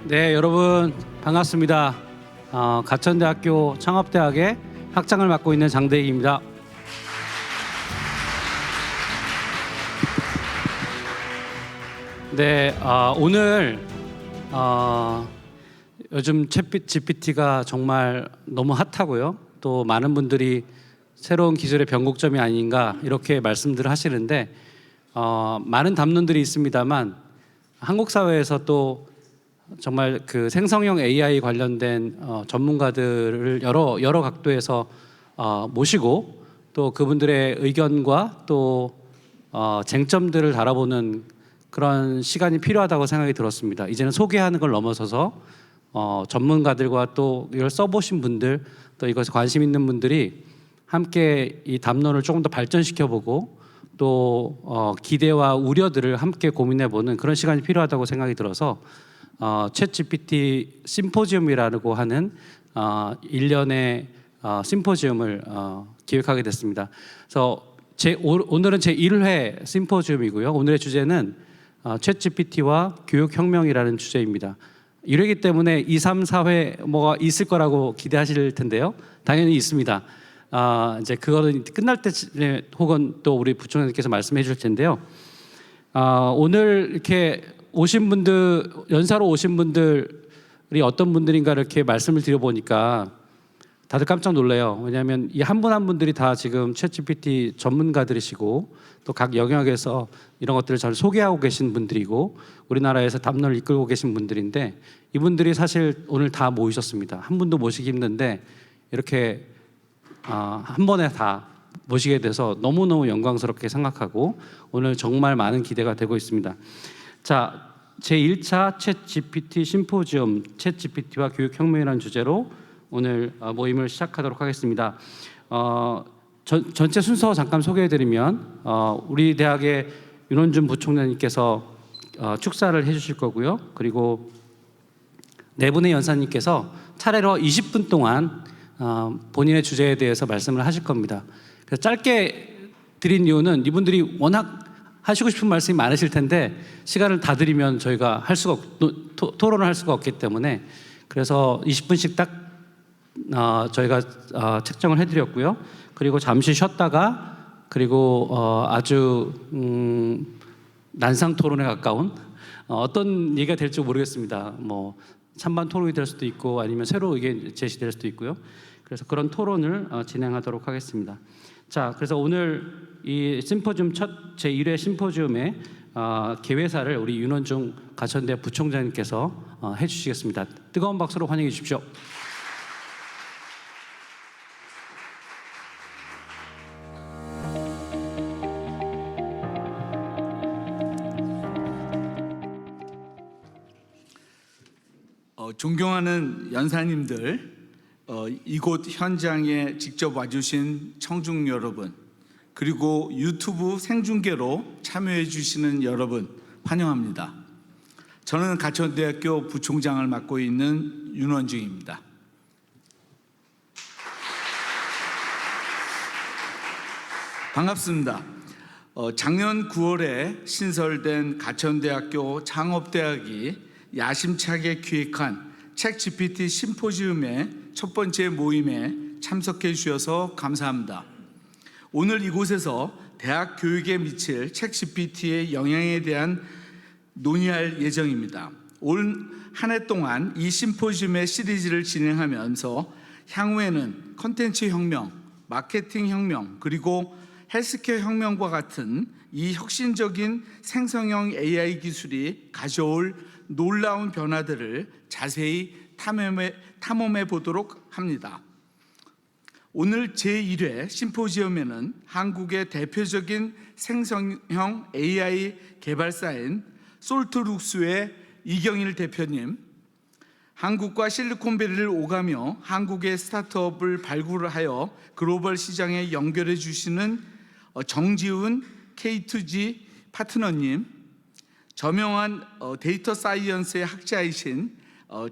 네, 여러분 반갑습니다. 가천대학교 창업대학의 학장을 맡고 있는 장대익입니다. 네, 오늘 요즘 챗 GPT가 정말 너무 핫하고요. 또 많은 분들이 새로운 기술의 변곡점이 아닌가 이렇게 말씀들을 하시는데 많은 담론들이 있습니다만 한국 사회에서 또 정말 그 생성형 AI 관련된 전문가들을 여러 각도에서 모시고 또 그분들의 의견과 또 쟁점들을 다뤄보는 그런 시간이 필요하다고 생각이 들었습니다. 이제는 소개하는 걸 넘어서서 전문가들과 또 이걸 써보신 분들 또 이것에 관심 있는 분들이 함께 이 담론을 조금 더 발전시켜보고 또 기대와 우려들을 함께 고민해보는 그런 시간이 필요하다고 생각이 들어서 챗 GPT 심포지움이라고 하는 1년의 심포지움을 기획하게 됐습니다. 그래서 오늘은 제 1회 심포지움이고요. 오늘의 주제는 챗 GPT와 교육혁명이라는 주제입니다. 1회이기 때문에 2, 3, 4회 뭐가 있을 거라고 기대하실 텐데요. 당연히 있습니다. 이제 그거는 끝날 때 혹은 또 우리 부총장님께서 말씀해 주실 텐데요. 오늘 이렇게 오신 분들, 연사로 오신 분들이 어떤 분들인가 이렇게 말씀을 드려보니까 다들 깜짝 놀래요. 왜냐하면 이 한 분 한 분들이 다 지금 챗 GPT 전문가들이시고 또 각 영역에서 이런 것들을 잘 소개하고 계신 분들이고 우리나라에서 담론을 이끌고 계신 분들인데 이분들이 사실 오늘 다 모이셨습니다. 한 분도 모시기 힘든데 이렇게 한 번에 다 모시게 돼서 너무너무 영광스럽게 생각하고 오늘 정말 많은 기대가 되고 있습니다. 자, 제1차 챗 GPT 심포지움 챗 GPT와 교육혁명이라는 주제로 오늘 모임을 시작하도록 하겠습니다. 전체 순서 잠깐 소개해드리면 우리 대학의 윤원준 부총장님께서 축사를 해주실 거고요. 그리고 네 분의 연사님께서 차례로 20분 동안 본인의 주제에 대해서 말씀을 하실 겁니다. 그래서 짧게 드린 이유는 이분들이 워낙 하시고 싶은 말씀이 많으실 텐데 시간을 다 드리면 저희가 토론을 할 수가 없기 때문에 그래서 20분씩 딱 저희가 책정을 해드렸고요. 그리고 잠시 쉬었다가 그리고 아주 난상 토론에 가까운 어떤 얘기가 될지 모르겠습니다. 뭐 찬반 토론이 될 수도 있고 아니면 새로 의견 제시될 수도 있고요. 그래서 그런 토론을 진행하도록 하겠습니다. 자, 그래서 오늘 이 심포지움 첫 제1회 심포지움의 개회사를 우리 윤원중 가천대 부총장님께서 해주시겠습니다. 뜨거운 박수로 환영해 주십시오. 존경하는 연사님들, 이곳 현장에 직접 와주신 청중 여러분, 그리고 유튜브 생중계로 참여해 주시는 여러분 환영합니다. 저는 가천대학교 부총장을 맡고 있는 윤원중입니다. 반갑습니다. 작년 9월에 신설된 가천대학교 창업대학이 야심차게 기획한 챗 GPT 심포지움의 첫 번째 모임에 참석해 주셔서 감사합니다. 오늘 이곳에서 대학 교육에 미칠 챗 GPT의 영향에 대한 논의할 예정입니다. 올 한 해 동안 이 심포지움의 시리즈를 진행하면서 향후에는 콘텐츠 혁명, 마케팅 혁명, 그리고 헬스케어 혁명과 같은 이 혁신적인 생성형 AI 기술이 가져올 놀라운 변화들을 자세히 탐험해 보도록 합니다. 오늘 제1회 심포지움에는 한국의 대표적인 생성형 AI 개발사인 솔트룩스의 이경일 대표님, 한국과 실리콘밸리를 오가며 한국의 스타트업을 발굴하여 글로벌 시장에 연결해 주시는 정지훈 K2G 파트너님, 저명한 데이터 사이언스의 학자이신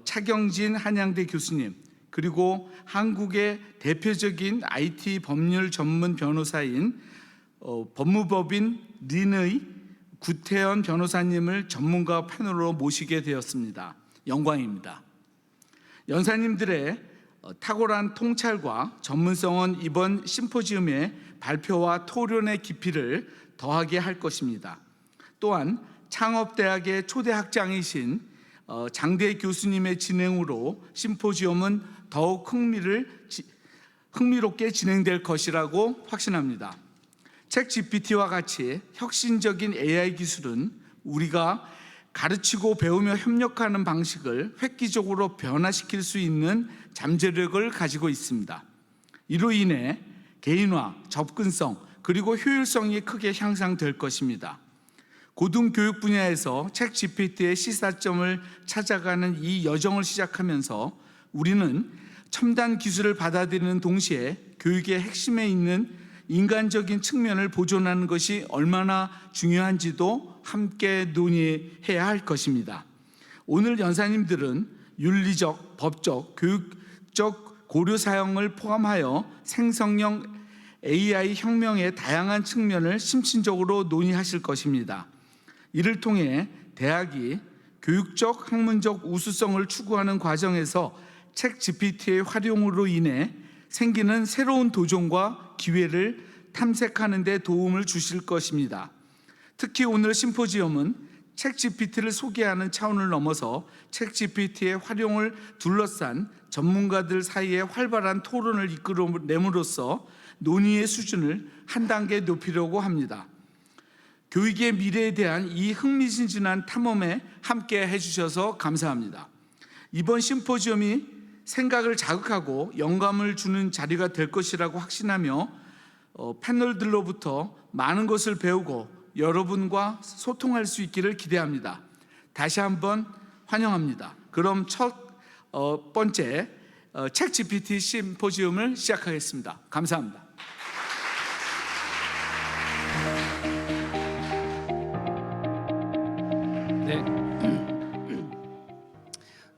차경진 한양대 교수님, 그리고 한국의 대표적인 IT 법률 전문 변호사인 법무법인 린의 구태현 변호사님을 전문가 패널로 모시게 되었습니다. 영광입니다. 연사님들의 탁월한 통찰과 전문성은 이번 심포지움의 발표와 토론의 깊이를 더하게 할 것입니다. 또한 창업대학의 초대 학장이신 장대 교수님의 진행으로 심포지움은 더욱 흥미롭게 진행될 것이라고 확신합니다. 챗GPT와 같이 혁신적인 AI 기술은 우리가 가르치고 배우며 협력하는 방식을 획기적으로 변화시킬 수 있는 잠재력을 가지고 있습니다. 이로 인해 개인화, 접근성, 그리고 효율성이 크게 향상될 것입니다. 고등교육 분야에서 챗GPT의 시사점을 찾아가는 이 여정을 시작하면서 우리는 첨단 기술을 받아들이는 동시에 교육의 핵심에 있는 인간적인 측면을 보존하는 것이 얼마나 중요한지도 함께 논의해야 할 것입니다. 오늘 연사님들은 윤리적, 법적, 교육적 고려 사용을 포함하여 생성형 AI 혁명의 다양한 측면을 심층적으로 논의하실 것입니다. 이를 통해 대학이 교육적, 학문적 우수성을 추구하는 과정에서 챗GPT의 활용으로 인해 생기는 새로운 도전과 기회를 탐색하는 데 도움을 주실 것입니다. 특히 오늘 심포지엄은 챗GPT를 소개하는 차원을 넘어서 챗GPT의 활용을 둘러싼 전문가들 사이에 활발한 토론을 이끌어냄으로써 논의의 수준을 한 단계 높이려고 합니다. 교육의 미래에 대한 이 흥미진진한 탐험에 함께 해주셔서 감사합니다. 이번 심포지엄이 생각을 자극하고 영감을 주는 자리가 될 것이라고 확신하며 패널들로부터 많은 것을 배우고 여러분과 소통할 수 있기를 기대합니다. 다시 한번 환영합니다. 그럼 첫 번째 챗GPT 심포지엄을 시작하겠습니다. 감사합니다.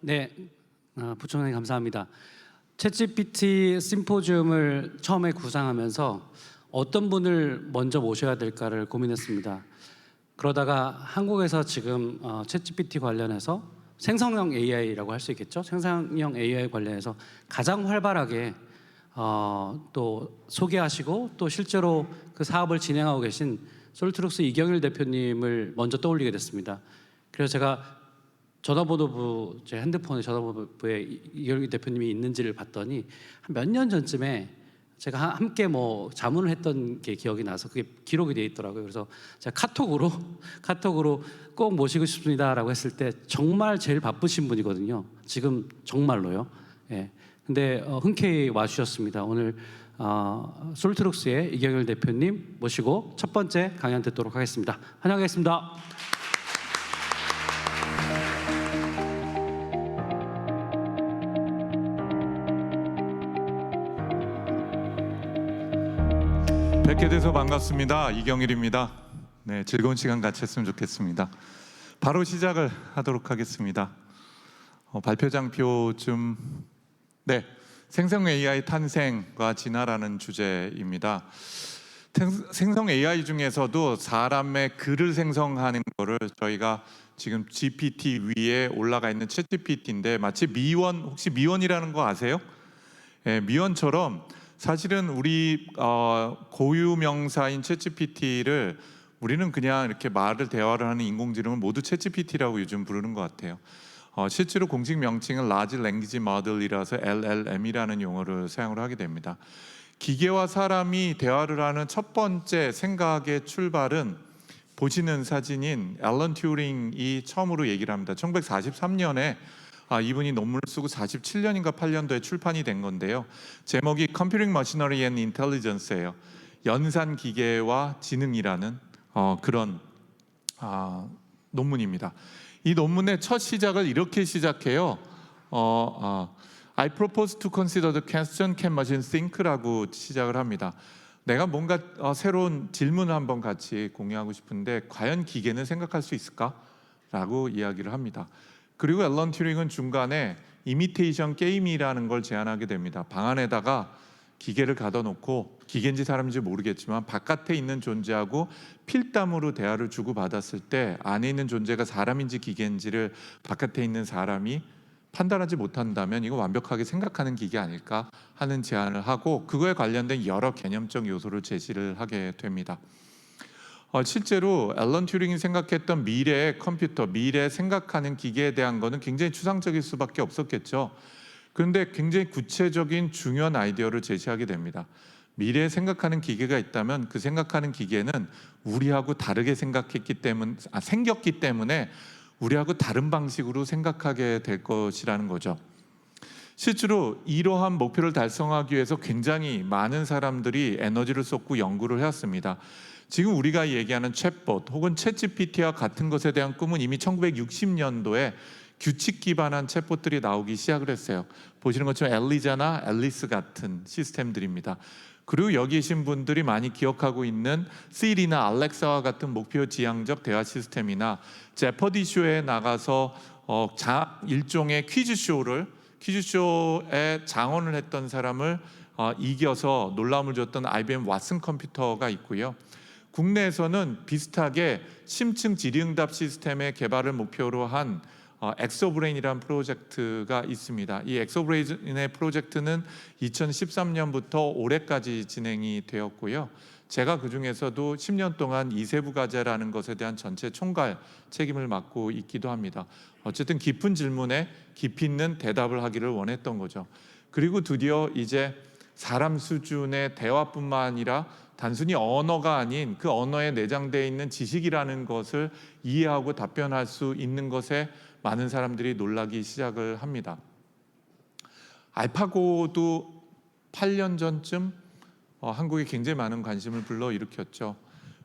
네, 부총장님 감사합니다. 챗GPT 심포지움을 처음에 구상하면서 어떤 분을 먼저 모셔야 될까를 고민했습니다. 그러다가 한국에서 지금 챗GPT 관련해서 생성형 AI라고 할 수 있겠죠? 생성형 AI 관련해서 가장 활발하게 또 소개하시고 또 실제로 그 사업을 진행하고 계신 솔트룩스 이경일 대표님을 먼저 떠올리게 됐습니다. 그래서 제가 전화번호부, 제 핸드폰에 전화번호부에 이경일 대표님이 있는지를 봤더니 한 몇 년 전쯤에 제가 함께 뭐 자문을 했던 게 기억이 나서 그게 기록이 돼 있더라고요. 그래서 제가 카톡으로 꼭 모시고 싶습니다라고 했을 때 정말 제일 바쁘신 분이거든요. 지금 정말로요. 예. 근데 흔쾌히 와주셨습니다. 오늘 솔트룩스의 이경일 대표님 모시고 첫 번째 강연 듣도록 하겠습니다. 환영하겠습니다. 뵙게 돼서 반갑습니다. 이경일입니다. 네, 즐거운 시간 같이 했으면 좋겠습니다. 바로 시작을 하도록 하겠습니다. 발표장표 좀... 네, 생성 AI 탄생과 진화라는 주제입니다. 생성 AI 중에서도 사람의 글을 생성하는 거를 저희가 지금 GPT 위에 올라가 있는 챗GPT인데 마치 미원, 혹시 미원이라는 거 아세요? 네, 미원처럼 사실은 우리 고유 명사인 챗GPT를 우리는 그냥 이렇게 대화를 하는 인공지능을 모두 챗GPT라고 요즘 부르는 것 같아요. 실제로 공식 명칭은 Large Language Model이라서 LLM이라는 용어를 사용을 하게 됩니다. 기계와 사람이 대화를 하는 첫 번째 생각의 출발은 보시는 사진인 앨런 튜링이 처음으로 얘기를 합니다. 1943년에 이분이 논문을 쓰고 47년인가 8년도에 출판이 된 건데요. 제목이 Computing Machinery and Intelligence예요. 연산 기계와 지능이라는 그런 논문입니다. 이 논문의 첫 시작을 이렇게 시작해요. I propose to consider the question can machine think라고 시작을 합니다. 내가 뭔가 새로운 질문을 한번 같이 공유하고 싶은데 과연 기계는 생각할 수 있을까? 라고 이야기를 합니다. 그리고 앨런 튜링은 중간에 이미테이션 게임이라는 걸 제안하게 됩니다. 방 안에다가 기계를 가둬놓고 기계인지 사람인지 모르겠지만 바깥에 있는 존재하고 필담으로 대화를 주고받았을 때 안에 있는 존재가 사람인지 기계인지를 바깥에 있는 사람이 판단하지 못한다면 이거 완벽하게 생각하는 기계 아닐까 하는 제안을 하고 그거에 관련된 여러 개념적 요소를 제시를 하게 됩니다. 실제로 앨런 튜링이 생각했던 미래의 컴퓨터, 미래의 생각하는 기계에 대한 거는 굉장히 추상적일 수밖에 없었겠죠. 그런데 굉장히 구체적인 중요한 아이디어를 제시하게 됩니다. 미래에 생각하는 기계가 있다면 그 생각하는 기계는 우리하고 다르게 생겼기 때문에 우리하고 다른 방식으로 생각하게 될 것이라는 거죠. 실제로 이러한 목표를 달성하기 위해서 굉장히 많은 사람들이 에너지를 쏟고 연구를 해왔습니다. 지금 우리가 얘기하는 챗봇 혹은 챗GPT와 같은 것에 대한 꿈은 이미 1960년도에 규칙 기반한 챗봇들이 나오기 시작을 했어요. 보시는 것처럼 엘리자나 앨리스 같은 시스템들입니다. 그리고 여기 계신 분들이 많이 기억하고 있는 시리나 알렉사와 같은 목표 지향적 대화 시스템이나 제퍼디 쇼에 나가서 일종의 퀴즈쇼에 장원을 했던 사람을 이겨서 놀라움을 줬던 IBM 왓슨 컴퓨터가 있고요. 국내에서는 비슷하게 심층 질의응답 시스템의 개발을 목표로 한 엑소브레인이라는 프로젝트가 있습니다. 이 엑소브레인의 프로젝트는 2013년부터 올해까지 진행이 되었고요. 제가 그 중에서도 10년 동안 이세부 과제라는 것에 대한 전체 총괄 책임을 맡고 있기도 합니다. 어쨌든 깊은 질문에 깊이 있는 대답을 하기를 원했던 거죠. 그리고 드디어 이제 사람 수준의 대화뿐만 아니라 단순히 언어가 아닌 그 언어에 내장되어 있는 지식이라는 것을 이해하고 답변할 수 있는 것에 많은 사람들이 놀라기 시작을 합니다. 알파고도 8년 전쯤 한국에 굉장히 많은 관심을 불러일으켰죠.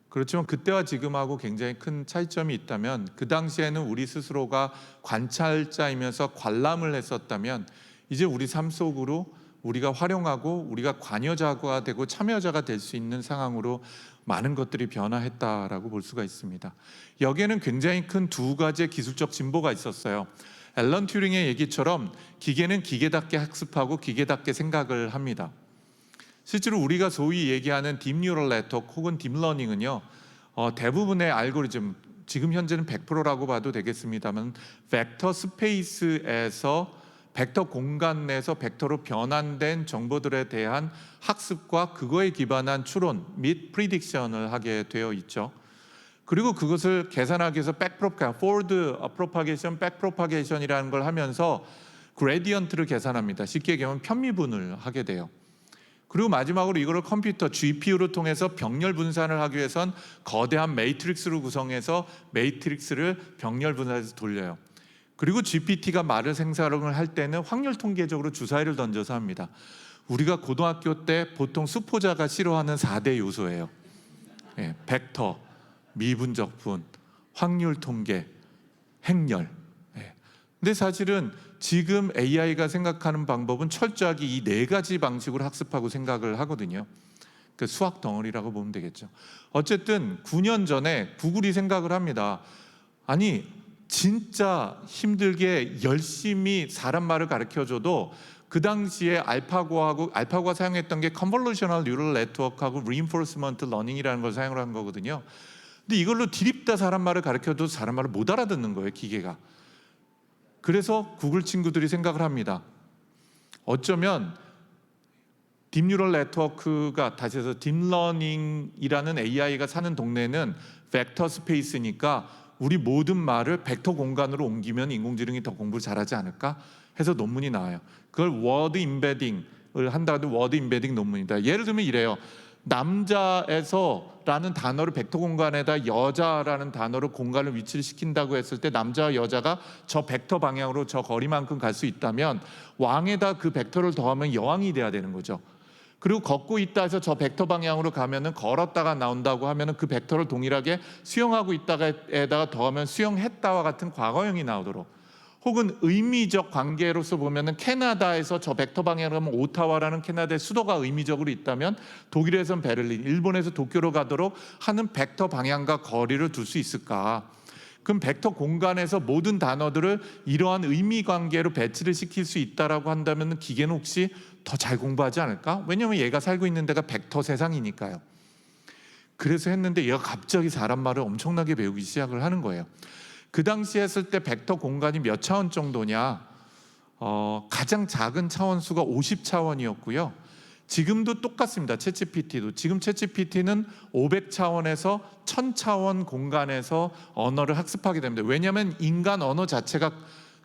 그렇지만 그때와 지금하고 굉장히 큰 차이점이 있다면 그 당시에는 우리 스스로가 관찰자이면서 관람을 했었다면 이제 우리 삶 속으로 우리가 활용하고 우리가 관여자가 되고 참여자가 될 수 있는 상황으로 많은 것들이 변화했다라고 볼 수가 있습니다. 여기에는 굉장히 큰 두 가지의 기술적 진보가 있었어요. 앨런 튜링의 얘기처럼 기계는 기계답게 학습하고 기계답게 생각을 합니다. 실제로 우리가 소위 얘기하는 딥 뉴럴 네트워크 혹은 딥러닝은요, 대부분의 알고리즘, 지금 현재는 100%라고 봐도 되겠습니다만 벡터 스페이스에서 벡터 공간 내에서 벡터로 변환된 정보들에 대한 학습과 그거에 기반한 추론 및 프리딕션을 하게 되어 있죠. 그리고 그것을 계산하기 위해서 forward propagation, back propagation이라는 걸 하면서 그레디언트를 계산합니다. 쉽게 얘기하면 편미분을 하게 돼요. 그리고 마지막으로 이거를 컴퓨터 GPU를 통해서 병렬 분산을 하기 위해선 거대한 매트릭스로 구성해서 매트릭스를 병렬 분산해서 돌려요. 그리고 GPT가 말을 생성을 할 때는 확률 통계적으로 주사위를 던져서 합니다. 우리가 고등학교 때 보통 수포자가 싫어하는 4대 요소예요. 벡터, 미분적분, 확률 통계, 행렬. 근데 사실은 지금 AI가 생각하는 방법은 철저하게 이 네 가지 방식으로 학습하고 생각을 하거든요. 그 수학 덩어리라고 보면 되겠죠. 어쨌든 9년 전에 구글이 생각을 합니다. 아니 진짜 힘들게 열심히 사람 말을 가르쳐줘도 그 당시에 알파고가 사용했던 게 컨볼루셔널 뉴럴 네트워크하고 리인포스먼트 러닝이라는 걸 사용을 한 거거든요. 근데 이걸로 디립다 사람 말을 가르쳐도 사람 말을 못 알아듣는 거예요, 기계가. 그래서 구글 친구들이 생각을 합니다. 어쩌면 딥뉴럴 네트워크가 다시 해서 딥러닝이라는 AI가 사는 동네는 벡터 스페이스니까 우리 모든 말을 벡터 공간으로 옮기면 인공지능이 더 공부를 잘하지 않을까 해서 논문이 나와요. 그걸 워드 임베딩을 한다고 해도 워드 임베딩 논문이다. 예를 들면 이래요. 남자에서라는 단어를 벡터 공간에다 여자라는 단어로 공간을 위치를 시킨다고 했을 때 남자와 여자가 저 벡터 방향으로 저 거리만큼 갈 수 있다면 왕에다 그 벡터를 더하면 여왕이 돼야 되는 거죠. 그리고 걷고 있다 해서 저 벡터 방향으로 가면은 걸었다가 나온다고 하면은 그 벡터를 동일하게 수영하고 있다가에다가 더하면 수영했다와 같은 과거형이 나오도록, 혹은 의미적 관계로서 보면은 캐나다에서 저 벡터 방향으로 가면 오타와라는 캐나다의 수도가 의미적으로 있다면 독일에서는 베를린, 일본에서 도쿄로 가도록 하는 벡터 방향과 거리를 둘 수 있을까? 그럼 벡터 공간에서 모든 단어들을 이러한 의미 관계로 배치를 시킬 수 있다라고 한다면 기계는 혹시 더 잘 공부하지 않을까? 왜냐하면 얘가 살고 있는 데가 벡터 세상이니까요. 그래서 했는데 얘가 갑자기 사람 말을 엄청나게 배우기 시작을 하는 거예요. 그 당시 했을 때 벡터 공간이 몇 차원 정도냐? 가장 작은 차원 수가 50차원이었고요. 지금도 똑같습니다. 챗GPT도. 지금 챗GPT는 500차원에서 1000차원 공간에서 언어를 학습하게 됩니다. 왜냐하면 인간 언어 자체가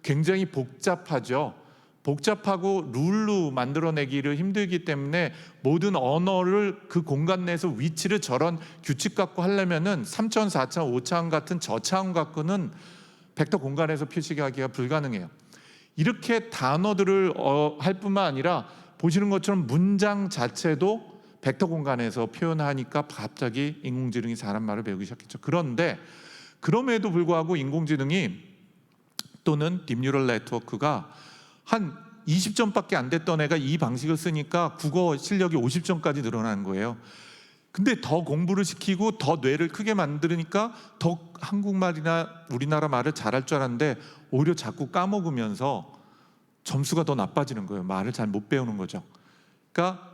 굉장히 복잡하죠. 복잡하고 룰로 만들어내기를 힘들기 때문에 모든 언어를 그 공간 내에서 위치를 저런 규칙 갖고 하려면은 3차원, 4차원, 5차원 같은 저차원 갖고는 벡터 공간에서 표시하기가 불가능해요. 이렇게 단어들을 할 뿐만 아니라 보시는 것처럼 문장 자체도 벡터 공간에서 표현하니까 갑자기 인공지능이 사람 말을 배우기 시작했죠. 그런데 그럼에도 불구하고 인공지능이 또는 딥뉴럴 네트워크가 한 20점밖에 안 됐던 애가 이 방식을 쓰니까 국어 실력이 50점까지 늘어나는 거예요. 근데 더 공부를 시키고 더 뇌를 크게 만들으니까 더 한국말이나 우리나라 말을 잘할 줄 알았는데 오히려 자꾸 까먹으면서 점수가 더 나빠지는 거예요. 말을 잘 못 배우는 거죠. 그러니까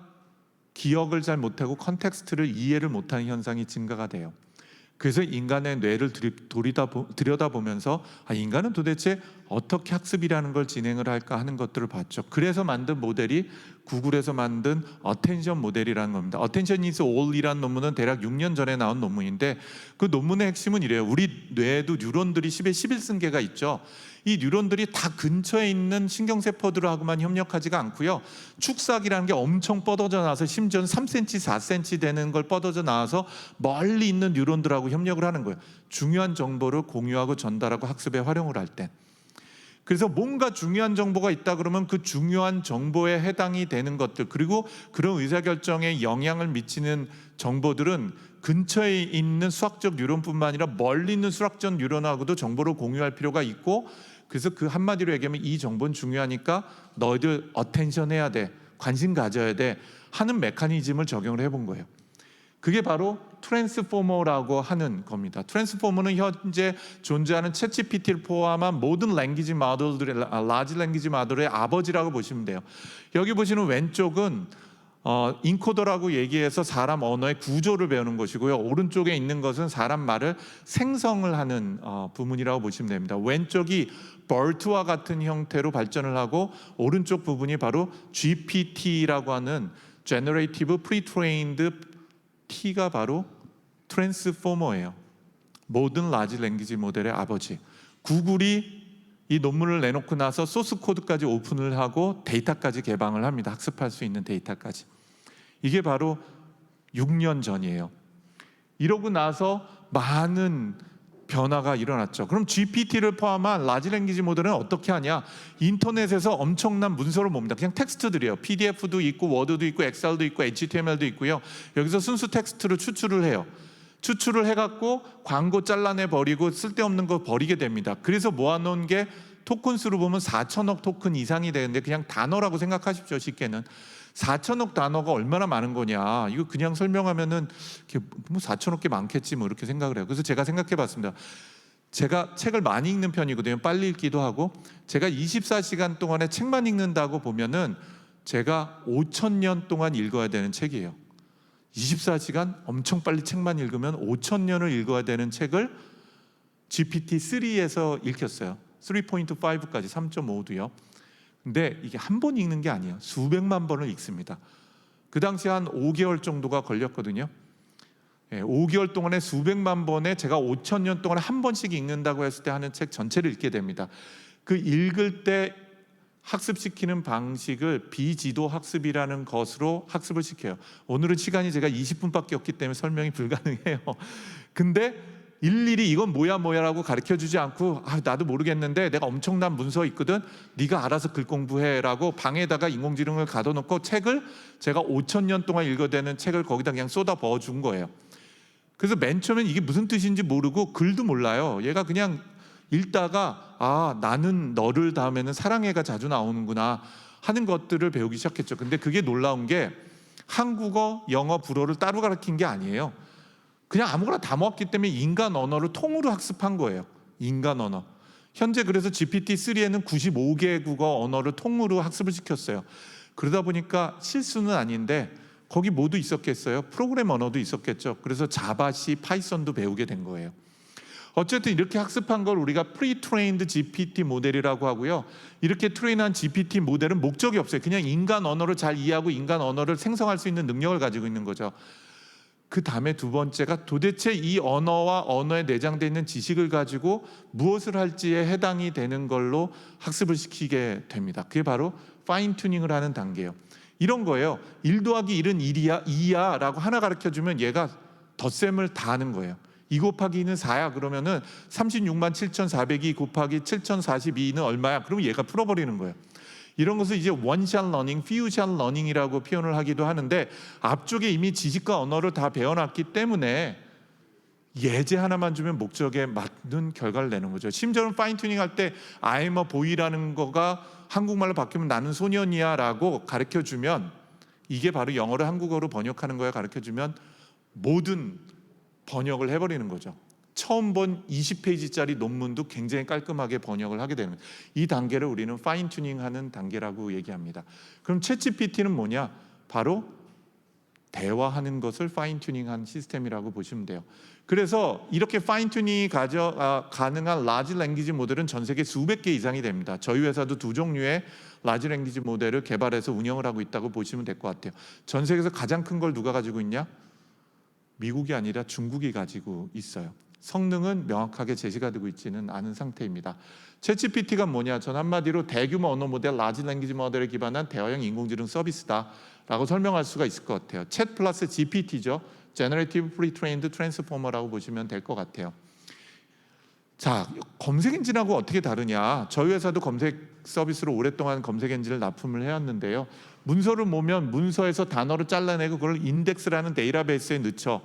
기억을 잘 못하고 컨텍스트를 이해를 못하는 현상이 증가가 돼요. 그래서 인간의 뇌를 들여다보면서 인간은 도대체 어떻게 학습이라는 걸 진행을 할까 하는 것들을 봤죠. 그래서 만든 모델이 구글에서 만든 어텐션 모델이라는 겁니다. Attention is All이라는 논문은 대략 6년 전에 나온 논문인데 그 논문의 핵심은 이래요. 우리 뇌에도 뉴런들이 10의 11승계가 있죠. 이 뉴런들이 다 근처에 있는 신경세포들하고만 협력하지가 않고요. 축삭이라는 게 엄청 뻗어져 나와서 심지어는 3cm, 4cm 되는 걸 뻗어져 나와서 멀리 있는 뉴런들하고 협력을 하는 거예요. 중요한 정보를 공유하고 전달하고 학습에 활용을 할 때. 그래서 뭔가 중요한 정보가 있다 그러면 그 중요한 정보에 해당이 되는 것들 그리고 그런 의사결정에 영향을 미치는 정보들은 근처에 있는 수학적 뉴런뿐만 아니라 멀리 있는 수학적 뉴런하고도 정보를 공유할 필요가 있고 그래서 그 한마디로 얘기하면 이 정보는 중요하니까 너희들 어텐션 해야 돼, 관심 가져야 돼 하는 메커니즘을 적용을 해본 거예요. 그게 바로 트랜스포머라고 하는 겁니다. 트랜스포머는 현재 존재하는 챗GPT를 포함한 모든 랭귀지 모델들의 라지 랭귀지 모델의 아버지라고 보시면 돼요. 여기 보시는 왼쪽은 인코더라고 얘기해서 사람 언어의 구조를 배우는 것이고요. 오른쪽에 있는 것은 사람 말을 생성을 하는 부분이라고 보시면 됩니다. 왼쪽이 BERT와 같은 형태로 발전을 하고 오른쪽 부분이 바로 GPT라고 하는 Generative Pre-trained T가 바로 트랜스포머예요. 모든 라지 랭귀지 모델의 아버지. 구글이 이 논문을 내놓고 나서 소스 코드까지 오픈을 하고 데이터까지 개방을 합니다. 학습할 수 있는 데이터까지. 이게 바로 6년 전이에요. 이러고 나서 많은 변화가 일어났죠. 그럼 GPT를 포함한 라지 랭귀지 모델은 어떻게 하냐? 인터넷에서 엄청난 문서를 봅니다. 그냥 텍스트들이에요. PDF도 있고 워드도 있고 엑셀도 있고 HTML도 있고요. 여기서 순수 텍스트를 추출을 해요. 추출을 해갖고 광고 잘라내 버리고 쓸데없는 거 버리게 됩니다. 그래서 모아놓은 게 토큰 수로 보면 4천억 토큰 이상이 되는데 그냥 단어라고 생각하십시오. 쉽게는 4천억 단어가 얼마나 많은 거냐. 이거 그냥 설명하면은 뭐 4천억 개 많겠지 뭐 이렇게 생각을 해요. 그래서 제가 생각해봤습니다. 제가 책을 많이 읽는 편이거든요. 빨리 읽기도 하고 제가 24시간 동안에 책만 읽는다고 보면은 제가 5,000년 동안 읽어야 되는 책이에요. 24시간 엄청 빨리 책만 읽으면 5,000년을 읽어야 되는 책을 GPT-3에서 읽혔어요. 3.5까지 3.5도요. 근데 이게 한 번 읽는 게 아니에요. 수백만 번을 읽습니다. 그 당시 한 5개월 정도가 걸렸거든요. 5개월 동안에 수백만 번에 제가 5,000년 동안에 한 번씩 읽는다고 했을 때 하는 책 전체를 읽게 됩니다. 그 읽을 때 학습시키는 방식을 비지도 학습이라는 것으로 학습을 시켜요. 오늘은 시간이 제가 20분밖에 없기 때문에 설명이 불가능해요. 근데 일일이 이건 뭐야라고 가르쳐주지 않고 나도 모르겠는데 내가 엄청난 문서 있거든 네가 알아서 글 공부해라고 방에다가 인공지능을 가둬놓고 책을 제가 5,000년 동안 읽어대는 책을 거기다 그냥 쏟아 부어준 거예요. 그래서 맨 처음엔 이게 무슨 뜻인지 모르고 글도 몰라요. 얘가 그냥 읽다가 나는 너를 다음에는 사랑해가 자주 나오는구나 하는 것들을 배우기 시작했죠. 근데 그게 놀라운 게 한국어, 영어, 불어를 따로 가르친 게 아니에요. 그냥 아무거나 다 모았기 때문에 인간 언어를 통으로 학습한 거예요. 인간 언어. 현재 그래서 GPT-3에는 95개 국어 언어를 통으로 학습을 시켰어요. 그러다 보니까 실수는 아닌데 거기 뭐도 있었겠어요? 프로그램 언어도 있었겠죠. 그래서 자바, C, 파이썬도 배우게 된 거예요. 어쨌든 이렇게 학습한 걸 우리가 프리-트레인드 GPT 모델이라고 하고요. 이렇게 트레인한 GPT 모델은 목적이 없어요. 그냥 인간 언어를 잘 이해하고 인간 언어를 생성할 수 있는 능력을 가지고 있는 거죠. 그 다음에 두 번째가 도대체 이 언어와 언어에 내장되어 있는 지식을 가지고 무엇을 할지에 해당이 되는 걸로 학습을 시키게 됩니다. 그게 바로 파인 튜닝을 하는 단계예요. 이런 거예요. 1 더하기 1은 1이야, 2야 라고 하나 가르쳐주면 얘가 덧셈을 다 하는 거예요. 2 곱하기 2는 4야 그러면은 36만 7,402 곱하기 7,042는 얼마야? 그러면 얘가 풀어버리는 거예요. 이런 것을 이제 원샷 러닝, 퓨샷 러닝이라고 표현을 하기도 하는데 앞쪽에 이미 지식과 언어를 다 배워놨기 때문에 예제 하나만 주면 목적에 맞는 결과를 내는 거죠. 심지어는 파인 튜닝 할 때 I'm a boy라는 거가 한국말로 바뀌면 나는 소년이야 라고 가르쳐주면 이게 바로 영어를 한국어로 번역하는 거야 가르쳐주면 모든 번역을 해버리는 거죠. 처음 본 20페이지짜리 논문도 굉장히 깔끔하게 번역을 하게 되는 거예요. 이 단계를 우리는 파인 튜닝하는 단계라고 얘기합니다. 그럼 챗GPT는 뭐냐? 바로 대화하는 것을 파인 튜닝한 시스템이라고 보시면 돼요. 그래서 이렇게 파인 튜닝이 가능한 라지 랭귀지 모델은 전 세계 수백 개 이상이 됩니다. 저희 회사도 2종류의 라지 랭귀지 모델을 개발해서 운영을 하고 있다고 보시면 될 것 같아요. 전 세계에서 가장 큰 걸 누가 가지고 있냐? 미국이 아니라 중국이 가지고 있어요. 성능은 명확하게 제시가 되고 있지는 않은 상태입니다. 챗GPT가 뭐냐? 전 한마디로 대규모 언어 모델, 라지 랭귀지 모델에 기반한 대화형 인공지능 서비스다라고 설명할 수가 있을 것 같아요. 챗 플러스 GPT죠. Generative Pre-trained Transformer라고 보시면 될 것 같아요. 자, 검색 엔진하고 어떻게 다르냐? 저희 회사도 검색 서비스로 오랫동안 검색 엔진을 납품을 해왔는데요. 문서를 모으면 문서에서 단어를 잘라내고 그걸 인덱스라는 데이터베이스에 넣죠.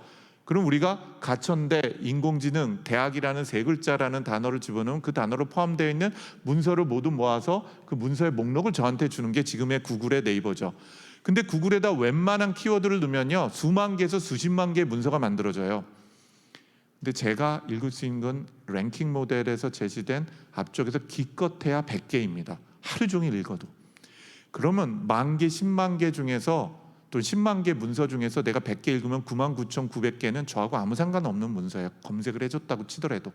그럼 우리가 가천대, 인공지능, 대학이라는 세 글자라는 단어를 집어넣으면 그 단어로 포함되어 있는 문서를 모두 모아서 그 문서의 목록을 저한테 주는 게 지금의 구글의 네이버죠. 근데 구글에다 웬만한 키워드를 넣으면요 수만 개에서 수십만 개의 문서가 만들어져요. 근데 제가 읽을 수 있는 건 랭킹 모델에서 제시된 앞쪽에서 기껏해야 100개입니다. 하루 종일 읽어도. 그러면 10,000개, 10만 개 중에서 또 10만 개 문서 중에서 내가 100개 읽으면 99,900개는 저하고 아무 상관없는 문서예요. 검색을 해줬다고 치더라도.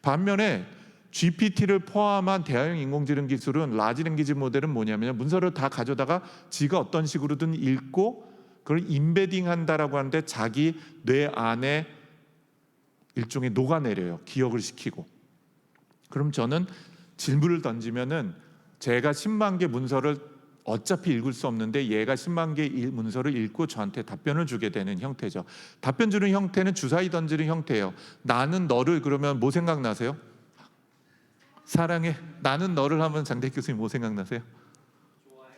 반면에 GPT를 포함한 대화형 인공지능 기술은 라지 랭귀지 모델은 뭐냐면 문서를 다 가져다가 지가 어떤 식으로든 읽고 그걸 임베딩 한다라고 하는데 자기 뇌 안에 일종의 녹아내려요. 기억을 시키고. 그럼 저는 질문을 던지면은 제가 10만 개 문서를 어차피 읽을 수 없는데 얘가 10만 개 문서를 읽고 저한테 답변을 주게 되는 형태죠. 답변 주는 형태는 주사위 던지는 형태예요. 나는 너를 그러면 뭐 생각나세요? 사랑해. 나는 너를 하면 장대익 교수님 뭐 생각나세요?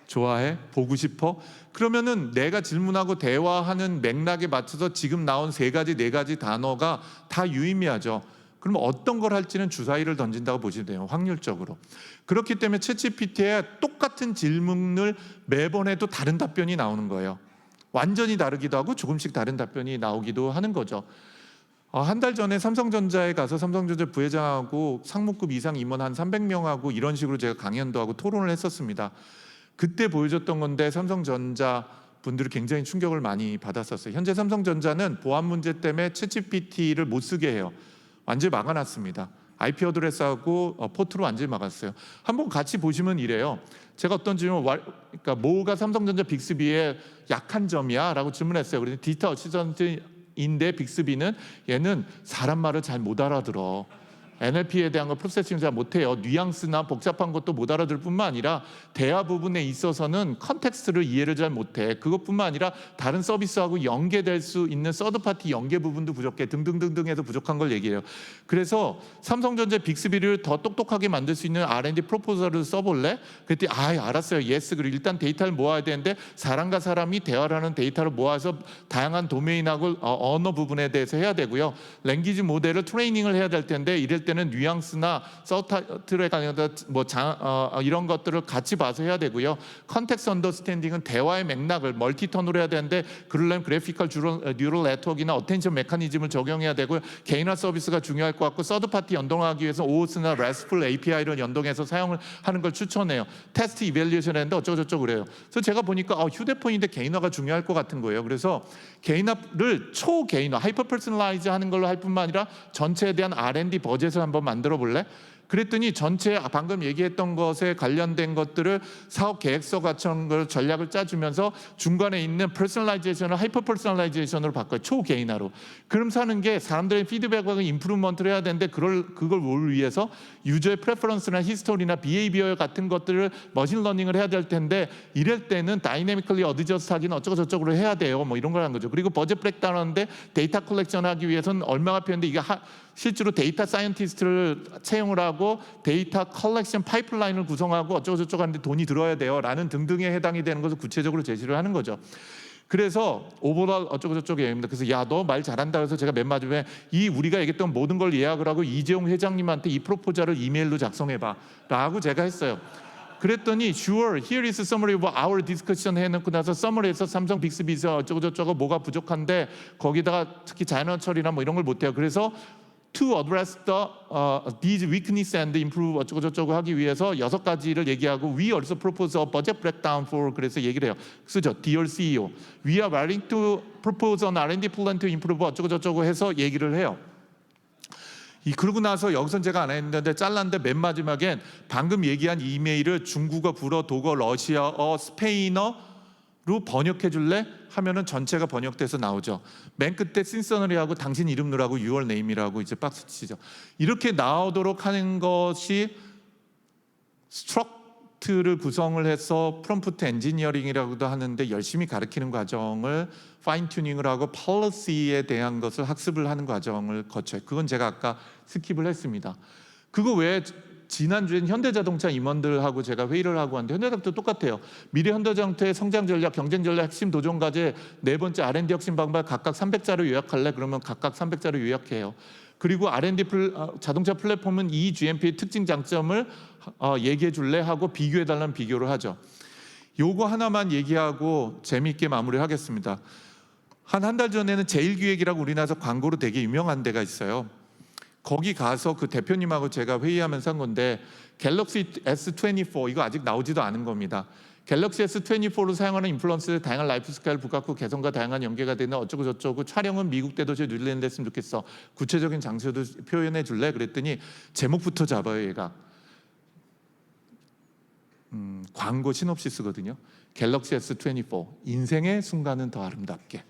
좋아해? 보고 싶어? 그러면은 내가 질문하고 대화하는 맥락에 맞춰서 지금 나온 3가지, 4가지 단어가 다 유의미하죠. 그러면 어떤 걸 할지는 주사위를 던진다고 보시면 돼요. 확률적으로. 그렇기 때문에 챗GPT에 똑같은 질문을 매번 해도 다른 답변이 나오는 거예요. 완전히 다르기도 하고 조금씩 다른 답변이 나오기도 하는 거죠. 한 달 전에 삼성전자에 가서 삼성전자 부회장하고 상무급 이상 임원 한 300명하고 이런 식으로 제가 강연도 하고 토론을 했었습니다. 그때 보여줬던 건데 삼성전자 분들이 굉장히 충격을 많이 받았었어요. 현재 삼성전자는 보안 문제 때문에 챗GPT를 못 쓰게 해요. 완전히 막아놨습니다. IP 어드레스하고 포트로 완전히 막았어요. 한번 같이 보시면 이래요. 제가 어떤 질문, 그러니까 뭐가 삼성전자 빅스비의 약한 점이야? 라고 질문했어요. 그래서 디지털 어시스턴트인데 빅스비는 얘는 사람 말을 잘 못 알아들어. NLP에 대한 거 프로세싱 잘 못해요. 뉘앙스나 복잡한 것도 못 알아들 뿐만 아니라 대화 부분에 있어서는 컨텍스트를 이해를 잘 못해. 그것뿐만 아니라 다른 서비스하고 연계될 수 있는 서드파티 연계 부분도 부족해. 등등등등 해서 부족한 걸 얘기해요. 그래서 삼성전자 빅스비를 더 똑똑하게 만들 수 있는 R&D 프로포설을 써볼래? 그랬더니 알았어요. 예스. 그리고 일단 데이터를 모아야 되는데 사람과 사람이 대화를 하는 데이터를 모아서 다양한 도메인하고 언어 부분에 대해서 해야 되고요. 랭귀지 모델을 트레이닝을 해야 될 텐데 이럴 이야기할 때는 뉘앙스나 서브타이틀에 관한 이런 것들을 같이 봐서 해야 되고요. 컨텍스트 언더스탠딩은 대화의 맥락을 멀티턴으로 해야 되는데 그러려면 그래피컬 뉴럴 네트워크나 어텐션 메커니즘을 적용해야 되고요. 개인화 서비스가 중요할 것 같고 서드 파티 연동하기 위해서 OAuth나 RESTful API를 연동해서 사용을 하는 걸 추천해요. 테스트 이밸리에이션 했는데 어쩌고저쩌고 그래요. 그래서 제가 보니까 휴대폰인데 개인화가 중요할 것 같은 거예요. 그래서 개인화를 초개인화, 하이퍼 퍼스널라이즈 하는 걸로 할 뿐만 아니라 전체에 대한 R&D 버젯을 한번 만들어 볼래? 그랬더니 전체 방금 얘기했던 것에 관련된 것들을 사업 계획서 같은 걸 전략을 짜주면서 중간에 있는 퍼스널라이제이션을 하이퍼 퍼스널라이제이션으로 바꿔요. 초개인화로. 그럼 사는 게 사람들의 피드백과 임프루먼트를 해야 되는데 그걸 뭘 위해서 유저의 프레퍼런스나 히스토리나 비헤이비어 같은 것들을 머신러닝을 해야 될 텐데 이럴 때는 다이내미컬리 어드저스트 하기는 어쩌고저쩌고 해야 돼요. 뭐 이런 걸 한 거죠. 그리고 버젯 브렉다운 하는데 데이터 컬렉션 하기 위해서는 얼마가 필요한데 이게 실제로 데이터 사이언티스트를 채용을 하고 데이터 컬렉션 파이프라인을 구성하고 어쩌고저쩌고 하는데 돈이 들어야 돼요 라는 등등에 해당이 되는 것을 구체적으로 제시를 하는 거죠. 그래서 오버all 어쩌고저쩌고 얘기합니다. 그래서 야 너 말 잘한다 그래서 제가 맨 마지막에 우리가 얘기했던 모든 걸 예약을 하고 이재용 회장님한테 이 프로포저를 이메일로 작성해봐 라고 제가 했어요. 그랬더니 sure, here is a summary of our discussion 해놓고 나서 summary에서 삼성 빅스비에서 어쩌고저쩌고 뭐가 부족한데 거기다가 특히 자연어 처리나 뭐 이런 걸 못해요. 그래서 to address these weakness and improve 어쩌고저쩌고 하기 위해서 6가지를 얘기하고 we also propose a budget breakdown for 그래서 얘기를 해요. 쓰죠. Dear CEO, we are willing to propose an R&D plan to improve 어쩌고저쩌고 해서 얘기를 해요. 그러고 나서 여기선 제가 안 했는데 잘랐는데 맨 마지막엔 방금 얘기한 이메일을 중국어, 불어, 독어, 러시아어, 스페인어로 번역해 줄래? 하면은 전체가 번역돼서 나오죠. 맨 끝에 신서너리하고 당신 이름 넣으라고 your name이라고 이제 박스 치죠. 이렇게 나오도록 하는 것이 스트럭트를 구성을 해서 프롬프트 엔지니어링이라고도 하는데 열심히 가르치는 과정을 파인 튜닝을 하고 폴리시에 대한 것을 학습을 하는 과정을 거쳐요. 그건 제가 아까 스킵을 했습니다. 그거 외에 지난주엔 현대자동차 임원들하고 제가 회의를 하고 왔는데 현대자동차도 똑같아요. 미래 현대자동차의 성장 전략, 경쟁 전략, 핵심 도전 과제, 4번째 R&D 혁신 방법 각각 300자료 요약할래? 그러면 각각 300자료 요약해요. 그리고 R&D 자동차 플랫폼은 이 GMP의 특징 장점을 얘기해 줄래? 하고 비교해 달라는 비교를 하죠. 요거 하나만 얘기하고 재미있게 마무리하겠습니다. 한 달 전에는 제일기획이라고 우리나라에서 광고로 되게 유명한 데가 있어요. 거기 가서 그 대표님하고 제가 회의하면서 한 건데 갤럭시 S24 이거 아직 나오지도 않은 겁니다. 갤럭시 S24로 사용하는 인플루언서의 다양한 라이프 스타일 부각후 개성과 다양한 연계가 되는 어쩌고저쩌고 촬영은 미국 대도시에 뉴질랜드 했으면 좋겠어. 구체적인 장소도 표현해 줄래? 그랬더니 제목부터 잡아요 얘가. 광고 시놉시스거든요. 갤럭시 S24 인생의 순간은 더 아름답게.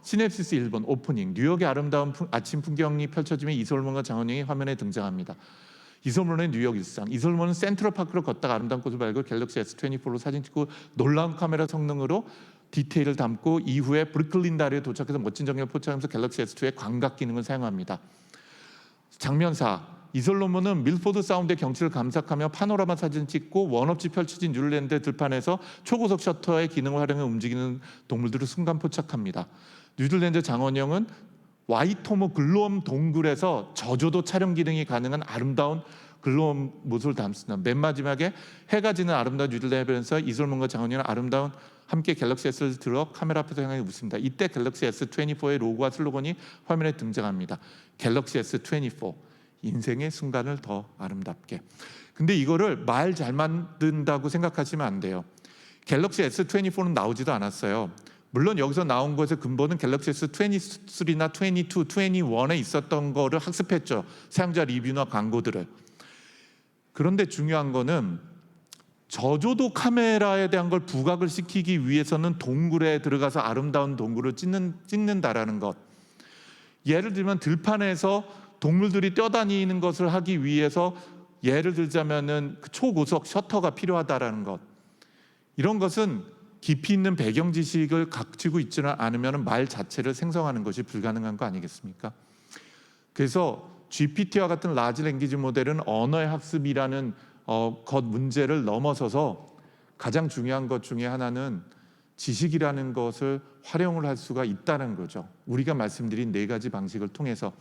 시냅시스 1번 오프닝 뉴욕의 아름다운 아침 풍경이 펼쳐지며 이솔몬과 장원영이 화면에 등장합니다. 이솔몬의 뉴욕 일상. 이솔몬은 센트럴파크로 걷다가 아름다운 꽃을 발견 갤럭시 S24로 사진 찍고 놀라운 카메라 성능으로 디테일을 담고 이후에 브루클린 다리에 도착해서 멋진 정경을 포착하면서 갤럭시 S2의 광각 기능을 사용합니다. 장면 4. 이솔로몬은 밀포드 사운드의 경치를 감상하며 파노라마 사진 찍고 원업지 펼쳐진 뉴질랜드 들판에서 초고속 셔터의 기능을 활용해 움직이는 동물들을 순간 포착합니다. 뉴질랜드 장원영은 와이토모 글로엄 동굴에서 저조도 촬영 기능이 가능한 아름다운 글로엄 모습을 담습니다. 맨 마지막에 해가 지는 아름다운 뉴질랜드에서 이솔몬과 장원영은 아름다운 함께 갤럭시 S를 들어 카메라 앞에서 향하게 웃습니다. 이때 갤럭시 S24의 로고와 슬로건이 화면에 등장합니다. 갤럭시 S24 인생의 순간을 더 아름답게. 근데 이거를 말 잘 만든다고 생각하시면 안 돼요. 갤럭시 S24는 나오지도 않았어요. 물론 여기서 나온 것의 근본은 갤럭시 S23나 22, 21에 있었던 거를 학습했죠. 사용자 리뷰나 광고들을. 그런데 중요한 거는 저조도 카메라에 대한 걸 부각을 시키기 위해서는 동굴에 들어가서 아름다운 동굴을 찍는다라는 것. 예를 들면 들판에서 동물들이 뛰어다니는 것을 하기 위해서 예를 들자면은 초고속 셔터가 필요하다라는 것. 이런 것은 깊이 있는 배경 지식을 갖추고 있지는 않으면 말 자체를 생성하는 것이 불가능한 거 아니겠습니까? 그래서 GPT와 같은 라지 랭귀지 모델은 언어의 학습이라는 것 문제를 넘어서서 가장 중요한 것 중에 하나는 지식이라는 것을 활용을 할 수가 있다는 거죠. 우리가 말씀드린 4가지 방식을 통해서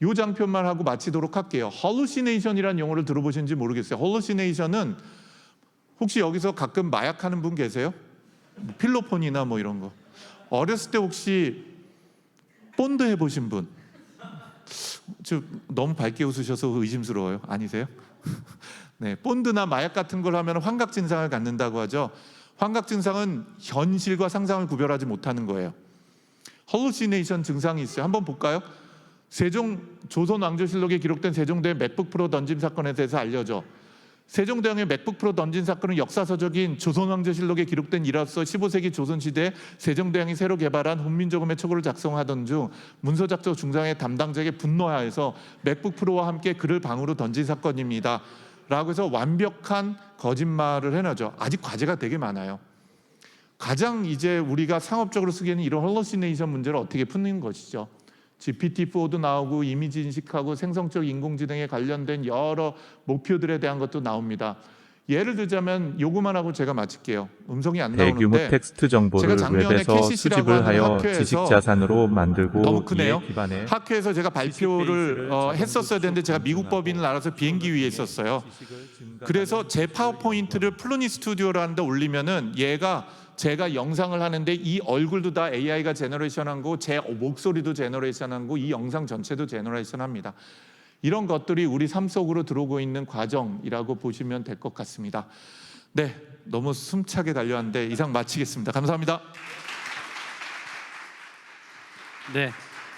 요 장편만 하고 마치도록 할게요. hallucination이라는 용어를 들어보신지 모르겠어요. hallucination은 혹시 여기서 가끔 마약하는 분 계세요? 필로폰이나 뭐 이런 거. 어렸을 때 혹시 본드 해보신 분? 저 너무 밝게 웃으셔서 의심스러워요. 아니세요? 네, 본드나 마약 같은 걸 하면 환각 증상을 갖는다고 하죠. 환각 증상은 현실과 상상을 구별하지 못하는 거예요. hallucination 증상이 있어요. 한번 볼까요? 조선 왕조실록에 기록된 세종대왕의 맥북 프로 던짐 사건에 대해서 알려져. 세종대왕의 맥북 프로 던진 사건은 역사서적인 조선왕조실록에 기록된 일화로서 15세기 조선시대에 세종대왕이 새로 개발한 훈민조금의 초고를 작성하던 중 문서작성 중상의 담당자에게 분노하여서 맥북 프로와 함께 그를 방으로 던진 사건입니다 라고 해서 완벽한 거짓말을 해내죠. 아직 과제가 되게 많아요. 가장 이제 우리가 상업적으로 쓰기에는 이런 헐러시네이션 문제를 어떻게 푸는 것이죠. GPT-4도 나오고 이미지 인식하고 생성적 인공지능에 관련된 여러 목표들에 대한 것도 나옵니다. 예를 들자면 요거만 하고 제가 마칠게요. 음성이 안 대규모 나오는데 텍스트 정보를 제가 작년에 웹에서 캐시시라고 수집을 하는 하여 학회에서 지식 자산으로 만들고 너무 크네요. 이에 기반해 학회에서 제가 발표를 했었어야 되는데 제가 미국 법인을 알아서 비행기 위에 있었어요. 그래서 제 파워포인트를 플루니 스튜디오라는 데 올리면은 얘가 제가 영상을 하는데 이 얼굴도 다 AI가 제너레이션한 거고 제 목소리도 제너레이션한 거고 이 영상 전체도 제너레이션합니다. 이런 것들이 우리 삶 속으로 들어오고 있는 과정이라고 보시면 될 것 같습니다. 네, 너무 숨차게 달려왔는데 이상 마치겠습니다. 감사합니다. 네,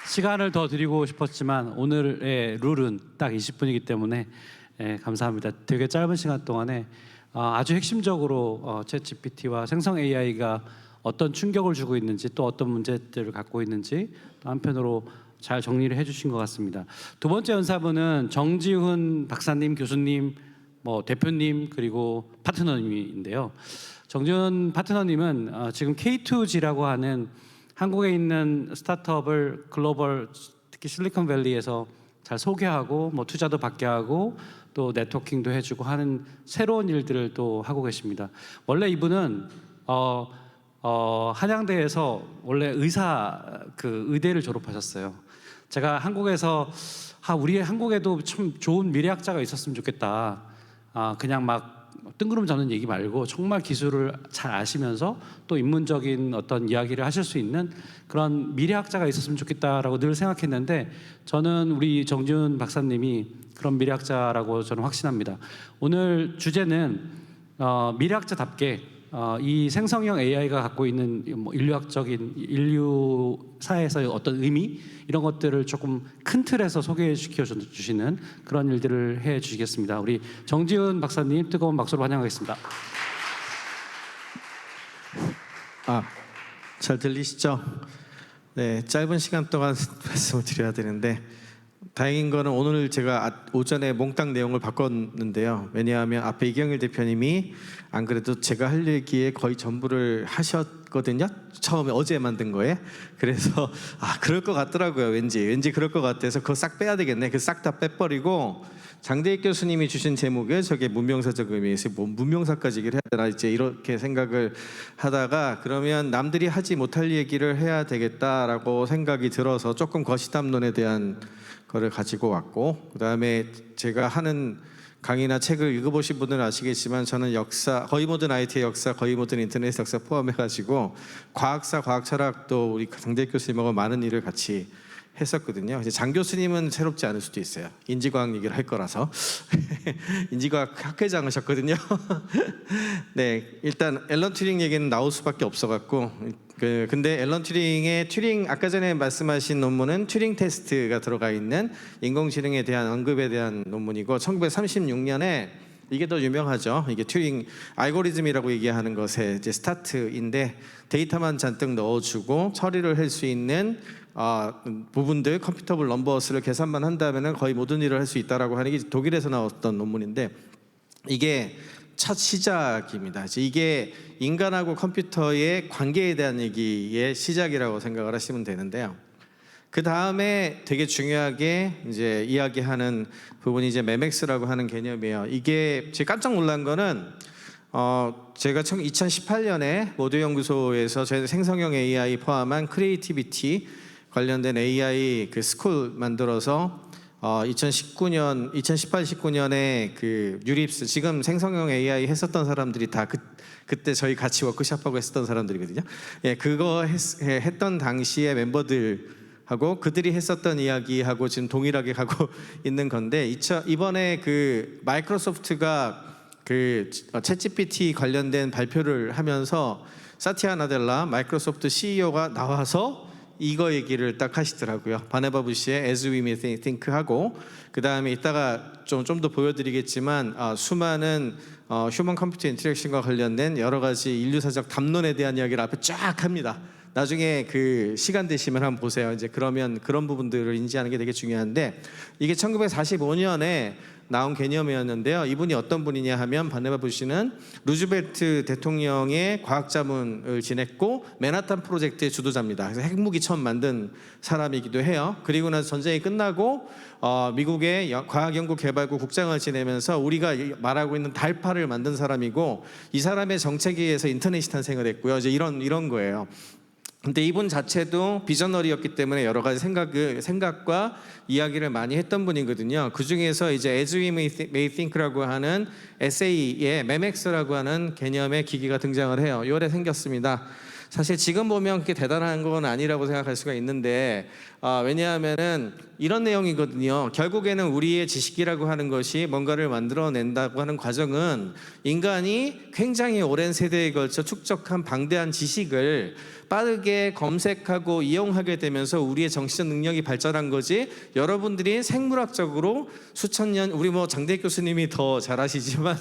시간을 더 드리고 싶었지만 오늘의 룰은 딱 20분이기 때문에 감사합니다. 되게 짧은 시간 동안에 아주 핵심적으로 챗GPT와 생성 AI가 어떤 충격을 주고 있는지 또 어떤 문제들을 갖고 있는지 또 한편으로 잘 정리를 해주신 것 같습니다. 두 번째 연사분은 정지훈 박사님, 교수님, 뭐 대표님 그리고 파트너님인데요. 정지훈 파트너님은 지금 K2G라고 하는 한국에 있는 스타트업을 글로벌 특히 실리콘밸리에서 잘 소개하고 뭐 투자도 받게 하고 또 네트워킹도 해주고 하는 새로운 일들을 또 하고 계십니다. 원래 이분은 한양대에서 원래 의대를 졸업하셨어요. 제가 한국에서 우리 한국에도 참 좋은 미래학자가 있었으면 좋겠다. 그냥 막 뜬구름 잡는 얘기 말고 정말 기술을 잘 아시면서 또 인문적인 어떤 이야기를 하실 수 있는 그런 미래학자가 있었으면 좋겠다라고 늘 생각했는데 저는 우리 정지훈 박사님이 그런 미래학자라고 저는 확신합니다. 오늘 주제는 미래학자답게 이 생성형 AI가 갖고 있는 뭐 인류 사회에서의 어떤 의미 이런 것들을 조금 큰 틀에서 소개시켜 주시는 그런 일들을 해 주시겠습니다. 우리 정지훈 박사님 뜨거운 박수로 환영하겠습니다. 잘 들리시죠? 네, 짧은 시간 동안 말씀을 드려야 되는데 다행인 거는 오늘 제가 오전에 몽땅 내용을 바꿨는데요. 왜냐하면 앞에 이경일 대표님이 안 그래도 제가 할 얘기에 거의 전부를 하셨거든요. 처음에 어제 만든 거에. 그래서 그럴 것 같더라고요. 왠지 그럴 것 같아서 그거 싹 빼야 되겠네. 그 싹 다 빼버리고 장대익 교수님이 주신 제목에 저게 문명사적 의미에서 뭐 문명사까지 얘기를 해야 되나 이제 이렇게 생각을 하다가 그러면 남들이 하지 못할 얘기를 해야 되겠다라고 생각이 들어서 조금 거시담론에 대한 거를 가지고 왔고 그다음에 제가 하는 강의나 책을 읽어보신 분들은 아시겠지만 저는 역사, 거의 모든 IT의 역사, 거의 모든 인터넷 역사 포함해가지고 과학사, 과학철학도 우리 장대익 교수님하고 많은 일을 같이 했었거든요. 이제 장 교수님은 새롭지 않을 수도 있어요. 인지과학 얘기를 할 거라서 인지과학 학회장이셨거든요. 네, 일단 앨런 튜링 얘기는 나올 수밖에 없어갖고 근데 앨런 튜링의 아까 전에 말씀하신 논문은 튜링 테스트가 들어가 있는 인공지능에 대한 언급에 대한 논문이고 1936년에 이게 더 유명하죠. 이게 튜링 알고리즘이라고 얘기하는 것의 이제 스타트인데 데이터만 잔뜩 넣어주고 처리를 할 수 있는 부분들 컴퓨터블 넘버스를 계산만 한다면은 거의 모든 일을 할 수 있다라고 하는 게 독일에서 나왔던 논문인데 이게 첫 시작입니다. 이게 인간하고 컴퓨터의 관계에 대한 얘기의 시작이라고 생각을 하시면 되는데요. 그 다음에 되게 중요하게 이제 이야기하는 부분이 이제 매맥스라고 하는 개념이에요. 이게 제가 깜짝 놀란 거는 제가 2018년에 모두연구소에서 제 생성형 AI 포함한 크리에이티비티 관련된 AI 그 스쿨 만들어서 2018, 19년에 그 뉴립스 지금 생성형 AI 했었던 사람들이 다 그때 저희 같이 워크숍하고 했었던 사람들이거든요. 예, 그거 했던 당시의 멤버들하고 그들이 했었던 이야기하고 지금 동일하게 가고 있는 건데 이번에 그 마이크로소프트가 그 챗GPT 관련된 발표를 하면서 사티아 나델라 마이크로소프트 CEO가 나와서 이거 얘기를 딱 하시더라고요. 바네바 부시의 As We May Think 하고 그 다음에 이따가 좀 더 보여드리겠지만 수많은 휴먼 컴퓨터 인터랙션과 관련된 여러 가지 인류사적 담론에 대한 이야기를 앞에 쫙 합니다. 나중에 그 시간 되시면 한번 보세요. 이제 그러면 그런 부분들을 인지하는 게 되게 중요한데 이게 1945년에 나온 개념이었는데요. 이분이 어떤 분이냐 하면 바네바 부시는 루즈벨트 대통령의 과학자문을 지냈고 맨하탄 프로젝트의 주도자입니다. 그래서 핵무기 처음 만든 사람이기도 해요. 그리고 나서 전쟁이 끝나고 미국의 과학연구개발국 국장을 지내면서 우리가 말하고 있는 달파를 만든 사람이고 이 사람의 정책에 의해서 인터넷이 탄생을 했고요. 이제 이런 거예요. 근데 이분 자체도 비저너리였기 때문에 여러 가지 생각과 이야기를 많이 했던 분이거든요. 그 중에서 이제 As We May Think라고 하는 에세이에 MEMX라고 하는 개념의 기기가 등장을 해요. 6월에 생겼습니다. 사실 지금 보면 그렇게 대단한 건 아니라고 생각할 수가 있는데 왜냐하면은 이런 내용이거든요. 결국에는 우리의 지식이라고 하는 것이 뭔가를 만들어낸다고 하는 과정은 인간이 굉장히 오랜 세대에 걸쳐 축적한 방대한 지식을 빠르게 검색하고 이용하게 되면서 우리의 정신적 능력이 발전한 거지. 여러분들이 생물학적으로 수천 년, 우리 뭐 장대익 교수님이 더 잘하시지만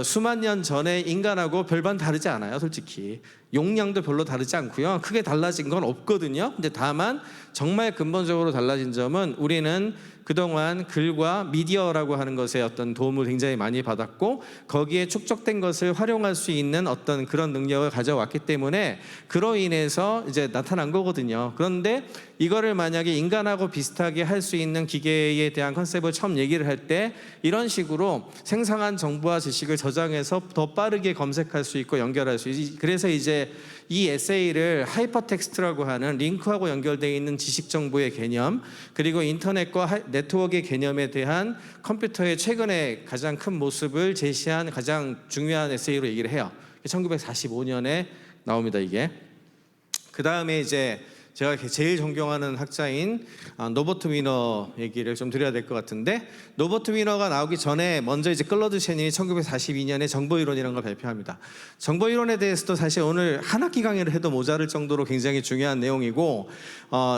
수만 년 전에 인간하고 별반 다르지 않아요, 솔직히. 용량도 별로 다르지 않고요. 크게 달라진 건 없거든요. 근데 다만 정말 근본적으로 달라진 점은 우리는 그동안 글과 미디어라고 하는 것에 어떤 도움을 굉장히 많이 받았고 거기에 축적된 것을 활용할 수 있는 어떤 그런 능력을 가져왔기 때문에 그로 인해서 이제 나타난 거거든요. 그런데 이거를 만약에 인간하고 비슷하게 할 수 있는 기계에 대한 컨셉을 처음 얘기를 할 때 이런 식으로 생성한 정보와 지식을 저장해서 더 빠르게 검색할 수 있고 연결할 수 있고 그래서 이제 이 에세이를 하이퍼텍스트라고 하는 링크하고 연결되어 있는 지식 정보의 개념 그리고 인터넷과 네트워크의 개념에 대한 컴퓨터의 최근의 가장 큰 모습을 제시한 가장 중요한 에세이로 얘기를 해요. 1945년에 나옵니다. 이게 그 다음에 이제 제가 제일 존경하는 학자인 노버트 위너 얘기를 좀 드려야 될 것 같은데 노버트 위너가 나오기 전에 먼저 이제 클로드 셰닌이 1942년에 정보이론이라는 걸 발표합니다. 정보이론에 대해서도 사실 오늘 한 학기 강의를 해도 모자랄 정도로 굉장히 중요한 내용이고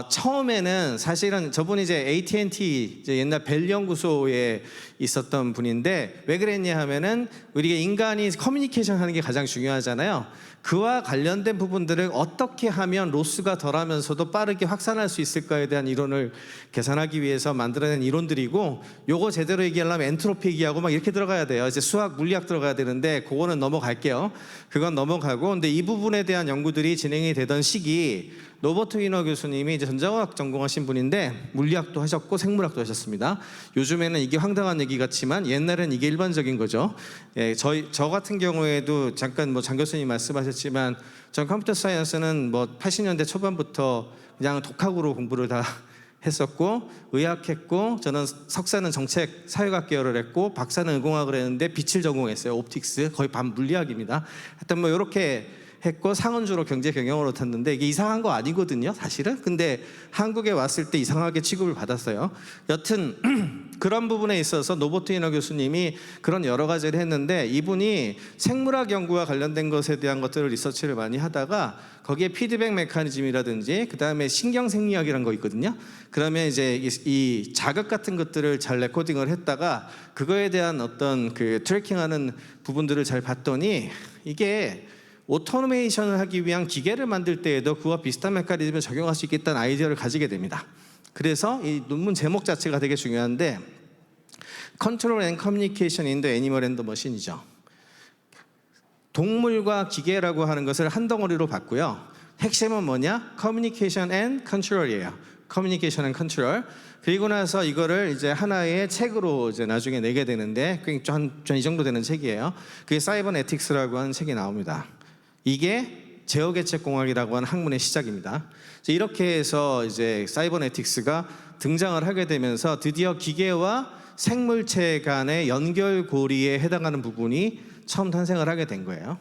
처음에는 사실은 저분이 이제 AT&T 이제 옛날 벨 연구소에 있었던 분인데 왜 그랬냐 하면은 우리가 인간이 커뮤니케이션 하는 게 가장 중요하잖아요. 그와 관련된 부분들을 어떻게 하면 로스가 덜하면서도 빠르게 확산할 수 있을까에 대한 이론을 계산하기 위해서 만들어낸 이론들이고 요거 제대로 얘기하려면 엔트로피 얘기하고 막 이렇게 들어가야 돼요. 이제 수학, 물리학 들어가야 되는데 그거는 넘어갈게요. 그건 넘어가고 근데 이 부분에 대한 연구들이 진행이 되던 시기 노버트 위너 교수님이 이제 전자공학 전공하신 분인데 물리학도 하셨고 생물학도 하셨습니다. 요즘에는 이게 황당한 얘기 같지만 옛날엔 이게 일반적인 거죠. 예, 저 같은 경우에도 잠깐 뭐 장 교수님 말씀하셨지만 전 컴퓨터 사이언스는 뭐 80년대 초반부터 그냥 독학으로 공부를 다 했었고 의학했고 저는 석사는 정책 사회학 계열을 했고 박사는 의공학을 했는데 빛을 전공했어요. 옵틱스 거의 반물리학입니다. 하여튼 뭐 이렇게 했고 상은주로 경제 경영으로 탔는데 이게 이상한 거 아니거든요 사실은. 근데 한국에 왔을 때 이상하게 취급을 받았어요. 여튼 그런 부분에 있어서 노버트 위너 교수님이 그런 여러 가지를 했는데 이분이 생물학 연구와 관련된 것에 대한 것들을 리서치를 많이 하다가 거기에 피드백 메커니즘이라든지 그 다음에 신경생리학이라는 거 있거든요. 그러면 이제 이 자극 같은 것들을 잘 레코딩을 했다가 그거에 대한 어떤 그 트래킹하는 부분들을 잘 봤더니 이게 오토메이션을 하기 위한 기계를 만들 때에도 그와 비슷한 메커니즘을 적용할 수 있겠다는 아이디어를 가지게 됩니다. 그래서 이 논문 제목 자체가 되게 중요한데 Control and Communication in the Animal and the Machine이죠. 동물과 기계라고 하는 것을 한 덩어리로 봤고요. 핵심은 뭐냐? Communication and Control이에요. Communication and Control. 그리고 나서 이거를 이제 하나의 책으로 이제 나중에 내게 되는데 이 정도 되는 책이에요. 그게 사이버네틱스라고 하는 책이 나옵니다. 이게 제어계책공학이라고 하는 학문의 시작입니다. 이렇게 해서 이제 사이버네틱스가 등장을 하게 되면서 드디어 기계와 생물체 간의 연결고리에 해당하는 부분이 처음 탄생을 하게 된 거예요.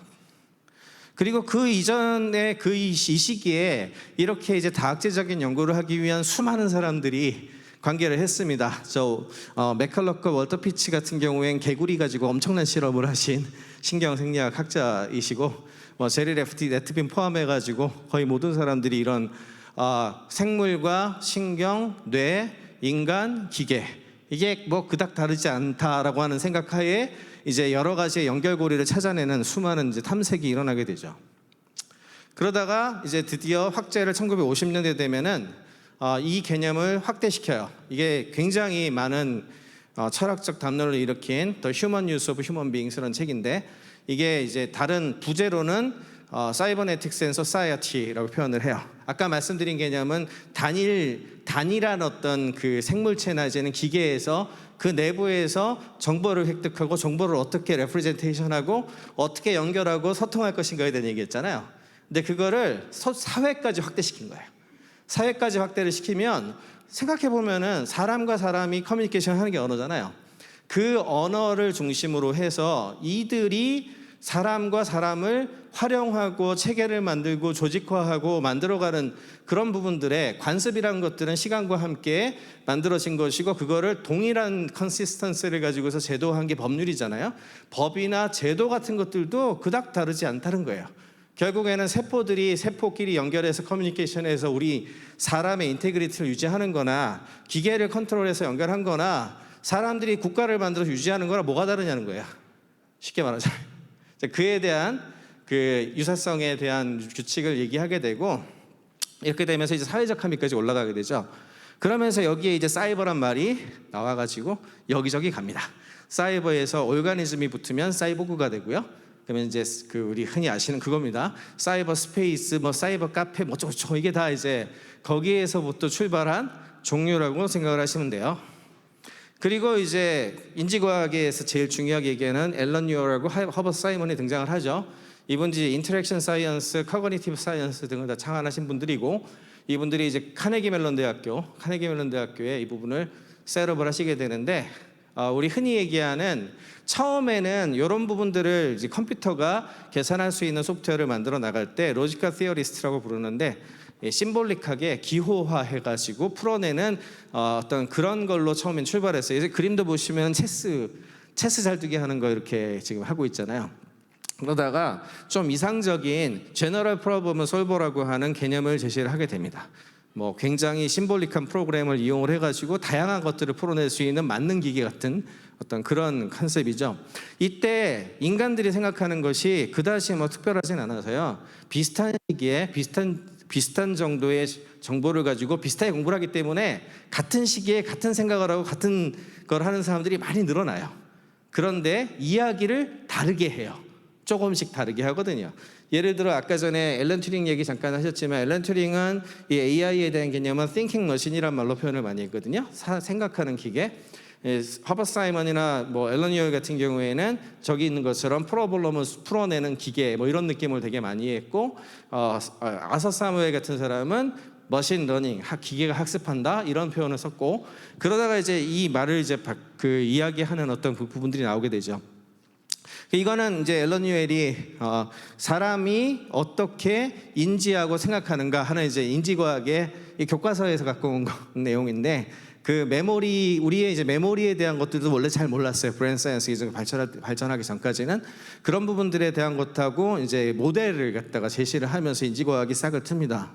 그리고 그 이전에 이 시기에 이렇게 이제 다학제적인 연구를 하기 위한 수많은 사람들이 관계를 했습니다. 맥컬러과 월터 피치 같은 경우엔 개구리 가지고 엄청난 실험을 하신 신경생리학 학자이시고 제리 레트빈 포함해가지고 거의 모든 사람들이 이런 생물과 신경, 뇌, 인간, 기계 이게 뭐 그닥 다르지 않다라고 하는 생각하에 이제 여러 가지의 연결고리를 찾아내는 수많은 이제 탐색이 일어나게 되죠. 그러다가 이제 드디어 확제를 1950년대 되면은 이 개념을 확대시켜요. 이게 굉장히 많은 철학적 담론을 일으킨 The Human Use of Human Beings라는 책인데 이게 이제 다른 부제로는 Cybernetics and Society라고 표현을 해요. 아까 말씀드린 개념은 단일한 어떤 그 생물체나 이제는 기계에서 그 내부에서 정보를 획득하고 정보를 어떻게 레프레젠테이션하고 어떻게 연결하고 소통할 것인가에 대한 얘기했잖아요. 근데 그거를 사회까지 확대시킨 거예요. 사회까지 확대를 시키면 생각해 보면은 사람과 사람이 커뮤니케이션 하는 게 언어잖아요. 그 언어를 중심으로 해서 이들이 사람과 사람을 활용하고 체계를 만들고 조직화하고 만들어가는 그런 부분들의 관습이라는 것들은 시간과 함께 만들어진 것이고 그거를 동일한 컨시스턴스를 가지고서 제도한 게 법률이잖아요. 법이나 제도 같은 것들도 그닥 다르지 않다는 거예요. 결국에는 세포들이 세포끼리 연결해서 커뮤니케이션해서 우리 사람의 인테그리티를 유지하는 거나 기계를 컨트롤해서 연결한 거나 사람들이 국가를 만들어서 유지하는 거나 뭐가 다르냐는 거예요. 쉽게 말하자면. 그에 대한 그 유사성에 대한 규칙을 얘기하게 되고 이렇게 되면서 이제 사회적 함의까지 올라가게 되죠. 그러면서 여기에 이제 사이버란 말이 나와가지고 여기저기 갑니다. 사이버에서 오르가니즘이 붙으면 사이보그가 되고요. 그러면 이제 그 우리 흔히 아시는 그겁니다. 사이버 스페이스, 뭐 사이버 카페, 뭐 어쩌고저쩌고 이게 다 이제 거기에서부터 출발한 종류라고 생각을 하시면 돼요. 그리고 이제 인지과학에서 제일 중요하게 얘기하는 앨런 뉴어라고 허버트 사이먼이 등장을 하죠. 이분들이 인터랙션 사이언스, 커그니티브 사이언스 등을 다 창안하신 분들이고 이분들이 이제 카네기 멜론 대학교에 이 부분을 셋업을 하시게 되는데 우리 흔히 얘기하는 처음에는 이런 부분들을 이제 컴퓨터가 계산할 수 있는 소프트웨어를 만들어 나갈 때 로지컬 시어리스트라고 부르는데 심볼릭하게 기호화해가지고 풀어내는 어떤 그런 걸로 처음엔 출발했어요. 이제 그림도 보시면 체스 잘 두기 하는 거 이렇게 지금 하고 있잖아요. 그러다가 좀 이상적인 제너럴 프로블럼 솔버라고 하는 개념을 제시를 하게 됩니다. 뭐 굉장히 심볼릭한 프로그램을 이용을 해가지고 다양한 것들을 풀어낼 수 있는 만능 기계 같은 어떤 그런 컨셉이죠. 이때 인간들이 생각하는 것이 그다지 뭐 특별하진 않아서요. 비슷한 시기에 비슷한 정도의 정보를 가지고 비슷하게 공부를 하기 때문에 같은 시기에 같은 생각을 하고 같은 걸 하는 사람들이 많이 늘어나요. 그런데 이야기를 다르게 해요. 조금씩 다르게 하거든요. 예를 들어 아까 전에 앨런 튜링 얘기 잠깐 하셨지만 앨런 튜링은 이 AI에 대한 개념은 thinking machine이란 말로 표현을 많이 했거든요. 생각하는 기계. 허버트 사이먼이나 뭐 앨런 뉴어 같은 경우에는 저기 있는 것처럼 프로블럼을 풀어내는 기계 뭐 이런 느낌을 되게 많이 했고 아서 사무엘 같은 사람은 머신 러닝 기계가 학습한다 이런 표현을 썼고 그러다가 이제 이 말을 이제 그 이야기하는 어떤 그 부분들이 나오게 되죠. 이거는 이제 앨런 뉴엘이 사람이 어떻게 인지하고 생각하는가 하는 이제 인지과학의 교과서에서 갖고 온 내용인데 그 메모리 우리의 이제 메모리에 대한 것들도 원래 잘 몰랐어요. 브레인 사이언스 기술이 발전하기 전까지는 그런 부분들에 대한 것하고 이제 모델을 갖다가 제시를 하면서 인지과학이 싹을 틉니다.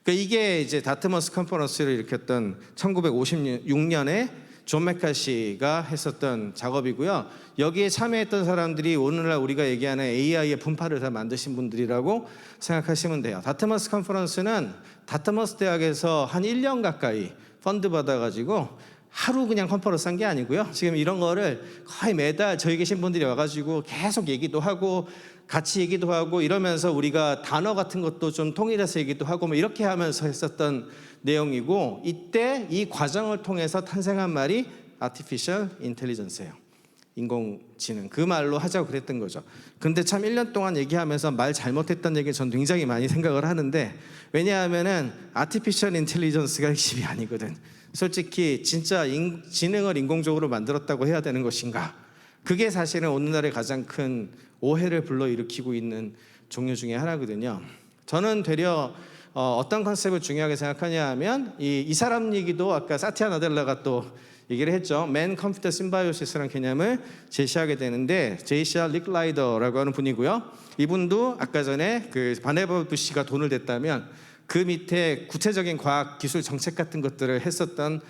그러니까 이게 이제 다트머스 컨퍼런스를 일으켰던 1956년에 존 맥카시가 했었던 작업이고요. 여기에 참여했던 사람들이 오늘날 우리가 얘기하는 AI의 분파를 다 만드신 분들이라고 생각하시면 돼요. 다트머스 컨퍼런스는 다트머스 대학에서 한 1년 가까이 펀드 받아가지고 하루 그냥 컨퍼런스 한 게 아니고요. 지금 이런 거를 거의 매달 저희 계신 분들이 와가지고 계속 얘기도 하고 같이 얘기도 하고 이러면서 우리가 단어 같은 것도 좀 통일해서 얘기도 하고 뭐 이렇게 하면서 했었던 내용이고 이때 이 과정을 통해서 탄생한 말이 Artificial Intelligence예요. 인공지능 그 말로 하자고 그랬던 거죠. 근데 참 1년 동안 얘기하면서 말 잘못했던 얘기 전 굉장히 많이 생각을 하는데 왜냐하면은 Artificial Intelligence가 핵심이 아니거든. 솔직히 진짜 지능을 인공적으로 만들었다고 해야 되는 것인가? 그게 사실은 오늘날의 가장 큰 오해를 불러일으키고 있는 종류 중에 하나거든요. 저는 되려 어떤 컨셉을 중요하게 생각하냐 하면 이 사람 얘기도 아까 사티아 나델라가 또 얘기를 했죠. 맨 컴퓨터 심바이오시스라는 개념을 제시하게 되는데 제이시아 릭라이더라고 하는 분이고요. 이분도 아까 전에 그 바네버 부시가 돈을 댔다면 그 밑에 구체적인 과학 기술 정책 같은 것들을 했었던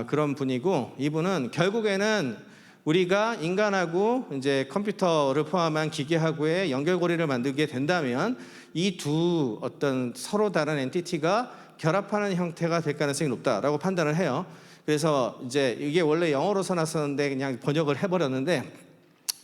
그런 분이고, 이분은 결국에는 우리가 인간하고 이제 컴퓨터를 포함한 기계하고의 연결고리를 만들게 된다면 이 두 어떤 서로 다른 엔티티가 결합하는 형태가 될 가능성이 높다라고 판단을 해요. 그래서 이제 이게 원래 영어로 써놨었는데 그냥 번역을 해버렸는데,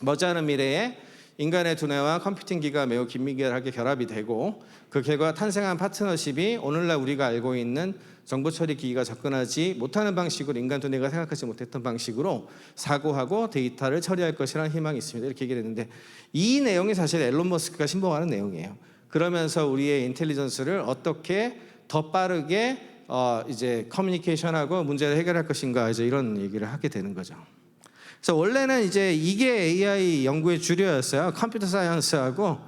머지않은 미래에 인간의 두뇌와 컴퓨팅기가 매우 긴밀하게 결합이 되고 그 결과 탄생한 파트너십이 오늘날 우리가 알고 있는 정보 처리 기기가 접근하지 못하는 방식으로, 인간 두뇌가 생각하지 못했던 방식으로 사고하고 데이터를 처리할 것이라는 희망이 있습니다. 이렇게 얘기를 했는데, 이 내용이 사실 앨런 머스크가 신봉하는 내용이에요. 그러면서 우리의 인텔리전스를 어떻게 더 빠르게 이제 커뮤니케이션하고 문제를 해결할 것인가, 이제 이런 얘기를 하게 되는 거죠. 그래서 원래는 이제 이게 AI 연구의 주류였어요. 컴퓨터 사이언스하고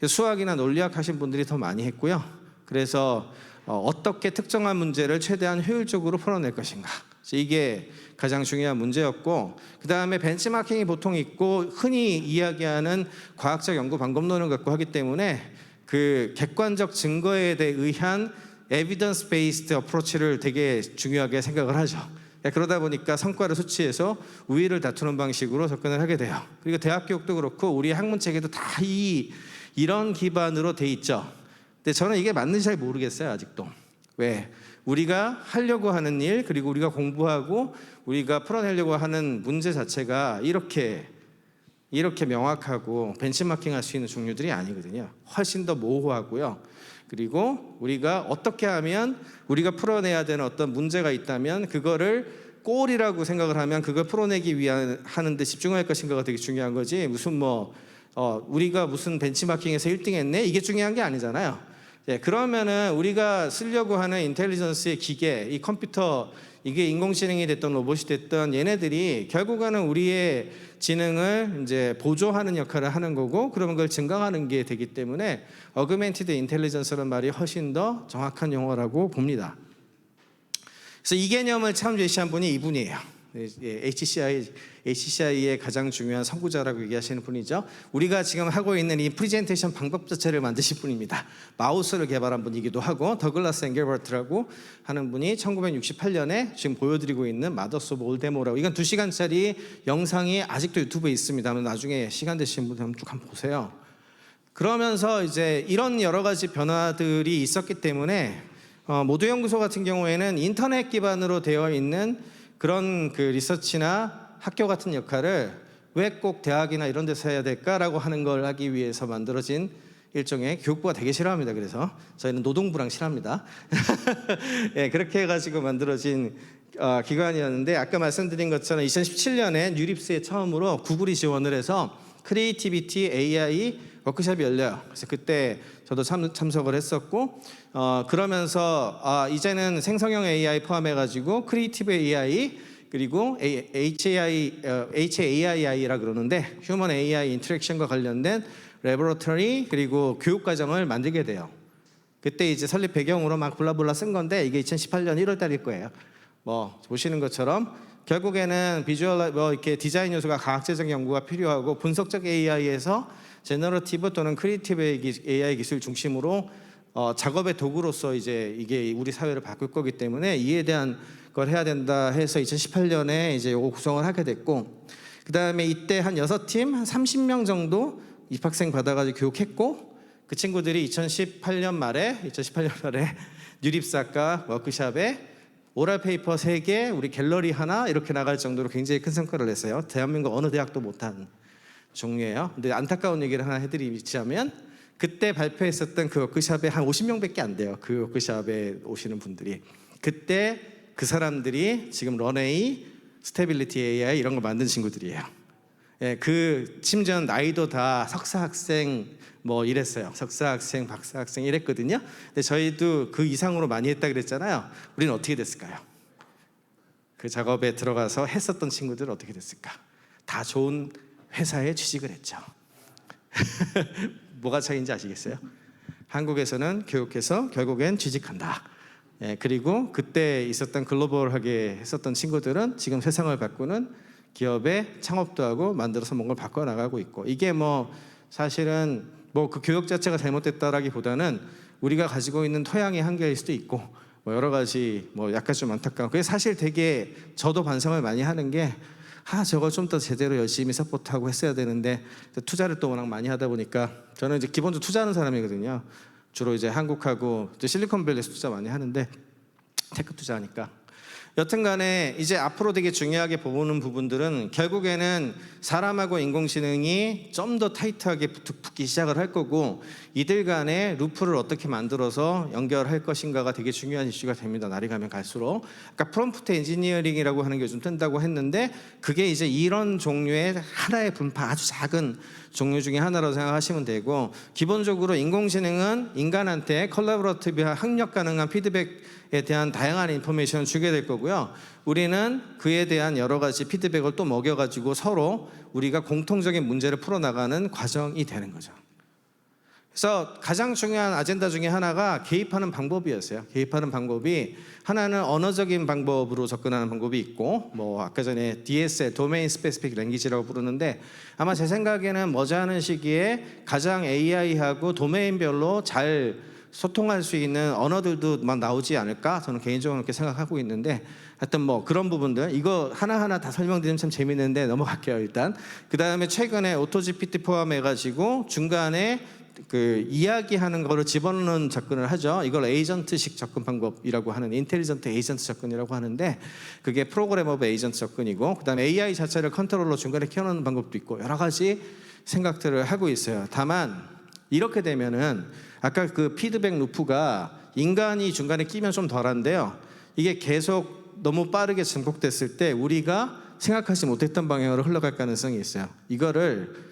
수학이나 논리학 하신 분들이 더 많이 했고요. 그래서 어떻게 특정한 문제를 최대한 효율적으로 풀어낼 것인가, 이게 가장 중요한 문제였고, 그 다음에 벤치마킹이 보통 있고 흔히 이야기하는 과학적 연구 방법론을 갖고 하기 때문에 그 객관적 증거에 의한 에비던스 베이스드 어프로치를 되게 중요하게 생각을 하죠. 그러다 보니까 성과를 수치해서 우위를 다투는 방식으로 접근을 하게 돼요. 그리고 대학 교육도 그렇고 우리 학문 체계도 다 이런 기반으로 돼 있죠. 근데 저는 이게 맞는지 잘 모르겠어요, 아직도. 왜? 우리가 하려고 하는 일, 그리고 우리가 공부하고 우리가 풀어내려고 하는 문제 자체가 이렇게 명확하고 벤치마킹할 수 있는 종류들이 아니거든요. 훨씬 더 모호하고요. 그리고 우리가 어떻게 하면 우리가 풀어내야 되는 어떤 문제가 있다면 그거를 골이라고 생각을 하면 그걸 풀어내기 위한 하는데 집중할 것인가가 되게 중요한 거지, 무슨 우리가 무슨 벤치마킹에서 1등 했네, 이게 중요한 게 아니잖아요. 그러면은 우리가 쓰려고 하는 인텔리전스의 기계, 이 컴퓨터, 이게 인공지능이 됐던 로봇이 됐던 얘네들이 결국에는 우리의 지능을 이제 보조하는 역할을 하는 거고, 그런 걸 증강하는 게 되기 때문에 어그멘티드 인텔리전스라는 말이 훨씬 더 정확한 용어라고 봅니다. 그래서 이 개념을 처음 제시한 분이 이분이에요. HCI의 가장 중요한 선구자라고 얘기하시는 분이죠. 우리가 지금 하고 있는 이 프레젠테이션 방법 자체를 만드신 분입니다. 마우스를 개발한 분이기도 하고, 더글라스 앵겔버트라고 하는 분이 1968년에 지금 보여드리고 있는 마더스 오브 올데모라고, 이건 2시간짜리 영상이 아직도 유튜브에 있습니다. 나중에 시간 되시는 분들 쭉 한번 보세요. 그러면서 이제 이런 여러 가지 변화들이 있었기 때문에 모두연구소 같은 경우에는 인터넷 기반으로 되어 있는 그런 그 리서치나 학교 같은 역할을 왜 꼭 대학이나 이런 데서 해야 될까라고 하는 걸 하기 위해서 만들어진 일종의, 교육부가 되게 싫어합니다. 그래서 저희는 노동부랑 싫어합니다. 예, 그렇게 해가지고 만들어진 기관이었는데, 아까 말씀드린 것처럼 2017년에 뉴립스에 처음으로 구글이 지원을 해서 크리에이티비티 AI 워크숍이 열려요. 그래서 그때 저도 참석을 했었고, 그러면서 이제는 생성형 AI 포함해가지고 크리에이티브 AI, 그리고 HAII라 그러는데 휴먼 AI 인터랙션과 관련된 레버러터리, 그리고 교육 과정을 만들게 돼요. 그때 이제 설립 배경으로 막 블라블라 쓴 건데, 이게 2018년 1월 달일 거예요. 보시는 것처럼 결국에는 비주얼 이렇게 디자인 요소가 과학자적 연구가 필요하고, 분석적 AI에서 제너러티브 또는 크리에이티브 AI 기술 중심으로 작업의 도구로서 이제 이게 우리 사회를 바꿀 거기 때문에 이에 대한 걸 해야 된다 해서 2018년에 이제 요거 구성을 하게 됐고, 그 다음에 이때 한 6팀 한 30명 정도 입학생 받아가지고 교육했고, 그 친구들이 2018년 말에 뉴립스학과 워크숍에 오랄 페이퍼 3개, 우리 갤러리 하나 이렇게 나갈 정도로 굉장히 큰 성과를 냈어요. 대한민국 어느 대학도 못한 종류예요. 근데 안타까운 얘기를 하나 해드리자면, 그때 발표했었던 그 워크숍에 한 50명밖에 안 돼요. 그 워크숍에 오시는 분들이. 그때 그 사람들이 지금 런웨이, 스테빌리티 AI 이런 거 만든 친구들이에요. 예, 그 심지어 나이도 다 석사 학생 이랬어요. 석사 학생, 박사 학생 이랬거든요. 근데 저희도 그 이상으로 많이 했다 그랬잖아요. 우리는 어떻게 됐을까요? 그 작업에 들어가서 했었던 친구들은 어떻게 됐을까? 다 좋은 회사에 취직을 했죠. 뭐가 차이인지 아시겠어요? 한국에서는 교육해서 결국엔 취직한다. 예, 그리고 그때 있었던 글로벌하게 했었던 친구들은 지금 세상을 바꾸는 기업에 창업도 하고 만들어서 뭔가를 바꿔 나가고 있고, 이게 뭐 사실은 뭐 그 교육 자체가 잘못됐다라기보다는 우리가 가지고 있는 토양의 한계일 수도 있고 뭐 여러 가지 뭐 약간 좀 안타까운. 그게 사실 되게 저도 반성을 많이 하는 게 저거 좀 더 제대로 열심히 서포트하고 했어야 되는데, 투자를 또 워낙 많이 하다 보니까 저는 이제 기본적으로 투자하는 사람이거든요. 주로 이제 한국하고 이제 실리콘밸리에서 투자 많이 하는데 테크 투자하니까. 여튼간에 이제 앞으로 되게 중요하게 보는 부분들은 결국에는 사람하고 인공지능이 좀 더 타이트하게 붙기 시작을 할 거고, 이들 간에 루프를 어떻게 만들어서 연결할 것인가가 되게 중요한 이슈가 됩니다. 날이 가면 갈수록. 그러니까 프롬프트 엔지니어링이라고 하는 게 요즘 뜬다고 했는데, 그게 이제 이런 종류의 하나의 분파, 아주 작은 종류 중에 하나라고 생각하시면 되고, 기본적으로 인공지능은 인간한테 컬래버러티브한 학력 가능한 피드백에 대한 다양한 인포메이션을 주게 될 거고요. 우리는 그에 대한 여러 가지 피드백을 또 먹여가지고 서로 우리가 공통적인 문제를 풀어나가는 과정이 되는 거죠. 그래서 가장 중요한 아젠다 중에 하나가 개입하는 방법이었어요. 개입하는 방법이, 하나는 언어적인 방법으로 접근하는 방법이 있고, 뭐 아까 전에 DSL, 도메인 스페시픽 랭귀지라고 부르는데, 아마 제 생각에는 머지않은 시기에 가장 AI하고 도메인별로 잘 소통할 수 있는 언어들도 막 나오지 않을까, 저는 개인적으로 그렇게 생각하고 있는데, 하여튼 뭐 그런 부분들, 이거 하나하나 다 설명드리면 참 재밌는데 넘어갈게요. 일단 그 다음에 최근에 오토GPT 포함해가지고 중간에 그 이야기하는 거를 집어넣는 접근을 하죠. 이걸 에이전트식 접근 방법이라고 하는, 인텔리전트 에이전트 접근이라고 하는데, 그게 프로그램 오브 에이전트 접근이고, 그 다음에 AI 자체를 컨트롤러 중간에 키워놓는 방법도 있고, 여러 가지 생각들을 하고 있어요. 다만 이렇게 되면은 아까 그 피드백 루프가 인간이 중간에 끼면 좀 덜한데요, 이게 계속 너무 빠르게 증폭됐을 때 우리가 생각하지 못했던 방향으로 흘러갈 가능성이 있어요. 이거를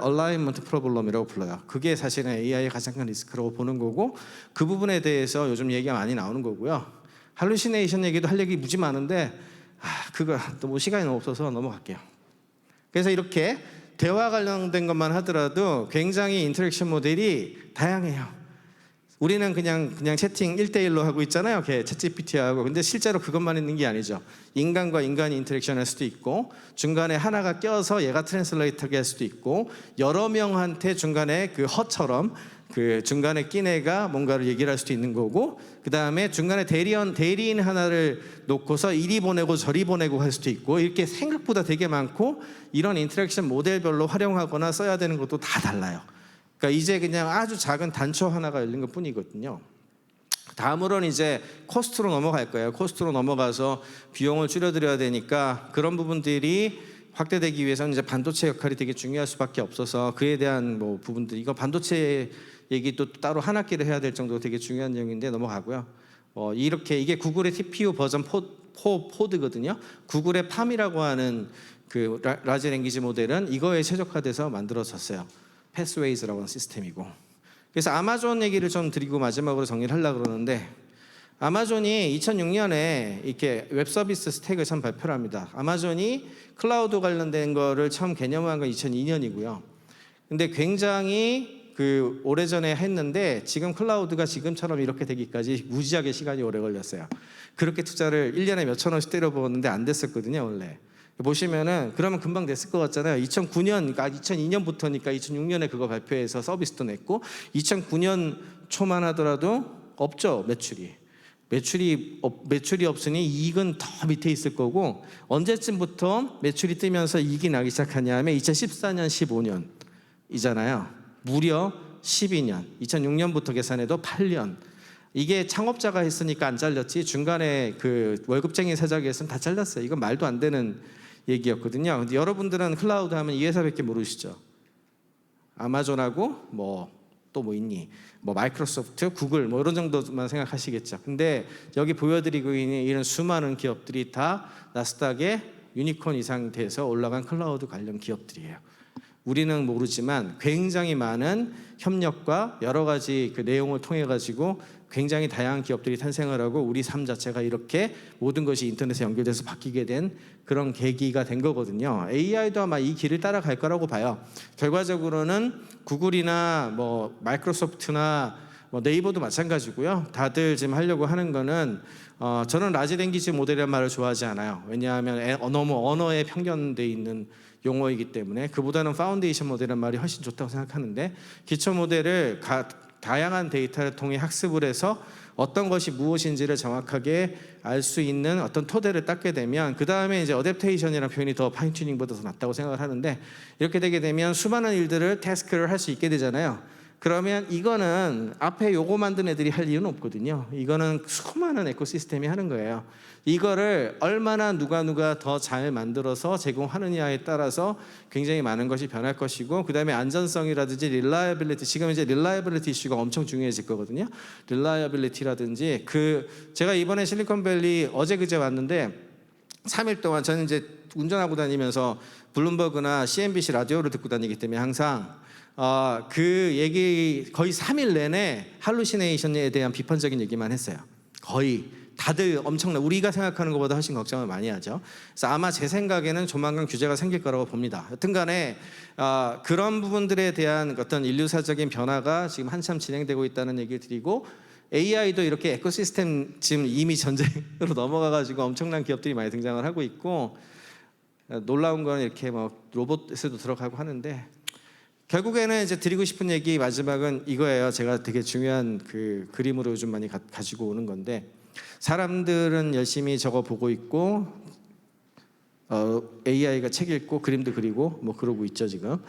얼라이먼트 프로블럼이라고 불러요. 그게 사실은 AI의 가장 큰 리스크라고 보는 거고, 그 부분에 대해서 요즘 얘기가 많이 나오는 거고요. 할루시네이션 얘기도 할 얘기 무지 많은데 그거 너무 시간이 너무 없어서 넘어갈게요. 그래서 이렇게 대화 관련된 것만 하더라도 굉장히 인터랙션 모델이 다양해요. 우리는 그냥 채팅 1대1로 하고 있잖아요. 챗GPT하고. 근데 실제로 그것만 있는 게 아니죠. 인간과 인간이 인터랙션 할 수도 있고, 중간에 하나가 껴서 얘가 트랜슬레이터게 할 수도 있고, 여러 명한테 중간에 그 허처럼 그 중간에 낀 애가 뭔가를 얘기를 할 수도 있는 거고, 그 다음에 중간에 대리인 하나를 놓고서 이리 보내고 저리 보내고 할 수도 있고, 이렇게 생각보다 되게 많고, 이런 인터랙션 모델별로 활용하거나 써야 되는 것도 다 달라요. 그러니까 이제 그냥 아주 작은 단초 하나가 열린 것 뿐이거든요. 다음으로는 이제 코스트로 넘어갈 거예요. 코스트로 넘어가서 비용을 줄여드려야 되니까, 그런 부분들이 확대되기 위해서는 이제 반도체 역할이 되게 중요할 수밖에 없어서, 그에 대한 뭐 부분들, 이거 반도체 얘기도 따로 한 학기를 해야 될 정도로 되게 중요한 내용인데 넘어가고요. 이렇게 이게 구글의 TPU 버전 4거든요. 구글의 팜이라고 하는 그 라지 랭귀지 모델은 이거에 최적화돼서 만들어졌어요. 패스웨이즈라고 하는 시스템이고. 그래서 아마존 얘기를 좀 드리고 마지막으로 정리를 하려고 그러는데, 아마존이 2006년에 이렇게 웹 서비스 스택을 참 발표를 합니다. 아마존이 클라우드 관련된 거를 처음 개념화한 건 2002년이고요. 근데 굉장히 그 오래전에 했는데, 지금 클라우드가 지금처럼 이렇게 되기까지 무지하게 시간이 오래 걸렸어요. 그렇게 투자를 1년에 몇천 원씩 때려부었는데 안 됐었거든요, 원래. 보시면은 그러면 금방 됐을 것 같잖아요. 2009년, 그러니까 2002년부터니까 2006년에 그거 발표해서 서비스도 냈고, 2009년 초만 하더라도 없죠, 매출이 없으니 이익은 더 밑에 있을 거고, 언제쯤부터 매출이 뜨면서 이익이 나기 시작하냐면 2014년, 15년이잖아요. 무려 12년. 2006년부터 계산해도 8년. 이게 창업자가 했으니까 안 잘렸지, 중간에 그 월급쟁이 세작에서는 다 잘렸어요. 이건 말도 안 되는 얘기였거든요. 근데 여러분들은 클라우드 하면 이 회사밖에 모르시죠. 아마존하고 또 뭐 있니? 마이크로소프트, 구글 이런 정도만 생각하시겠죠. 근데 여기 보여드리고 있는 이런 수많은 기업들이 다 나스닥에 유니콘 이상 돼서 올라간 클라우드 관련 기업들이에요. 우리는 모르지만 굉장히 많은 협력과 여러 가지 그 내용을 통해 가지고 굉장히 다양한 기업들이 탄생을 하고 우리 삶 자체가 이렇게 모든 것이 인터넷에 연결돼서 바뀌게 된 그런 계기가 된 거거든요. AI도 아마 이 길을 따라갈 거라고 봐요. 결과적으로는 구글이나 뭐 마이크로소프트나 뭐 네이버도 마찬가지고요. 다들 지금 하려고 하는 거는 저는 라지 랭귀지 모델이라는 말을 좋아하지 않아요. 왜냐하면 너무 언어에 편견돼 있는 용어이기 때문에 그보다는 파운데이션 모델이라는 말이 훨씬 좋다고 생각하는데 기초 모델을 다양한 데이터를 통해 학습을 해서 어떤 것이 무엇인지를 정확하게 알 수 있는 어떤 토대를 닦게 되면 그 다음에 이제 어댑테이션이라는 표현이 더 파인 튜닝보다 더 낫다고 생각을 하는데 이렇게 되게 되면 수많은 일들을 태스크를 할 수 있게 되잖아요. 그러면 이거는 앞에 요거 만든 애들이 할 이유는 없거든요. 이거는 수많은 에코시스템이 하는 거예요. 이거를 얼마나 누가 더 잘 만들어서 제공하느냐에 따라서 굉장히 많은 것이 변할 것이고 그 다음에 안전성이라든지 릴라이빌리티 지금 이제 릴라이빌리티 이슈가 엄청 중요해질 거거든요. 릴라이빌리티라든지 제가 이번에 실리콘밸리 어제 그제 왔는데 3일 동안 저는 이제 운전하고 다니면서 블룸버그나 CNBC 라디오를 듣고 다니기 때문에 항상 그 얘기 거의 3일 내내 할루시네이션에 대한 비판적인 얘기만 했어요. 거의 다들 엄청나 우리가 생각하는 것보다 훨씬 걱정을 많이 하죠. 그래서 아마 제 생각에는 조만간 규제가 생길 거라고 봅니다. 여튼간에 그런 부분들에 대한 어떤 인류사적인 변화가 지금 한참 진행되고 있다는 얘기를 드리고 AI도 이렇게 에코시스템 지금 이미 전쟁으로 넘어가가지고 엄청난 기업들이 많이 등장을 하고 있고 놀라운 건 이렇게 뭐 로봇에도 들어가고 하는데 결국에는 이제 드리고 싶은 얘기 마지막은 이거예요. 제가 되게 중요한 그 그림으로 좀 많이 가지고 오는 건데 사람들은 열심히 적어 보고 있고 AI가 책 읽고 그림도 그리고 뭐 그러고 있죠 지금.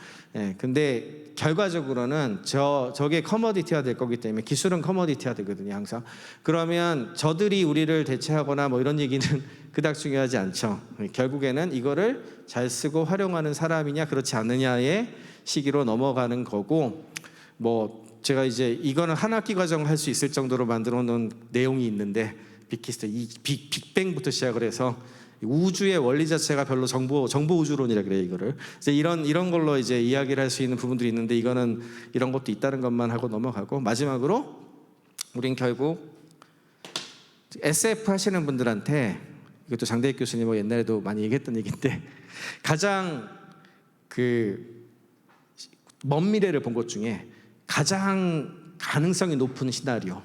근데 결과적으로는 저게 커머디티화 될 거기 때문에 기술은 커머디티화 되거든요 항상. 그러면 저들이 우리를 대체하거나 뭐 이런 얘기는 그닥 중요하지 않죠. 결국에는 이거를 잘 쓰고 활용하는 사람이냐 그렇지 않느냐의 시기로 넘어가는 거고 뭐 제가 이제 이거는 한 학기 과정 할 수 있을 정도로 만들어 놓은 내용이 있는데 빅히스토리 빅뱅부터 시작을 해서 우주의 원리 자체가 별로 정보 우주론이라 그래요 이거를. 이제 이런 걸로 이제 이야기를 할 수 있는 부분들이 있는데 이거는 이런 것도 있다는 것만 하고 넘어가고 마지막으로 우린 결국 SF 하시는 분들한테 이것도 장대익 교수님 뭐 옛날에도 많이 얘기했던 얘기인데 가장 먼 미래를 본 것 중에 가장 가능성이 높은 시나리오.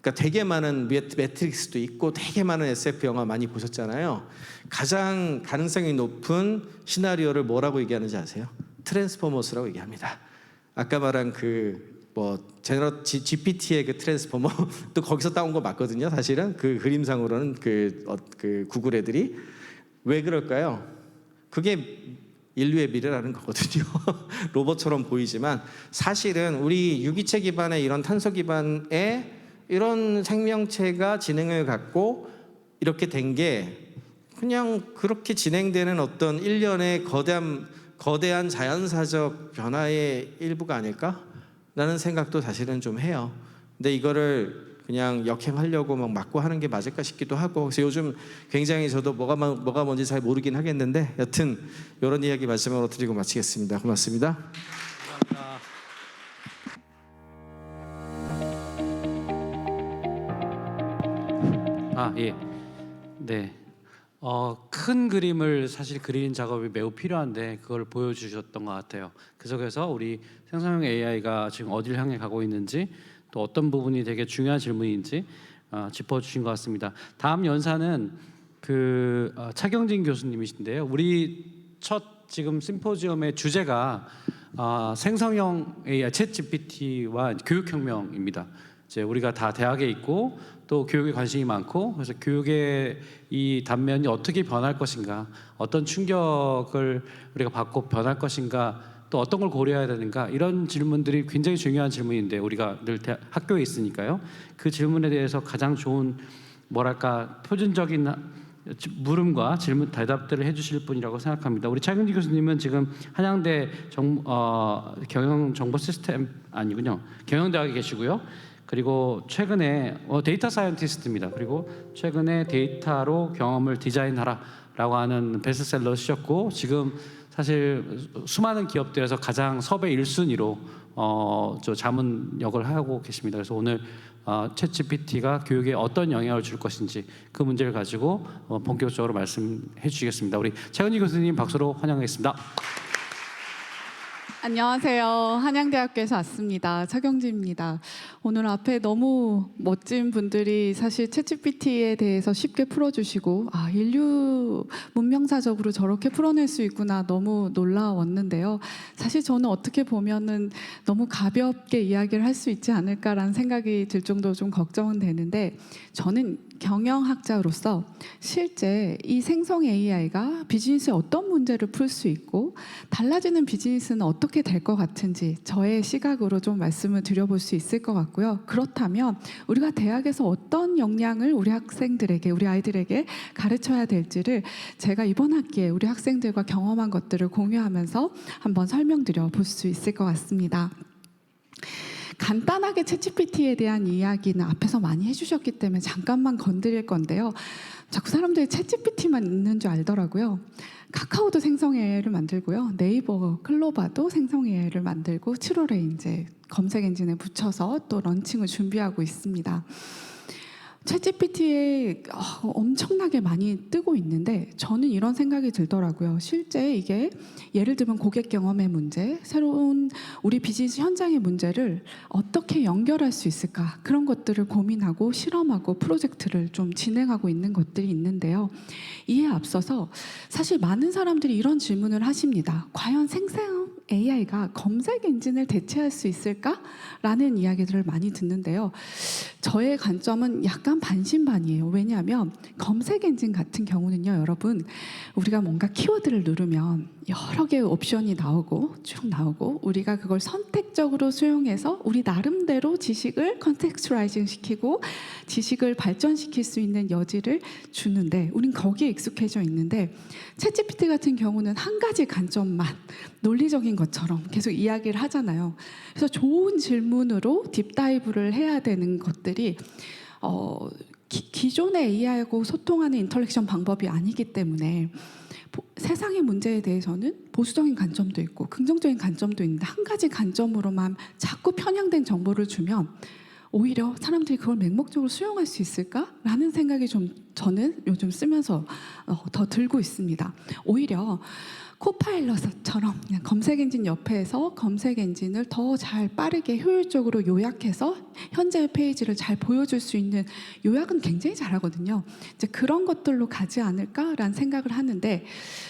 그러니까 되게 많은 매트릭스도 있고 되게 많은 SF 영화 많이 보셨잖아요. 가장 가능성이 높은 시나리오를 뭐라고 얘기하는지 아세요? 트랜스포머스라고 얘기합니다. 아까 말한 GPT의 그 트랜스포머 또 거기서 따온 거 맞거든요. 사실은 그 그림상으로는 그 구글 애들이 왜 그럴까요? 그게 인류의 미래라는 거거든요. 로봇처럼 보이지만 사실은 우리 유기체 기반의 이런 탄소 기반의 이런 생명체가 지능을 갖고 이렇게 된 게 그냥 그렇게 진행되는 어떤 일련의 거대한 자연사적 변화의 일부가 아닐까라는 생각도 사실은 좀 해요. 근데 이거를 그냥 역행하려고 막 막고 하는 게 맞을까 싶기도 하고 그래서 요즘 굉장히 저도 뭐가 뭔지 잘 모르긴 하겠는데 여튼 이런 이야기 마지막으로 드리고 마치겠습니다. 고맙습니다. 예. 네. 큰 그림을 사실 그리는 작업이 매우 필요한데 그걸 보여주셨던 것 같아요. 그 속에서 우리 생성형 AI가 지금 어디를 향해 가고 있는지 또 어떤 부분이 되게 중요한 질문인지 짚어주신 것 같습니다. 다음 연사는 차경진 교수님이신데요. 우리 첫 지금 심포지엄의 주제가 생성형 AI, 챗GPT와 교육혁명입니다. 이제 우리가 다 대학에 있고 또 교육에 관심이 많고 그래서 교육의 이 단면이 어떻게 변할 것인가, 어떤 충격을 우리가 받고 변할 것인가, 또 어떤 걸 고려해야 되는가 이런 질문들이 굉장히 중요한 질문인데 우리가 늘 학교에 있으니까요. 그 질문에 대해서 가장 좋은 표준적인 물음과 질문 대답들을 해주실 분이라고 생각합니다. 우리 차경진 교수님은 지금 한양대 경영대학에 계시고요. 그리고 최근에 데이터 사이언티스트입니다. 그리고 최근에 데이터로 경험을 디자인하라라고 하는 베스트셀러 쓰셨고 지금 사실 수많은 기업들에서 가장 섭외 1순위로 저 자문역을 하고 계십니다. 그래서 오늘 챗GPT가 교육에 어떤 영향을 줄 것인지 그 문제를 가지고 본격적으로 말씀해 주시겠습니다. 우리 차은희 교수님 박수로 환영하겠습니다. 안녕하세요. 한양대학교에서 왔습니다. 차경지입니다. 오늘 앞에 너무 멋진 분들이 사실 챗GPT에 대해서 쉽게 풀어주시고 인류 문명사적으로 저렇게 풀어낼 수 있구나 너무 놀라웠는데요. 사실 저는 어떻게 보면은 너무 가볍게 이야기를 할 수 있지 않을까라는 생각이 들 정도로 좀 걱정은 되는데 저는 경영학자로서 실제 이 생성 AI가 비즈니스에 어떤 문제를 풀 수 있고 달라지는 비즈니스는 어떻게 될 것 같은지 저의 시각으로 좀 말씀을 드려볼 수 있을 것 같고요. 그렇다면 우리가 대학에서 어떤 역량을 우리 학생들에게, 우리 아이들에게 가르쳐야 될지를 제가 이번 학기에 우리 학생들과 경험한 것들을 공유하면서 한번 설명드려 볼 수 있을 것 같습니다. 간단하게 챗GPT에 대한 이야기는 앞에서 많이 해주셨기 때문에 잠깐만 건드릴 건데요. 자꾸 사람들이 챗GPT만 있는 줄 알더라고요. 카카오도 생성 AI를 만들고요. 네이버, 클로바도 생성 AI를 만들고 7월에 이제 검색 엔진에 붙여서 또 런칭을 준비하고 있습니다. 챗GPT에 엄청나게 많이 뜨고 있는데 저는 이런 생각이 들더라고요. 실제 이게 예를 들면 고객 경험의 문제, 새로운 우리 비즈니스 현장의 문제를 어떻게 연결할 수 있을까 그런 것들을 고민하고 실험하고 프로젝트를 좀 진행하고 있는 것들이 있는데요. 이에 앞서서 사실 많은 사람들이 이런 질문을 하십니다. 과연 생성 AI가 검색 엔진을 대체할 수 있을까라는 이야기들을 많이 듣는데요. 저의 관점은 약간 반신반의예요. 왜냐하면 검색 엔진 같은 경우는요, 여러분, 우리가 뭔가 키워드를 누르면 여러 개의 옵션이 나오고 쭉 나오고 우리가 그걸 선택적으로 수용해서 우리 나름대로 지식을 컨텍스트라이징 시키고 지식을 발전시킬 수 있는 여지를 주는데 우린 거기에 익숙해져 있는데 챗GPT 같은 경우는 한 가지 관점만 논리적인 것처럼 계속 이야기를 하잖아요. 그래서 좋은 질문으로 딥다이브를 해야 되는 것들이 기존의 AI하고 소통하는 인터랙션 방법이 아니기 때문에 세상의 문제에 대해서는 보수적인 관점도 있고 긍정적인 관점도 있는데 한 가지 관점으로만 자꾸 편향된 정보를 주면 오히려 사람들이 그걸 맹목적으로 수용할 수 있을까라는 생각이 좀 저는 요즘 쓰면서 더 들고 있습니다. 오히려 코파일럿처럼 그냥 검색 엔진 옆에서 검색 엔진을 더 잘 빠르게 효율적으로 요약해서 현재의 페이지를 잘 보여줄 수 있는 요약은 굉장히 잘하거든요. 이제 그런 것들로 가지 않을까라는 생각을 하는데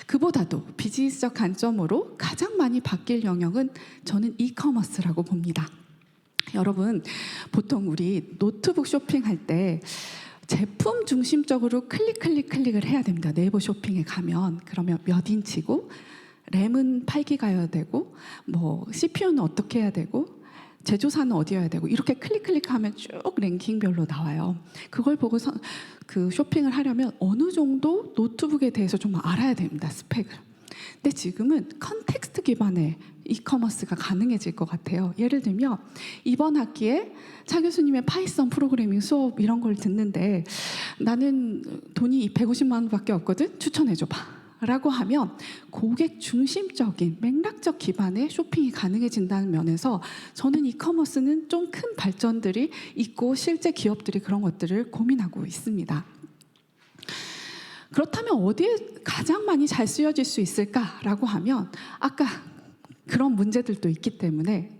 그보다도 비즈니스적 관점으로 가장 많이 바뀔 영역은 저는 이커머스라고 봅니다. 여러분 보통 우리 노트북 쇼핑할 때 제품 중심적으로 클릭을 해야 됩니다. 네이버 쇼핑에 가면 그러면 몇 인치고 램은 8기가여야 되고 뭐 CPU는 어떻게 해야 되고 제조사는 어디여야 되고 이렇게 클릭하면 쭉 랭킹별로 나와요. 그걸 보고서 그 쇼핑을 하려면 어느 정도 노트북에 대해서 좀 알아야 됩니다. 스펙을. 근데 지금은 컨텍스트 기반의 이커머스가 가능해질 것 같아요. 예를 들면 이번 학기에 차 교수님의 파이썬 프로그래밍 수업 이런 걸 듣는데 나는 돈이 150만 원밖에 없거든? 추천해줘봐. 라고 하면 고객 중심적인 맥락적 기반의 쇼핑이 가능해진다는 면에서 저는 이커머스는 좀 큰 발전들이 있고 실제 기업들이 그런 것들을 고민하고 있습니다. 그렇다면 어디에 가장 많이 잘 쓰여질 수 있을까라고 하면 아까 그런 문제들도 있기 때문에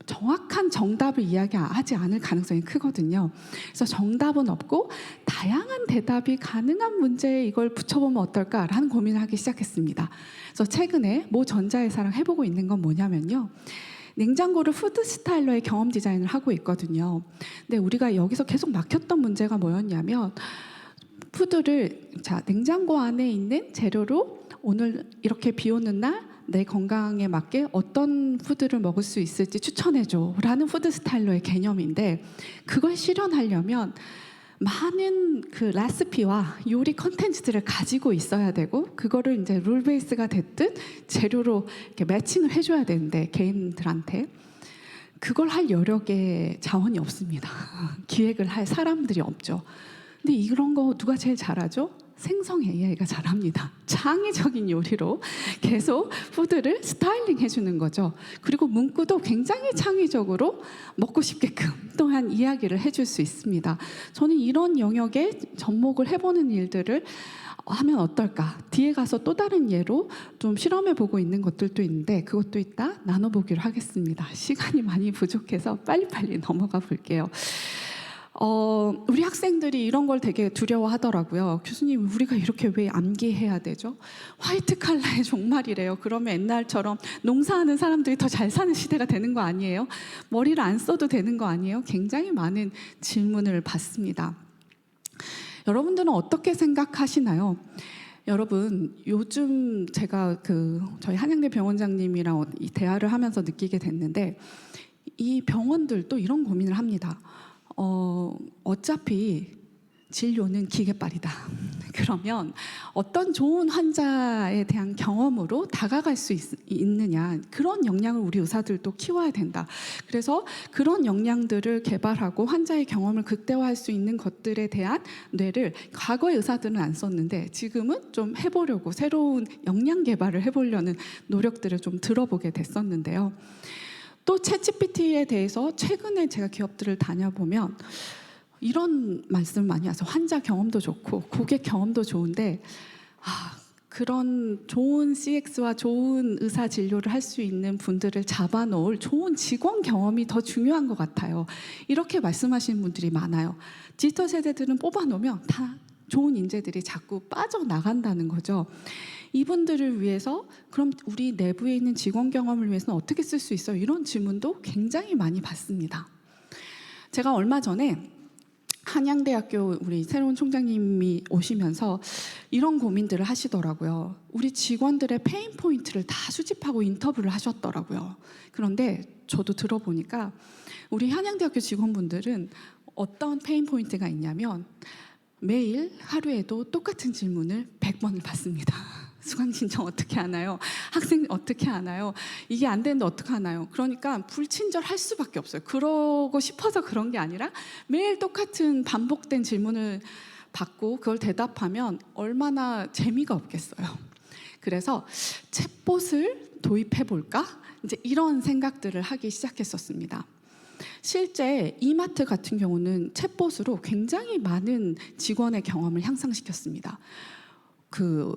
정확한 정답을 이야기하지 않을 가능성이 크거든요. 그래서 정답은 없고 다양한 대답이 가능한 문제에 이걸 붙여보면 어떨까라는 고민을 하기 시작했습니다. 그래서 최근에 모 전자회사랑 해보고 있는 건 뭐냐면요. 냉장고를 푸드 스타일러의 경험 디자인을 하고 있거든요. 근데 우리가 여기서 계속 막혔던 문제가 뭐였냐면 푸드를 냉장고 안에 있는 재료로 오늘 이렇게 비 오는 날 내 건강에 맞게 어떤 푸드를 먹을 수 있을지 추천해줘 라는 푸드 스타일러의 개념인데 그걸 실현하려면 많은 그 레시피와 요리 컨텐츠들을 가지고 있어야 되고 그거를 이제 룰 베이스가 됐든 재료로 이렇게 매칭을 해줘야 되는데 개인들한테 그걸 할 여력의 자원이 없습니다. 기획을 할 사람들이 없죠. 근데 이런 거 누가 제일 잘하죠? 생성 AI가 잘합니다. 창의적인 요리로 계속 푸드를 스타일링 해주는 거죠. 그리고 문구도 굉장히 창의적으로 먹고 싶게끔 또한 이야기를 해줄 수 있습니다. 저는 이런 영역에 접목을 해보는 일들을 하면 어떨까? 뒤에 가서 또 다른 예로 좀 실험해 보고 있는 것들도 있는데 그것도 이따 나눠보기로 하겠습니다. 시간이 많이 부족해서 빨리빨리 넘어가 볼게요. 우리 학생들이 이런 걸 되게 두려워하더라고요. 교수님, 우리가 이렇게 왜 암기해야 되죠? 화이트 칼라의 종말이래요. 그러면 옛날처럼 농사하는 사람들이 더 잘 사는 시대가 되는 거 아니에요? 머리를 안 써도 되는 거 아니에요? 굉장히 많은 질문을 받습니다. 여러분들은 어떻게 생각하시나요? 여러분, 요즘 제가 저희 한양대 병원장님이랑 이 대화를 하면서 느끼게 됐는데 이 병원들도 이런 고민을 합니다. 어차피 진료는 기계빨이다. 그러면 어떤 좋은 환자에 대한 경험으로 다가갈 수 있느냐, 그런 역량을 우리 의사들도 키워야 된다. 그래서 그런 역량들을 개발하고 환자의 경험을 극대화할 수 있는 것들에 대한 뇌를 과거의 의사들은 안 썼는데 지금은 좀 해보려고 새로운 역량 개발을 해보려는 노력들을 좀 들어보게 됐었는데요. 또 챗GPT에 대해서 최근에 제가 기업들을 다녀보면 이런 말씀 많이 하세요. 환자 경험도 좋고 고객 경험도 좋은데 그런 좋은 CX와 좋은 의사 진료를 할 수 있는 분들을 잡아놓을 좋은 직원 경험이 더 중요한 것 같아요. 이렇게 말씀하시는 분들이 많아요. 디지털 세대들은 뽑아놓으면 다 좋은 인재들이 자꾸 빠져나간다는 거죠. 이분들을 위해서 그럼 우리 내부에 있는 직원 경험을 위해서는 어떻게 쓸 수 있어요? 이런 질문도 굉장히 많이 받습니다. 제가 얼마 전에 한양대학교 우리 새로운 총장님이 오시면서 이런 고민들을 하시더라고요. 우리 직원들의 페인 포인트를 다 수집하고 인터뷰를 하셨더라고요. 그런데 저도 들어보니까 우리 한양대학교 직원분들은 어떤 페인 포인트가 있냐면 매일 하루에도 똑같은 질문을 100번을 받습니다. 수강 신청 어떻게 하나요? 학생 어떻게 하나요? 이게 안 되는데 어떻게 하나요? 그러니까 불친절할 수밖에 없어요. 그러고 싶어서 그런 게 아니라 매일 똑같은 반복된 질문을 받고 그걸 대답하면 얼마나 재미가 없겠어요. 그래서 챗봇을 도입해 볼까? 이제 이런 생각들을 하기 시작했었습니다. 실제 이마트 같은 경우는 챗봇으로 굉장히 많은 직원의 경험을 향상시켰습니다.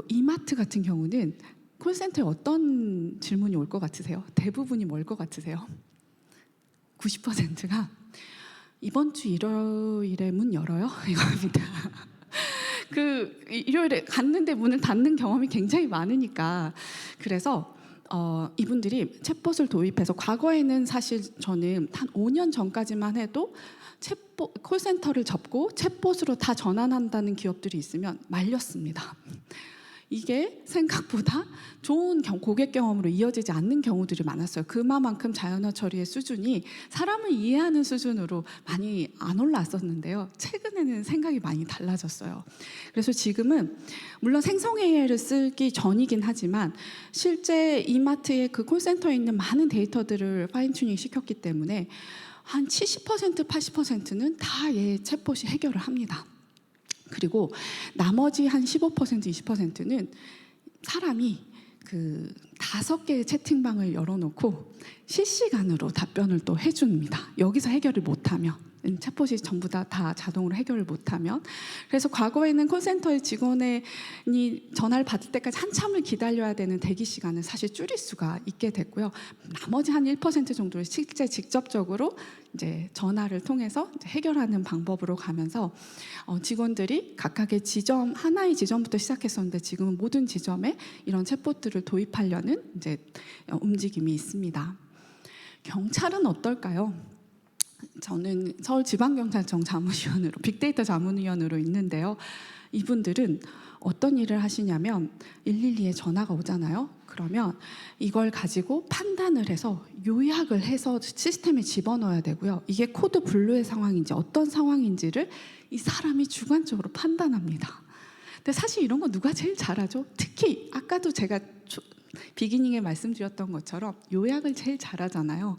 이마트 같은 경우는 콜센터에 어떤 질문이 올 것 같으세요? 대부분이 뭘 것 같으세요? 90%가 이번 주 일요일에 문 열어요? 이겁니다. 일요일에 갔는데 문을 닫는 경험이 굉장히 많으니까 그래서 이분들이 챗봇을 도입해서 과거에는 사실 저는 한 5년 전까지만 해도 콜센터를 접고 챗봇으로 다 전환한다는 기업들이 있으면 말렸습니다. 이게 생각보다 좋은 고객 경험으로 이어지지 않는 경우들이 많았어요. 그만큼 자연어 처리의 수준이 사람을 이해하는 수준으로 많이 안 올라왔었는데요. 최근에는 생각이 많이 달라졌어요. 그래서 지금은 물론 생성 AI를 쓰기 전이긴 하지만 실제 이마트의 그 콜센터에 있는 많은 데이터들을 파인 튜닝 시켰기 때문에 한 70%, 80%는 다 챗봇이 해결을 합니다. 그리고 나머지 한 15%, 20%는 사람이 5개의 채팅방을 열어놓고 실시간으로 답변을 또 해줍니다. 여기서 해결을 못하면 챗봇이 전부 다 자동으로 해결을 못하면 그래서 과거에는 콜센터의 직원이 전화를 받을 때까지 한참을 기다려야 되는 대기 시간을 사실 줄일 수가 있게 됐고요. 나머지 한 1% 정도를 실제 직접적으로 이제 전화를 통해서 이제 해결하는 방법으로 가면서 직원들이 각각의 지점 하나의 지점부터 시작했었는데 지금은 모든 지점에 이런 챗봇들을 도입하려는 이제 움직임이 있습니다. 경찰은 어떨까요? 저는 서울지방경찰청 자문위원으로 빅데이터 자문위원으로 있는데요. 이분들은 어떤 일을 하시냐면 112에 전화가 오잖아요. 그러면 이걸 가지고 판단을 해서 요약을 해서 시스템에 집어넣어야 되고요. 이게 코드 블루의 상황인지 어떤 상황인지를 이 사람이 주관적으로 판단합니다. 근데 사실 이런 거 누가 제일 잘하죠? 특히 아까도 제가 비기닝에 말씀드렸던 것처럼 요약을 제일 잘하잖아요.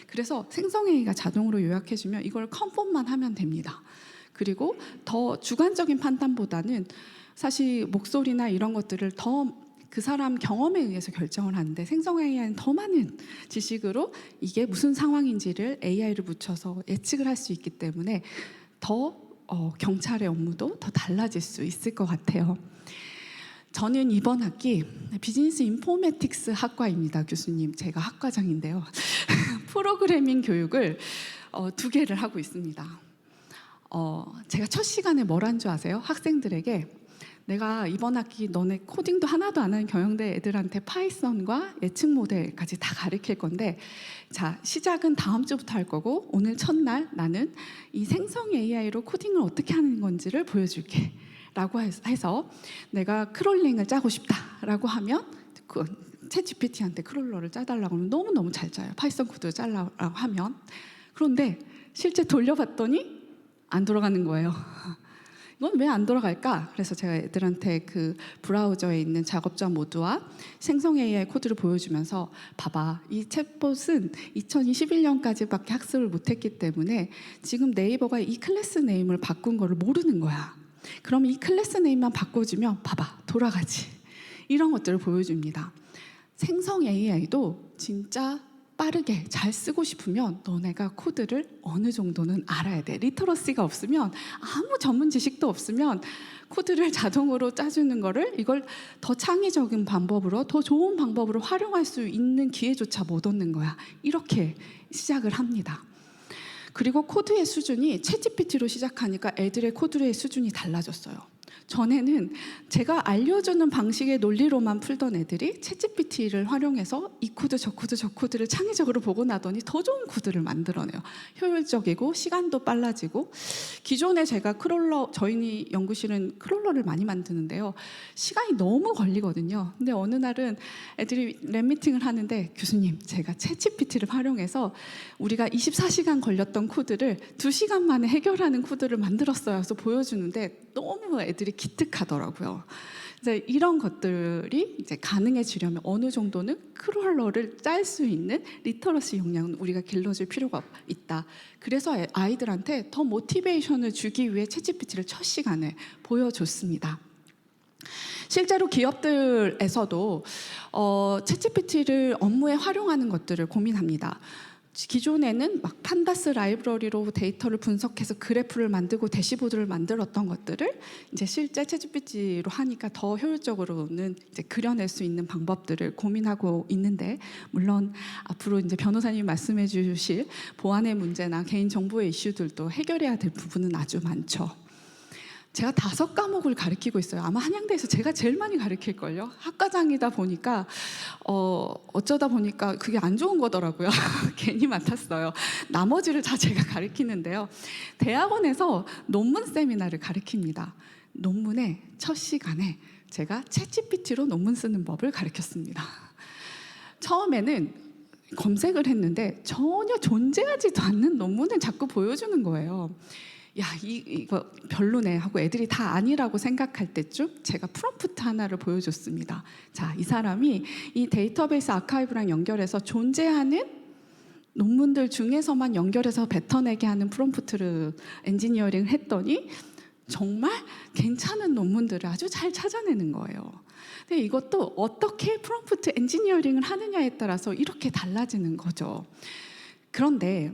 그래서 생성 AI가 자동으로 요약해주면 이걸 컨펌만 하면 됩니다. 그리고 더 주관적인 판단보다는 사실 목소리나 이런 것들을 더 그 사람 경험에 의해서 결정을 하는데, 생성 AI는 더 많은 지식으로 이게 무슨 상황인지를 AI를 붙여서 예측을 할 수 있기 때문에 더 경찰의 업무도 더 달라질 수 있을 것 같아요. 저는 이번 학기 비즈니스 인포메틱스 학과입니다. 교수님, 제가 학과장인데요. 프로그래밍 교육을 2개를 하고 있습니다. 제가 첫 시간에 뭘 한 줄 아세요? 학생들에게 내가 이번 학기 너네 코딩도 하나도 안 하는 경영대 애들한테 파이썬과 예측 모델까지 다 가르칠 건데, 자, 시작은 다음 주부터 할 거고 오늘 첫날 나는 이 생성 AI로 코딩을 어떻게 하는 건지를 보여줄게 라고 해서 내가 크롤링을 짜고 싶다라고 하면 그 챗GPT한테 크롤러를 짜달라고 하면 너무너무 잘 짜요. 파이썬 코드 짜라고 하면. 그런데 실제 돌려봤더니 안 돌아가는 거예요. 이건 왜 안 돌아갈까? 그래서 제가 애들한테 그 브라우저에 있는 작업자 모드와 생성 AI 코드를 보여주면서, 봐봐, 이 챗봇은 2021년까지밖에 학습을 못했기 때문에 지금 네이버가 이 클래스 네임을 바꾼 거를 모르는 거야. 그럼 이 클래스 네임만 바꿔주면 봐봐, 돌아가지. 이런 것들을 보여줍니다. 생성 AI도 진짜 빠르게 잘 쓰고 싶으면 너네가 코드를 어느 정도는 알아야 돼. 리터러시가 없으면, 아무 전문 지식도 없으면 코드를 자동으로 짜주는 거를, 이걸 더 창의적인 방법으로, 더 좋은 방법으로 활용할 수 있는 기회조차 못 얻는 거야. 이렇게 시작을 합니다. 그리고 코드의 수준이 챗GPT로 시작하니까 애들의 코드의 수준이 달라졌어요. 전에는 제가 알려주는 방식의 논리로만 풀던 애들이 챗GPT를 활용해서 이 코드 저 코드 저 코드를 창의적으로 보고 나더니 더 좋은 코드를 만들어내요. 효율적이고 시간도 빨라지고. 기존에 제가 크롤러, 저희 연구실은 크롤러를 많이 만드는데요, 시간이 너무 걸리거든요. 근데 어느 날은 애들이 랩 미팅을 하는데, 교수님, 제가 챗GPT를 활용해서 우리가 24시간 걸렸던 코드를 2시간 만에 해결하는 코드를 만들었어요. 그래서 보여주는데 너무 애들이 기특하더라고요. 이제 이런 것들이 이제 가능해지려면 어느 정도는 크롤러를 짤 수 있는 리터러시 역량은 우리가 길러줄 필요가 있다. 그래서 아이들한테 더 모티베이션을 주기 위해 챗GPT를 첫 시간에 보여줬습니다. 실제로 기업들에서도 챗GPT를 업무에 활용하는 것들을 고민합니다. 기존에는 막 판다스 라이브러리로 데이터를 분석해서 그래프를 만들고 대시보드를 만들었던 것들을 이제 실제 챗GPT로 하니까 더 효율적으로는 이제 그려낼 수 있는 방법들을 고민하고 있는데, 물론 앞으로 이제 변호사님이 말씀해 주실 보안의 문제나 개인 정보의 이슈들도 해결해야 될 부분은 아주 많죠. 제가 5과목을 가르치고 있어요. 아마 한양대에서 제가 제일 많이 가르칠걸요. 학과장이다 보니까 어쩌다 보니까 그게 안 좋은 거더라고요. 괜히 맡았어요. 나머지를 다 제가 가르치는데요. 대학원에서 논문 세미나를 가르칩니다. 논문의 첫 시간에 제가 챗GPT로 논문 쓰는 법을 가르쳤습니다. 처음에는 검색을 했는데 전혀 존재하지도 않는 논문을 자꾸 보여주는 거예요. 야, 이거 별로네 하고 애들이 다 아니라고 생각할 때쯤 제가 프롬프트 하나를 보여줬습니다. 자, 이 사람이 이 데이터베이스 아카이브랑 연결해서 존재하는 논문들 중에서만 연결해서 뱉어내게 하는 프롬프트를 엔지니어링을 했더니 정말 괜찮은 논문들을 아주 잘 찾아내는 거예요. 근데 이것도 어떻게 프롬프트 엔지니어링을 하느냐에 따라서 이렇게 달라지는 거죠. 그런데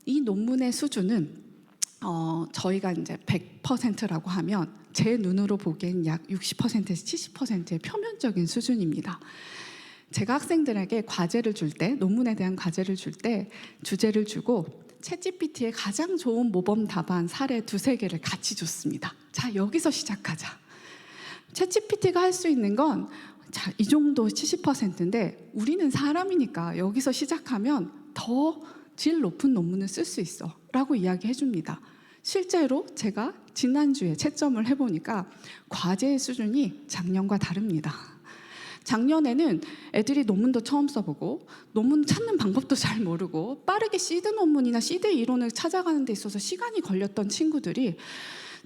이 논문의 수준은 저희가 이제 100%라고 하면 제 눈으로 보기엔 약 60%에서 70%의 표면적인 수준입니다. 제가 학생들에게 과제를 줄 때, 논문에 대한 과제를 줄 때 주제를 주고 챗GPT의 가장 좋은 모범 답안 사례 2-3개를 같이 줬습니다. 자, 여기서 시작하자. 챗GPT가 할 수 있는 건 자, 이 정도 70%인데 우리는 사람이니까 여기서 시작하면 더 질 높은 논문을 쓸 수 있어 라고 이야기해 줍니다. 실제로 제가 지난주에 채점을 해보니까 과제의 수준이 작년과 다릅니다. 작년에는 애들이 논문도 처음 써보고 논문 찾는 방법도 잘 모르고 빠르게 시드 논문이나 시드 이론을 찾아가는 데 있어서 시간이 걸렸던 친구들이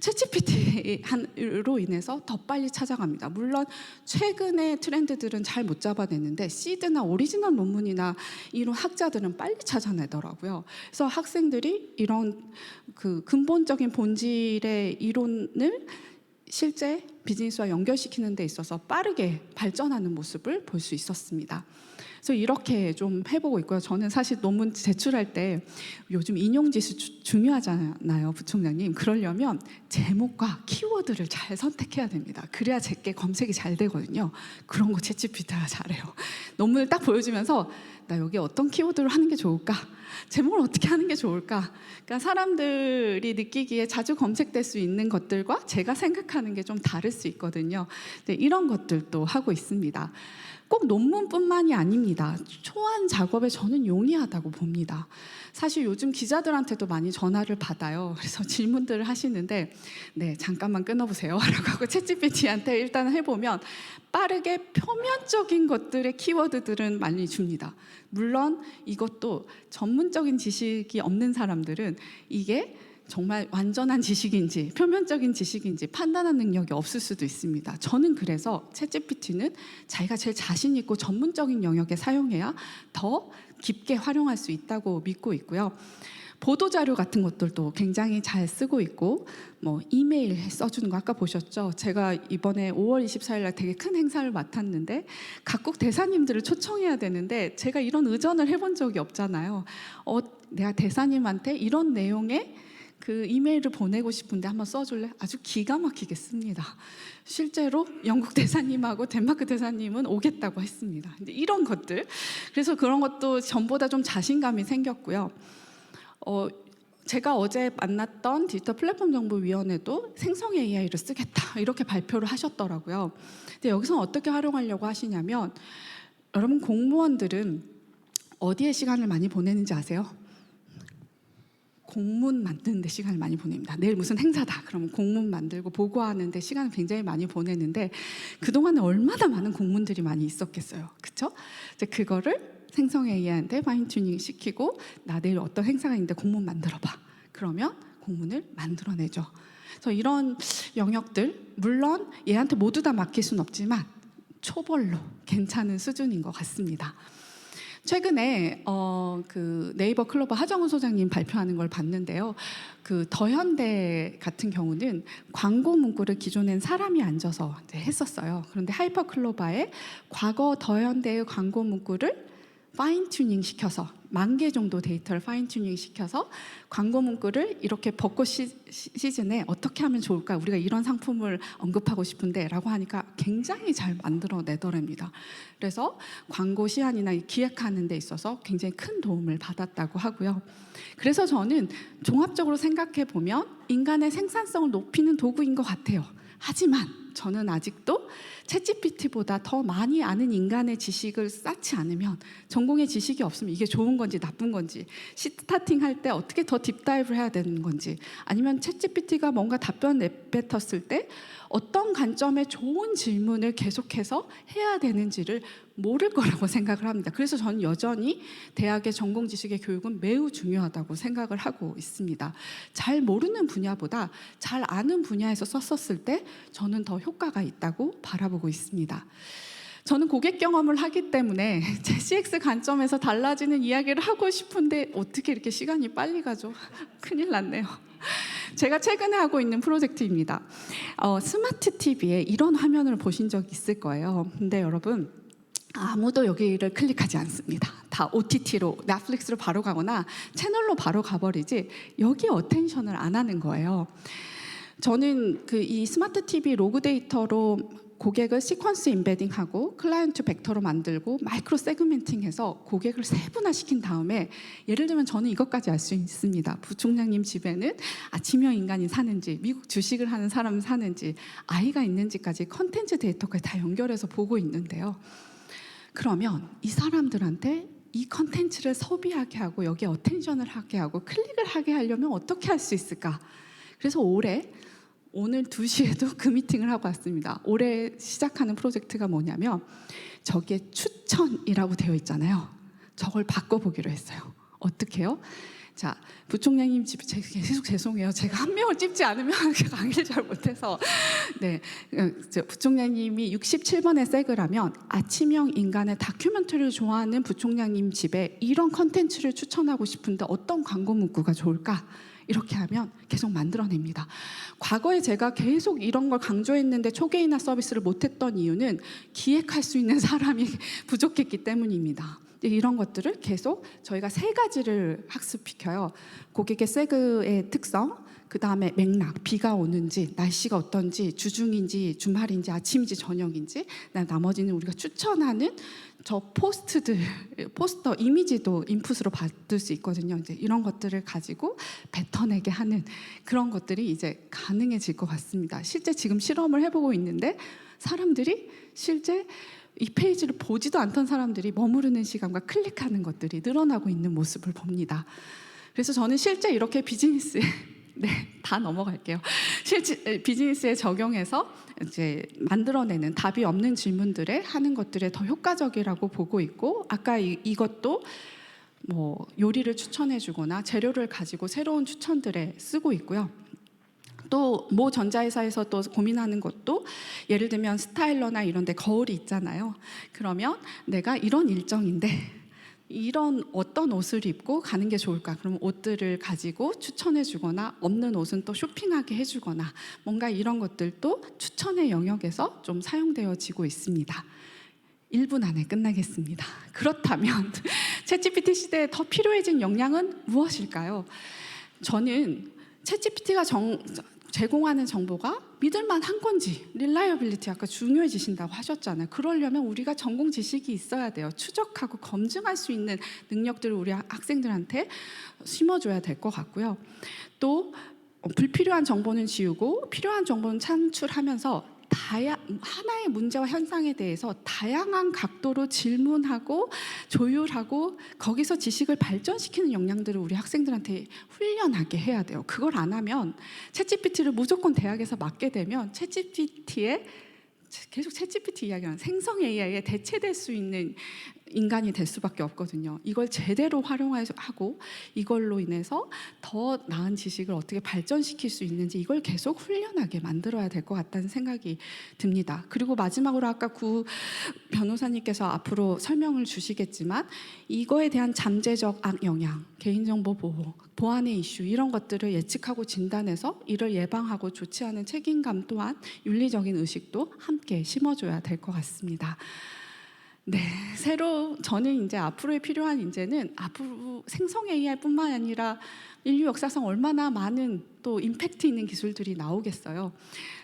챗GPT로 인해서 더 빨리 찾아갑니다. 물론 최근의 트렌드들은 잘 못 잡아내는데 시드나 오리지널 논문이나 이런 학자들은 빨리 찾아내더라고요. 그래서 학생들이 이런 그 근본적인 본질의 이론을 실제 비즈니스와 연결시키는 데 있어서 빠르게 발전하는 모습을 볼 수 있었습니다. 그래서 이렇게 좀 해보고 있고요. 저는 사실 논문 제출할 때 요즘 인용지수 중요하잖아요, 부총장님. 그러려면 제목과 키워드를 잘 선택해야 됩니다. 그래야 제게 검색이 잘 되거든요. 그런 거 챗GPT가 잘해요. 논문을 딱 보여주면서 나 여기 어떤 키워드로 하는 게 좋을까? 제목을 어떻게 하는 게 좋을까? 그러니까 사람들이 느끼기에 자주 검색될 수 있는 것들과 제가 생각하는 게 좀 다를 수 있거든요. 이런 것들도 하고 있습니다. 꼭 논문뿐만이 아닙니다. 초안 작업에 저는 용이하다고 봅니다. 사실 요즘 기자들한테도 많이 전화를 받아요. 그래서 질문들을 하시는데 네, 잠깐만 끊어보세요 라고 하고 챗GPT한테 일단 해보면 빠르게 표면적인 것들의 키워드들은 많이 줍니다. 물론 이것도 전문적인 지식이 없는 사람들은 이게 정말 완전한 지식인지 표면적인 지식인지 판단하는 능력이 없을 수도 있습니다. 저는 그래서 챗GPT는 자기가 제일 자신 있고 전문적인 영역에 사용해야 더 깊게 활용할 수 있다고 믿고 있고요. 보도자료 같은 것들도 굉장히 잘 쓰고 있고 뭐 이메일 써주는 거 아까 보셨죠? 제가 이번에 5월 24일 날 되게 큰 행사를 맡았는데 각국 대사님들을 초청해야 되는데 제가 이런 의전을 해본 적이 없잖아요. 내가 대사님한테 이런 내용의 그 이메일을 보내고 싶은데 한번 써줄래? 아주 기가 막히게 씁니다. 실제로 영국 대사님하고 덴마크 대사님은 오겠다고 했습니다. 근데 이런 것들, 그래서 그런 것도 전보다 좀 자신감이 생겼고요. 제가 어제 만났던 디지털 플랫폼 정보위원회도 생성 AI를 쓰겠다 이렇게 발표를 하셨더라고요. 근데 여기서 어떻게 활용하려고 하시냐면 여러분 공무원들은 어디에 시간을 많이 보내는지 아세요? 공문 만드는 데 시간을 많이 보냅니다. 내일 무슨 행사다 그러면 공문 만들고 보고하는 데 시간을 굉장히 많이 보내는데 그동안에 얼마나 많은 공문들이 많이 있었겠어요. 그렇죠? 이제 그거를 생성 AI한테 파인 튜닝 시키고 나 내일 어떤 행사가 있는데 공문 만들어 봐. 그러면 공문을 만들어내죠. 그래서 이런 영역들 물론 얘한테 모두 다 맡길 수는 없지만 초벌로 괜찮은 수준인 것 같습니다. 최근에 그 네이버 클로버 하정우 소장님 발표하는 걸 봤는데요. 그 더현대 같은 경우는 광고 문구를 기존엔 사람이 앉아서 했었어요. 그런데 하이퍼 클로버에 과거 더현대의 광고 문구를 파인 튜닝 시켜서 10,000개 정도 데이터를 파인 튜닝 시켜서 광고 문구를 이렇게 벚꽃 시즌에 어떻게 하면 좋을까? 우리가 이런 상품을 언급하고 싶은데 라고 하니까 굉장히 잘 만들어내더랍니다. 그래서 광고 시안이나 기획하는 데 있어서 굉장히 큰 도움을 받았다고 하고요. 그래서 저는 종합적으로 생각해 보면 인간의 생산성을 높이는 도구인 것 같아요. 하지만 저는 아직도 챗GPT보다 더 많이 아는 인간의 지식을 쌓지 않으면 전공의 지식이 없으면 이게 좋은 건지 나쁜 건지 스타팅할 때 어떻게 더 딥다이브를 해야 되는 건지 아니면 챗GPT가 뭔가 답변 내뱉었을 때 어떤 관점의 좋은 질문을 계속해서 해야 되는지를 모를 거라고 생각을 합니다. 그래서 저는 여전히 대학의 전공 지식의 교육은 매우 중요하다고 생각을 하고 있습니다. 잘 모르는 분야보다 잘 아는 분야에서 썼었을 때 저는 더 효과가 있다고 바라보고 있습니다. 저는 고객 경험을 하기 때문에 제 CX 관점에서 달라지는 이야기를 하고 싶은데 어떻게 이렇게 시간이 빨리 가죠? 큰일 났네요. 제가 최근에 하고 있는 프로젝트입니다. 스마트 TV에 이런 화면을 보신 적 있을 거예요. 근데 여러분 아무도 여기를 클릭하지 않습니다. 다 OTT로 넷플릭스로 바로 가거나 채널로 바로 가버리지 여기에 어텐션을 안 하는 거예요. 저는 이 스마트 TV 로그 데이터로 고객을 시퀀스 임베딩하고 클라이언트 벡터로 만들고 마이크로 세그멘팅해서 고객을 세분화시킨 다음에 예를 들면 저는 이것까지 알 수 있습니다. 부총장님 집에는 아침형 인간이 사는지 미국 주식을 하는 사람은 사는지 아이가 있는지까지 컨텐츠 데이터까지 다 연결해서 보고 있는데요. 그러면 이 사람들한테 이 컨텐츠를 소비하게 하고 여기에 어텐션을 하게 하고 클릭을 하게 하려면 어떻게 할 수 있을까? 그래서 오늘 2시에도 그 미팅을 하고 왔습니다. 올해 시작하는 프로젝트가 뭐냐면 저기에 추천이라고 되어 있잖아요. 저걸 바꿔보기로 했어요. 어떻게 해요? 자, 부총장님 집 계속 죄송해요. 제가 한 명을 찝지 않으면 강의를 잘 못해서 네, 부총장님이 67번에 색을하면 아침형 인간의 다큐멘터리를 좋아하는 부총장님 집에 이런 컨텐츠를 추천하고 싶은데 어떤 광고 문구가 좋을까? 이렇게 하면 계속 만들어냅니다. 과거에 제가 계속 이런 걸 강조했는데 초계인화 서비스를 못했던 이유는 기획할 수 있는 사람이 부족했기 때문입니다. 이런 것들을 계속 저희가 3가지를 학습시켜요. 고객의 세그의 특성, 그 다음에 맥락, 비가 오는지, 날씨가 어떤지, 주중인지, 주말인지, 아침인지, 저녁인지, 나머지는 우리가 추천하는 저 포스터, 이미지도 인풋으로 받을 수 있거든요. 이제 이런 것들을 가지고 뱉어내게 하는 그런 것들이 이제 가능해질 것 같습니다. 실제 지금 실험을 해보고 있는데 사람들이 실제 이 페이지를 보지도 않던 사람들이 머무르는 시간과 클릭하는 것들이 늘어나고 있는 모습을 봅니다. 그래서 저는 실제 이렇게 비즈니스에 네, 다 넘어갈게요. 실제 비즈니스에 적용해서 이제 만들어내는 답이 없는 질문들에 하는 것들에 더 효과적이라고 보고 있고, 아까 이것도 뭐 요리를 추천해주거나 재료를 가지고 새로운 추천들에 쓰고 있고요. 또 모 전자회사에서 또 고민하는 것도 예를 들면 스타일러나 이런 데 거울이 있잖아요. 그러면 내가 이런 일정인데 이런 어떤 옷을 입고 가는 게 좋을까? 그럼 옷들을 가지고 추천해 주거나 없는 옷은 또 쇼핑하게 해주거나 뭔가 이런 것들도 추천의 영역에서 좀 사용되어지고 있습니다. 1분 안에 끝나겠습니다. 그렇다면 챗GPT 시대에 더 필요해진 역량은 무엇일까요? 저는 챗GPT가 제공하는 정보가 믿을만한 건지, 릴라이어빌리티 아까 중요해지신다고 하셨잖아요. 그러려면 우리가 전공 지식이 있어야 돼요. 추적하고 검증할 수 있는 능력들을 우리 학생들한테 심어줘야 될 것 같고요. 또 불필요한 정보는 지우고 필요한 정보는 창출하면서 하나의 문제와 현상에 대해서 다양한 각도로 질문하고 조율하고 거기서 지식을 발전시키는 역량들을 우리 학생들한테 훈련하게 해야 돼요. 그걸 안 하면 챗GPT를 무조건 대학에서 맡게 되면 계속 챗GPT 이야기하는 생성 AI에 대체될 수 있는 인간이 될 수밖에 없거든요. 이걸 제대로 활용하고 이걸로 인해서 더 나은 지식을 어떻게 발전시킬 수 있는지 이걸 계속 훈련하게 만들어야 될 것 같다는 생각이 듭니다. 그리고 마지막으로 아까 구 변호사님께서 앞으로 설명을 주시겠지만 이거에 대한 잠재적 악영향, 개인정보 보호, 보안의 이슈 이런 것들을 예측하고 진단해서 이를 예방하고 조치하는 책임감 또한 윤리적인 의식도 함께 심어줘야 될 것 같습니다. 네, 저는 이제 앞으로의 필요한 인재는 앞으로 생성 AI뿐만 아니라 인류 역사상 얼마나 많은 또 임팩트 있는 기술들이 나오겠어요.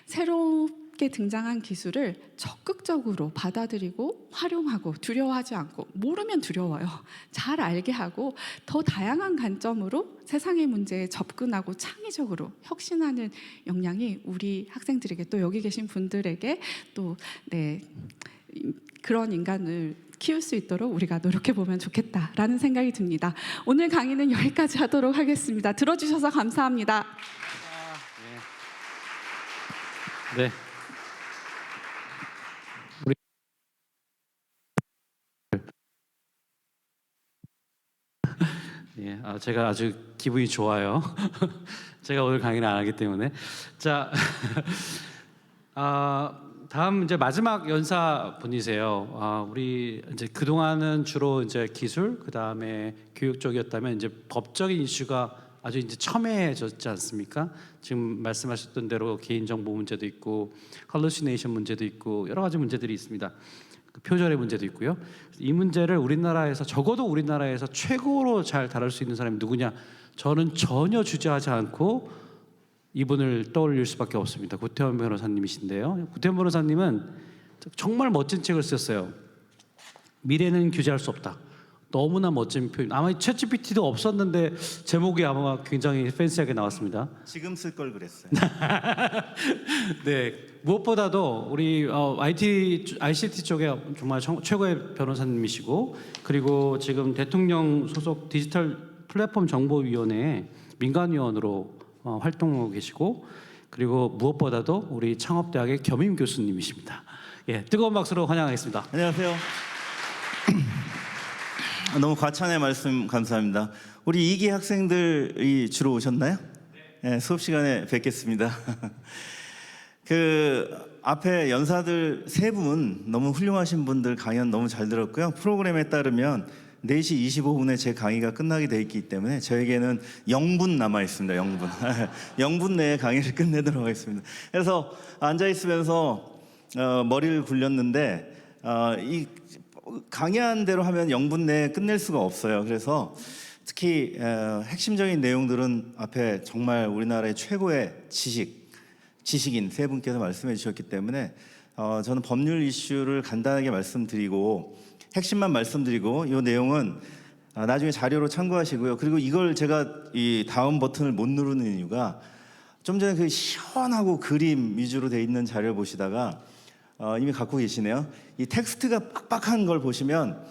새롭게 등장한 기술을 적극적으로 받아들이고 활용하고 두려워하지 않고, 모르면 두려워요. 잘 알게 하고 더 다양한 관점으로 세상의 문제에 접근하고 창의적으로 혁신하는 역량이 우리 학생들에게 또 여기 계신 분들에게 또 그런 인간을 키울 수 있도록 우리가 노력해보면 좋겠다라는 생각이 듭니다. 오늘 강의는 여기까지 하도록 하겠습니다. 들어주셔서 감사합니다. 네. 예, 제가 아주 기분이 좋아요. 제가 오늘 강의를 안 하기 때문에. 자, 다음 이제 마지막 연사 분이세요. 우리 이제 그 동안은 주로 이제 기술, 그 다음에 교육 쪽이었다면 이제 법적인 이슈가 아주 이제 첨예해졌지 않습니까? 지금 말씀하셨던 대로 개인정보 문제도 있고, 할루시네이션 문제도 있고 여러 가지 문제들이 있습니다. 그 표절의 문제도 있고요. 이 문제를 우리나라에서 적어도 우리나라에서 최고로 잘 다룰 수 있는 사람이 누구냐? 저는 전혀 주저하지 않고 이분을 떠올릴 수밖에 없습니다. 구태원 변호사님이신데요. 구태원 변호사님은 정말 멋진 책을 썼어요. 미래는 규제할 수 없다. 너무나 멋진 표현. 아마 챗GPT도 없었는데 제목이 아마 굉장히 팬시하게 나왔습니다. 지금 쓸 걸 그랬어요. 네, 무엇보다도 우리 ICT 쪽에 정말 최고의 변호사님이시고, 그리고 지금 대통령 소속 디지털 플랫폼 정보위원회 민간위원으로 활동하고 계시고, 그리고 무엇보다도 우리 창업대학의 겸임 교수님이십니다. 예, 뜨거운 박수로 환영하겠습니다. 안녕하세요. 너무 과찬의 말씀 감사합니다. 우리 2기 학생들이 주로 오셨나요? 네, 수업 시간에 뵙겠습니다. 그 앞에 연사들 3분 너무 훌륭하신 분들 강연 너무 잘 들었고요. 프로그램에 따르면 4시 25분에 제 강의가 끝나게 돼 있기 때문에 저에게는 0분 남아 있습니다. 0분. 0분 내에 강의를 끝내도록 하겠습니다. 그래서 앉아 있으면서 머리를 굴렸는데 이 강의한 대로 하면 0분 내에 끝낼 수가 없어요. 그래서 특히 핵심적인 내용들은 앞에 정말 우리나라의 최고의 지식인 3분께서 말씀해 주셨기 때문에 저는 법률 이슈를 간단하게 말씀드리고 핵심만 말씀드리고 이 내용은 나중에 자료로 참고하시고요. 그리고 이걸 제가 이 다음 버튼을 못 누르는 이유가 좀 전에 그 시원하고 그림 위주로 돼 있는 자료를 보시다가 이미 갖고 계시네요. 이 텍스트가 빡빡한 걸 보시면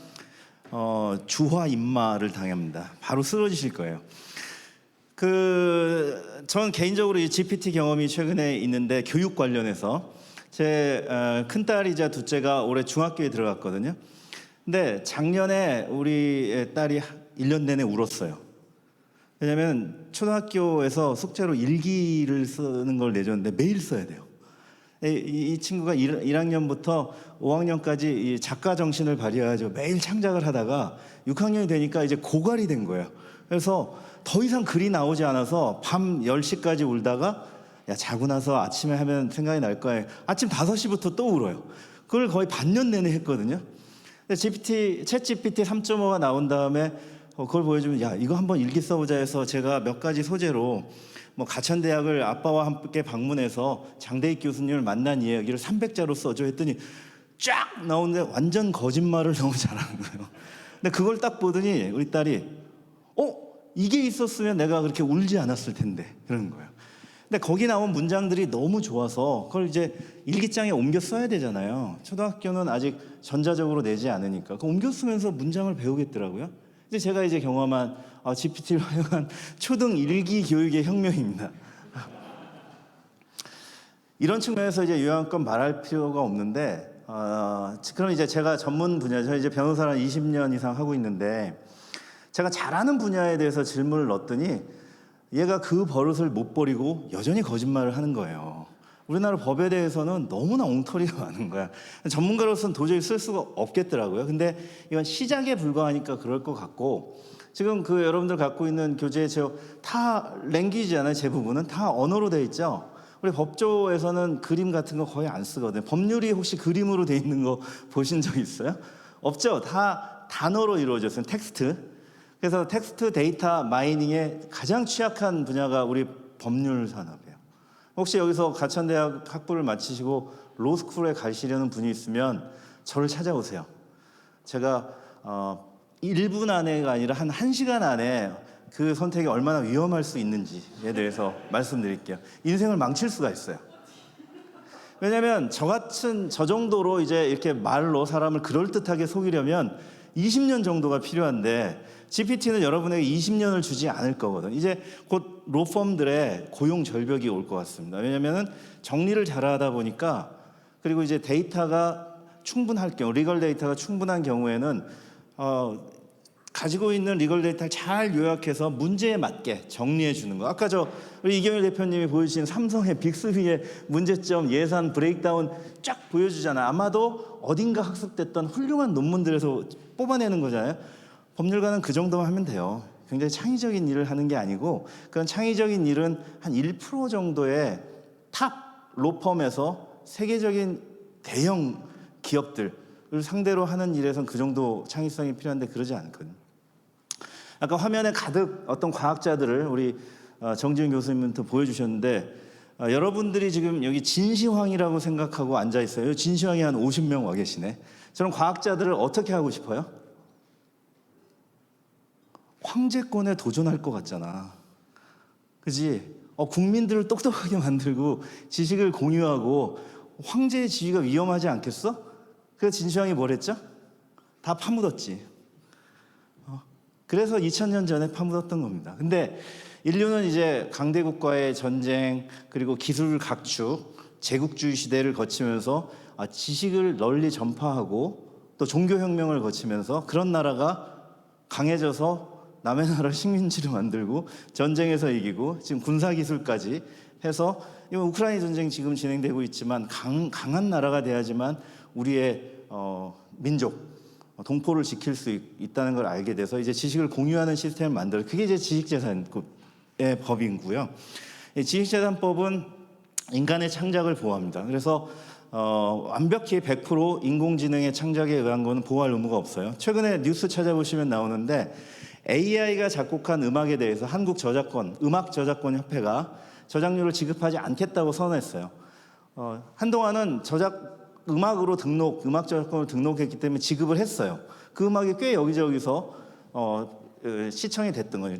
주화 입마를 당합니다. 바로 쓰러지실 거예요. 저는 개인적으로 이 GPT 경험이 최근에 있는데 교육 관련해서 제 큰딸이자 둘째가 올해 중학교에 들어갔거든요. 근데 작년에 우리 딸이 1년 내내 울었어요. 왜냐하면 초등학교에서 숙제로 일기를 쓰는 걸 내줬는데 매일 써야 돼요. 이 친구가 1학년부터 5학년까지 이 작가 정신을 발휘해가지고 매일 창작을 하다가 6학년이 되니까 이제 고갈이 된 거예요. 그래서 더 이상 글이 나오지 않아서 밤 10시까지 울다가 야 자고 나서 아침에 하면 생각이 날 거야. 아침 5시부터 또 울어요. 그걸 거의 반년 내내 했거든요. 챗 GPT 3.5가 나온 다음에 그걸 보여주면 야 이거 한번 일기 써보자 해서 제가 몇 가지 소재로 뭐 가천대학을 아빠와 함께 방문해서 장대익 교수님을 만난 이야기를 300자로 써줘 했더니 쫙 나오는데 완전 거짓말을 너무 잘하는 거예요. 근데 그걸 딱 보더니 우리 딸이 이게 있었으면 내가 그렇게 울지 않았을 텐데 그러는 거예요. 근데 거기 나온 문장들이 너무 좋아서 그걸 이제 일기장에 옮겨 써야 되잖아요. 초등학교는 아직 전자적으로 내지 않으니까 그 옮겨 쓰면서 문장을 배우겠더라고요. 이제 제가 이제 경험한 GPT를 활용한 초등 일기 교육의 혁명입니다. 이런 측면에서 이제 요양껏 말할 필요가 없는데 그럼 이제 제가 전문 분야, 저는 이제 변호사를 20년 이상 하고 있는데 제가 잘하는 분야에 대해서 질문을 넣었더니 얘가 그 버릇을 못 버리고 여전히 거짓말을 하는 거예요. 우리나라 법에 대해서는 너무나 엉터리가 많은 거야. 전문가로서는 도저히 쓸 수가 없겠더라고요. 근데 이건 시작에 불과하니까 그럴 것 같고 지금 그 여러분들 갖고 있는 교재 다 랭귀지잖아요. 대부분은 다 언어로 돼 있죠. 우리 법조에서는 그림 같은 거 거의 안 쓰거든요. 법률이 혹시 그림으로 돼 있는 거 보신 적 있어요? 없죠. 다 단어로 이루어졌어요. 텍스트. 그래서 텍스트 데이터 마이닝에 가장 취약한 분야가 우리 법률 산업이에요. 혹시 여기서 가천대학 학부를 마치시고 로스쿨에 가시려는 분이 있으면 저를 찾아오세요. 제가 1분 안에가 아니라 한 1시간 안에 그 선택이 얼마나 위험할 수 있는지에 대해서 말씀드릴게요. 인생을 망칠 수가 있어요. 왜냐하면 저 정도로 이제 이렇게 말로 사람을 그럴듯하게 속이려면 20년 정도가 필요한데 GPT는 여러분에게 20년을 주지 않을 거거든. 이제 곧 로펌들의 고용 절벽이 올 것 같습니다. 왜냐하면 정리를 잘하다 보니까 그리고 이제 데이터가 충분할 경우, 리걸 데이터가 충분한 경우에는 가지고 있는 리걸 데이터를 잘 요약해서 문제에 맞게 정리해 주는 거. 아까 우리 이경일 대표님이 보여주신 삼성의 빅3의 문제점 예산 브레이크다운 쫙 보여주잖아요. 아마도 어딘가 학습됐던 훌륭한 논문들에서 뽑아내는 거잖아요. 법률가는 그 정도만 하면 돼요. 굉장히 창의적인 일을 하는 게 아니고 그런 창의적인 일은 한 1% 정도의 탑 로펌에서 세계적인 대형 기업들을 상대로 하는 일에선 그 정도 창의성이 필요한데 그러지 않거든요. 아까 화면에 가득 어떤 과학자들을 우리 정지훈 교수님부터 보여주셨는데 여러분들이 지금 여기 진시황이라고 생각하고 앉아 있어요. 진시황이 한 50명 와 계시네. 저는 과학자들을 어떻게 하고 싶어요? 황제권에 도전할 것 같잖아. 그지? 국민들을 똑똑하게 만들고 지식을 공유하고 황제의 지위가 위험하지 않겠어? 그래서 진시황이 뭘 했죠? 다 파묻었지. 그래서 2000년 전에 파묻었던 겁니다. 근데 인류는 이제 강대국과의 전쟁 그리고 기술 각축, 제국주의 시대를 거치면서 지식을 널리 전파하고 또 종교혁명을 거치면서 그런 나라가 강해져서 남의 나라 식민지를 만들고 전쟁에서 이기고 지금 군사 기술까지 해서 이번 우크라이나 전쟁 지금 진행되고 있지만 강한 나라가 돼야지만 우리의 민족 동포를 지킬 수 있다는 걸 알게 돼서 이제 지식을 공유하는 시스템을 만들어 그게 이제 지식재산의 법이고요. 이 지식재산법은 인간의 창작을 보호합니다. 그래서 완벽히 100% 인공지능의 창작에 의한 거는 보호할 의무가 없어요. 최근에 뉴스 찾아보시면 나오는데 AI가 작곡한 음악에 대해서 한국 저작권, 음악 저작권 협회가 저작료를 지급하지 않겠다고 선언했어요. 한동안은 음악으로 음악 저작권을 등록했기 때문에 지급을 했어요. 그 음악이 꽤 여기저기서 시청이 됐던 거예요.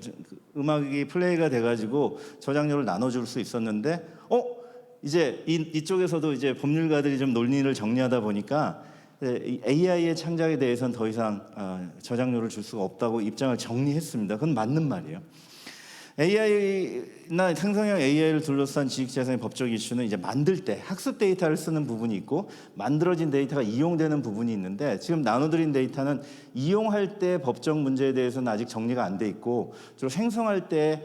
음악이 플레이가 돼가지고 저작료를 나눠줄 수 있었는데, 이제 이쪽에서도 이제 법률가들이 좀 논리를 정리하다 보니까 AI의 창작에 대해서는 더 이상 저작료를 줄 수가 없다고 입장을 정리했습니다. 그건 맞는 말이에요. AI나 생성형 AI를 둘러싼 지식재산의 법적 이슈는 이제 만들 때 학습 데이터를 쓰는 부분이 있고 만들어진 데이터가 이용되는 부분이 있는데 지금 나눠드린 데이터는 이용할 때 법적 문제에 대해서는 아직 정리가 안 돼 있고 주로 생성할 때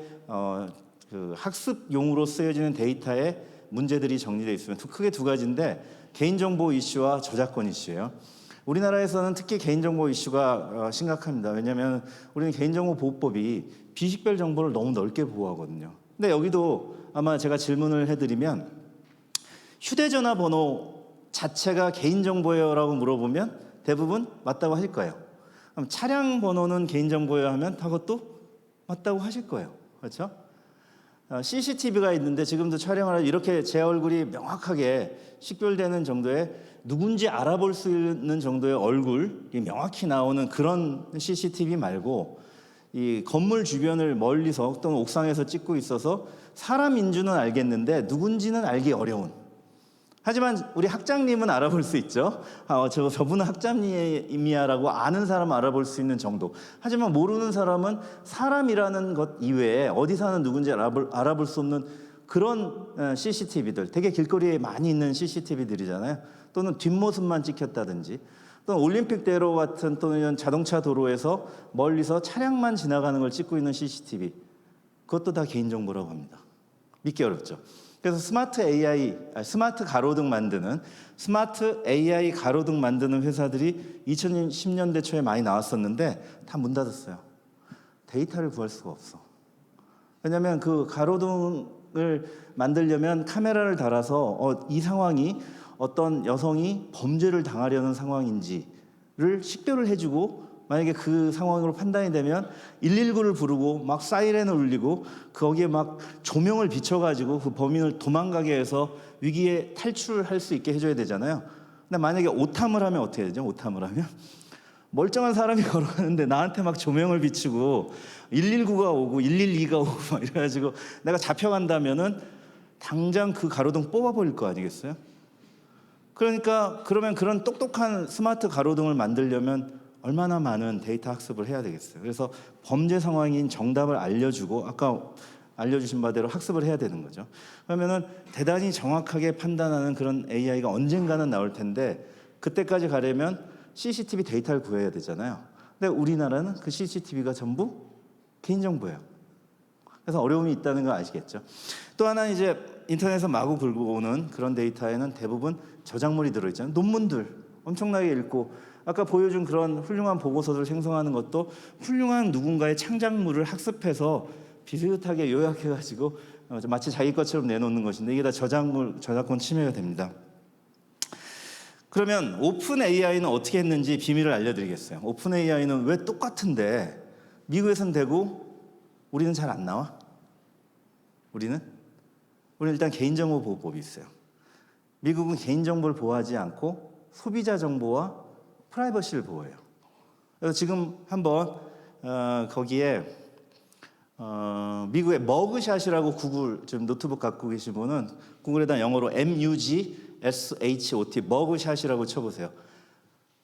그 학습용으로 쓰여지는 데이터의 문제들이 정리되어 있습니다. 크게 두 가지인데 개인정보 이슈와 저작권 이슈예요. 우리나라에서는 특히 개인정보 이슈가 심각합니다. 왜냐하면 우리는 개인정보보호법이 비식별 정보를 너무 넓게 보호하거든요. 근데 여기도 아마 제가 질문을 해드리면 휴대전화 번호 자체가 개인정보예요라고 물어보면 대부분 맞다고 하실 거예요. 그럼 차량 번호는 개인정보예요 하면 그것도 맞다고 하실 거예요. 그렇죠? CCTV가 있는데 지금도 촬영을 하고 이렇게 제 얼굴이 명확하게 식별되는 정도의 누군지 알아볼 수 있는 정도의 얼굴이 명확히 나오는 그런 CCTV 말고 이 건물 주변을 멀리서 또는 옥상에서 찍고 있어서 사람인 줄은 알겠는데 누군지는 알기 어려운. 하지만 우리 학장님은 알아볼 수 있죠. 저분은 학장님이야라고 아는 사람 알아볼 수 있는 정도. 하지만 모르는 사람은 사람이라는 것 이외에 어디 사는 누군지 알아볼 수 없는 그런 CCTV들, 되게 길거리에 많이 있는 CCTV들이잖아요. 또는 뒷모습만 찍혔다든지, 또는 올림픽대로 같은 또는 자동차 도로에서 멀리서 차량만 지나가는 걸 찍고 있는 CCTV, 그것도 다 개인정보라고 합니다. 믿기 어렵죠. 그래서 스마트 가로등 만드는 회사들이 2010년대 초에 많이 나왔었는데 다 문 닫았어요. 데이터를 구할 수가 없어. 왜냐하면 그 가로등을 만들려면 카메라를 달아서 이 상황이 어떤 여성이 범죄를 당하려는 상황인지를 식별을 해주고 만약에 그 상황으로 판단이 되면 119를 부르고 막 사이렌을 울리고 거기에 막 조명을 비춰가지고 그 범인을 도망가게 해서 위기에 탈출할 수 있게 해줘야 되잖아요. 근데 만약에 오탐을 하면 어떻게 되죠? 오탐을 하면 멀쩡한 사람이 걸어가는데 나한테 막 조명을 비추고 119가 오고 112가 오고 막 이래가지고 내가 잡혀간다면은 당장 그 가로등 뽑아버릴 거 아니겠어요? 그러니까 그러면 그런 똑똑한 스마트 가로등을 만들려면 얼마나 많은 데이터 학습을 해야 되겠어요. 그래서 범죄 상황인 정답을 알려주고 아까 알려주신 바대로 학습을 해야 되는 거죠. 그러면은 대단히 정확하게 판단하는 그런 AI가 언젠가는 나올 텐데 그때까지 가려면 CCTV 데이터를 구해야 되잖아요. 근데 우리나라는 그 CCTV가 전부 개인정보예요. 그래서 어려움이 있다는 거 아시겠죠? 또 하나 이제 인터넷에서 마구 긁고 오는 그런 데이터에는 대부분 저작물이 들어있잖아요. 논문들 엄청나게 읽고 아까 보여준 그런 훌륭한 보고서를 생성하는 것도 훌륭한 누군가의 창작물을 학습해서 비슷하게 요약해가지고 마치 자기 것처럼 내놓는 것인데 이게 다 저작권 침해가 됩니다. 그러면 오픈 AI는 어떻게 했는지 비밀을 알려드리겠어요. 오픈 AI는 왜 똑같은데 미국에서는 되고 우리는 잘 안 나와? 우리는 일단 개인정보 보호법이 있어요. 미국은 개인정보를 보호하지 않고 소비자 정보와 프라이버시를 보호해요. 그래서 지금 한번 거기에 미국의 머그샷이라고 구글 지금 노트북 갖고 계신 분은 구글에다 영어로 MUGSHOT 머그샷이라고 쳐보세요.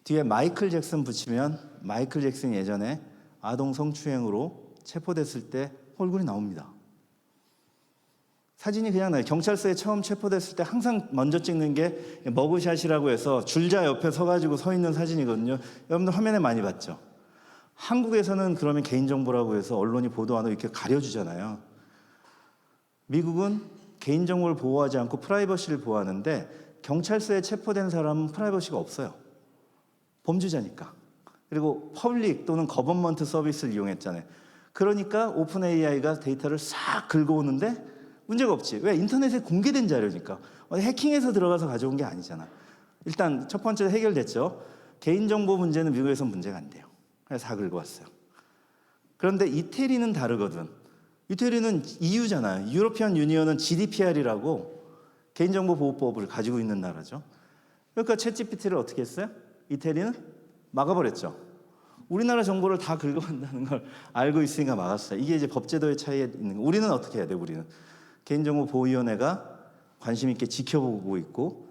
뒤에 마이클 잭슨 붙이면 마이클 잭슨이 예전에 아동 성추행으로 체포됐을 때 얼굴이 나옵니다. 사진이 그냥 나요. 경찰서에 처음 체포됐을 때 항상 먼저 찍는 게 머그샷이라고 해서 줄자 옆에 서가지고 서 있는 사진이거든요. 여러분들 화면에 많이 봤죠? 한국에서는 그러면 개인정보라고 해서 언론이 보도 안 하고 이렇게 가려주잖아요. 미국은 개인정보를 보호하지 않고 프라이버시를 보호하는데 경찰서에 체포된 사람은 프라이버시가 없어요. 범죄자니까. 그리고 퍼블릭 또는 거버먼트 서비스를 이용했잖아요. 그러니까 오픈 AI가 데이터를 싹 긁어오는데 문제가 없지. 왜? 인터넷에 공개된 자료니까. 해킹해서 들어가서 가져온 게 아니잖아. 일단 첫 번째 해결됐죠. 개인정보 문제는 미국에서 문제가 안 돼요. 그래서 다 긁어왔어요. 그런데 이태리는 다르거든. 이태리는 EU잖아요. 유로피안 유니언은 GDPR이라고 개인정보 보호법을 가지고 있는 나라죠. 그러니까 챗GPT를 어떻게 했어요? 이태리는 막아버렸죠. 우리나라 정보를 다 긁어간다는 걸 알고 있으니까 막았어요. 이게 이제 법제도의 차이에 있는 거. 우리는 어떻게 해야 돼? 우리는 개인정보보호위원회가 관심 있게 지켜보고 있고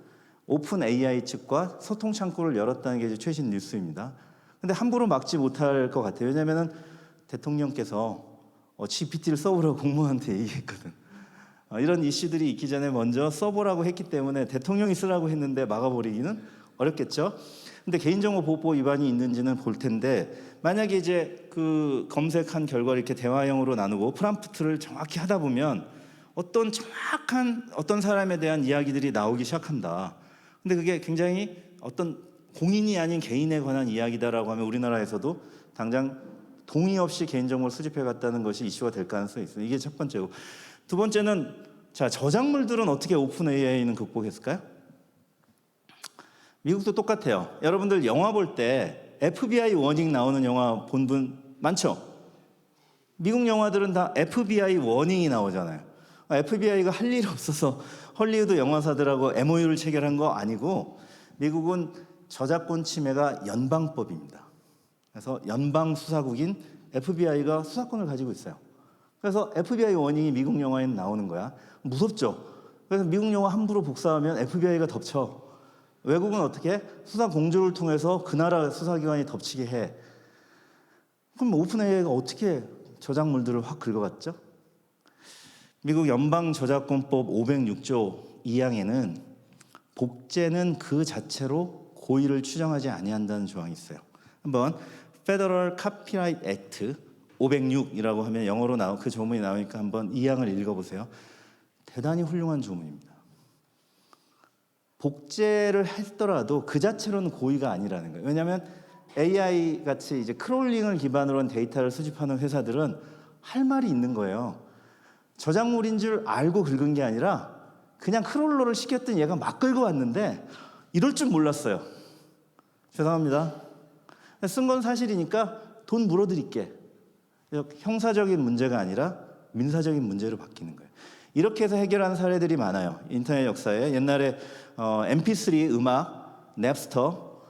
오픈 AI 측과 소통 창구를 열었다는 게 이제 최신 뉴스입니다. 근데 함부로 막지 못할 것 같아요. 왜냐면은 대통령께서 GPT를 써보라고 공무원한테 얘기했거든. 이런 이슈들이 있기 전에 먼저 써보라고 했기 때문에 대통령이 쓰라고 했는데 막아버리기는 어렵겠죠. 근데 개인정보보호법 위반이 있는지는 볼 텐데 만약에 이제 그 검색한 결과를 이렇게 대화형으로 나누고 프롬프트를 정확히 하다 보면 어떤 정확한 어떤 사람에 대한 이야기들이 나오기 시작한다. 근데 그게 굉장히 어떤 공인이 아닌 개인에 관한 이야기다라고 하면 우리나라에서도 당장 동의 없이 개인정보를 수집해 갔다는 것이 이슈가 될 가능성이 있어요. 이게 첫 번째고. 두 번째는 자, 저작물들은 어떻게 오픈 AI는 극복했을까요? 미국도 똑같아요. 여러분들 영화 볼 때 FBI 워닝 나오는 영화 본 분 많죠? 미국 영화들은 다 FBI 워닝이 나오잖아요. FBI가 할 일 없어서 헐리우드 영화사들하고 MOU를 체결한 거 아니고 미국은 저작권 침해가 연방법입니다. 그래서 연방 수사국인 FBI가 수사권을 가지고 있어요. 그래서 FBI 워닝이 미국 영화에는 나오는 거야. 무섭죠? 그래서 미국 영화 함부로 복사하면 FBI가 덮쳐. 외국은 어떻게? 수사 공조를 통해서 그 나라 수사기관이 덮치게 해. 그럼 오픈 AI가 어떻게 저작물들을 확 긁어갔죠? 미국 연방저작권법 506조 2항에는 복제는 그 자체로 고의를 추정하지 아니한다는 조항이 있어요. 한번 Federal Copyright Act 506이라고 하면 영어로 나온 그 조문이 나오니까 한번 2항을 읽어보세요. 대단히 훌륭한 조문입니다. 복제를 했더라도 그 자체로는 고의가 아니라는 거예요. 왜냐하면 AI 같이 이제 크롤링을 기반으로 한 데이터를 수집하는 회사들은 할 말이 있는 거예요. 저작물인 줄 알고 긁은 게 아니라 그냥 크롤러를 시켰더니 얘가 막 긁어왔는데 이럴 줄 몰랐어요. 죄송합니다. 쓴 건 사실이니까 돈 물어드릴게. 형사적인 문제가 아니라 민사적인 문제로 바뀌는 거예요. 이렇게 해서 해결하는 사례들이 많아요. 인터넷 역사에. 옛날에 MP3 음악, 냅스터,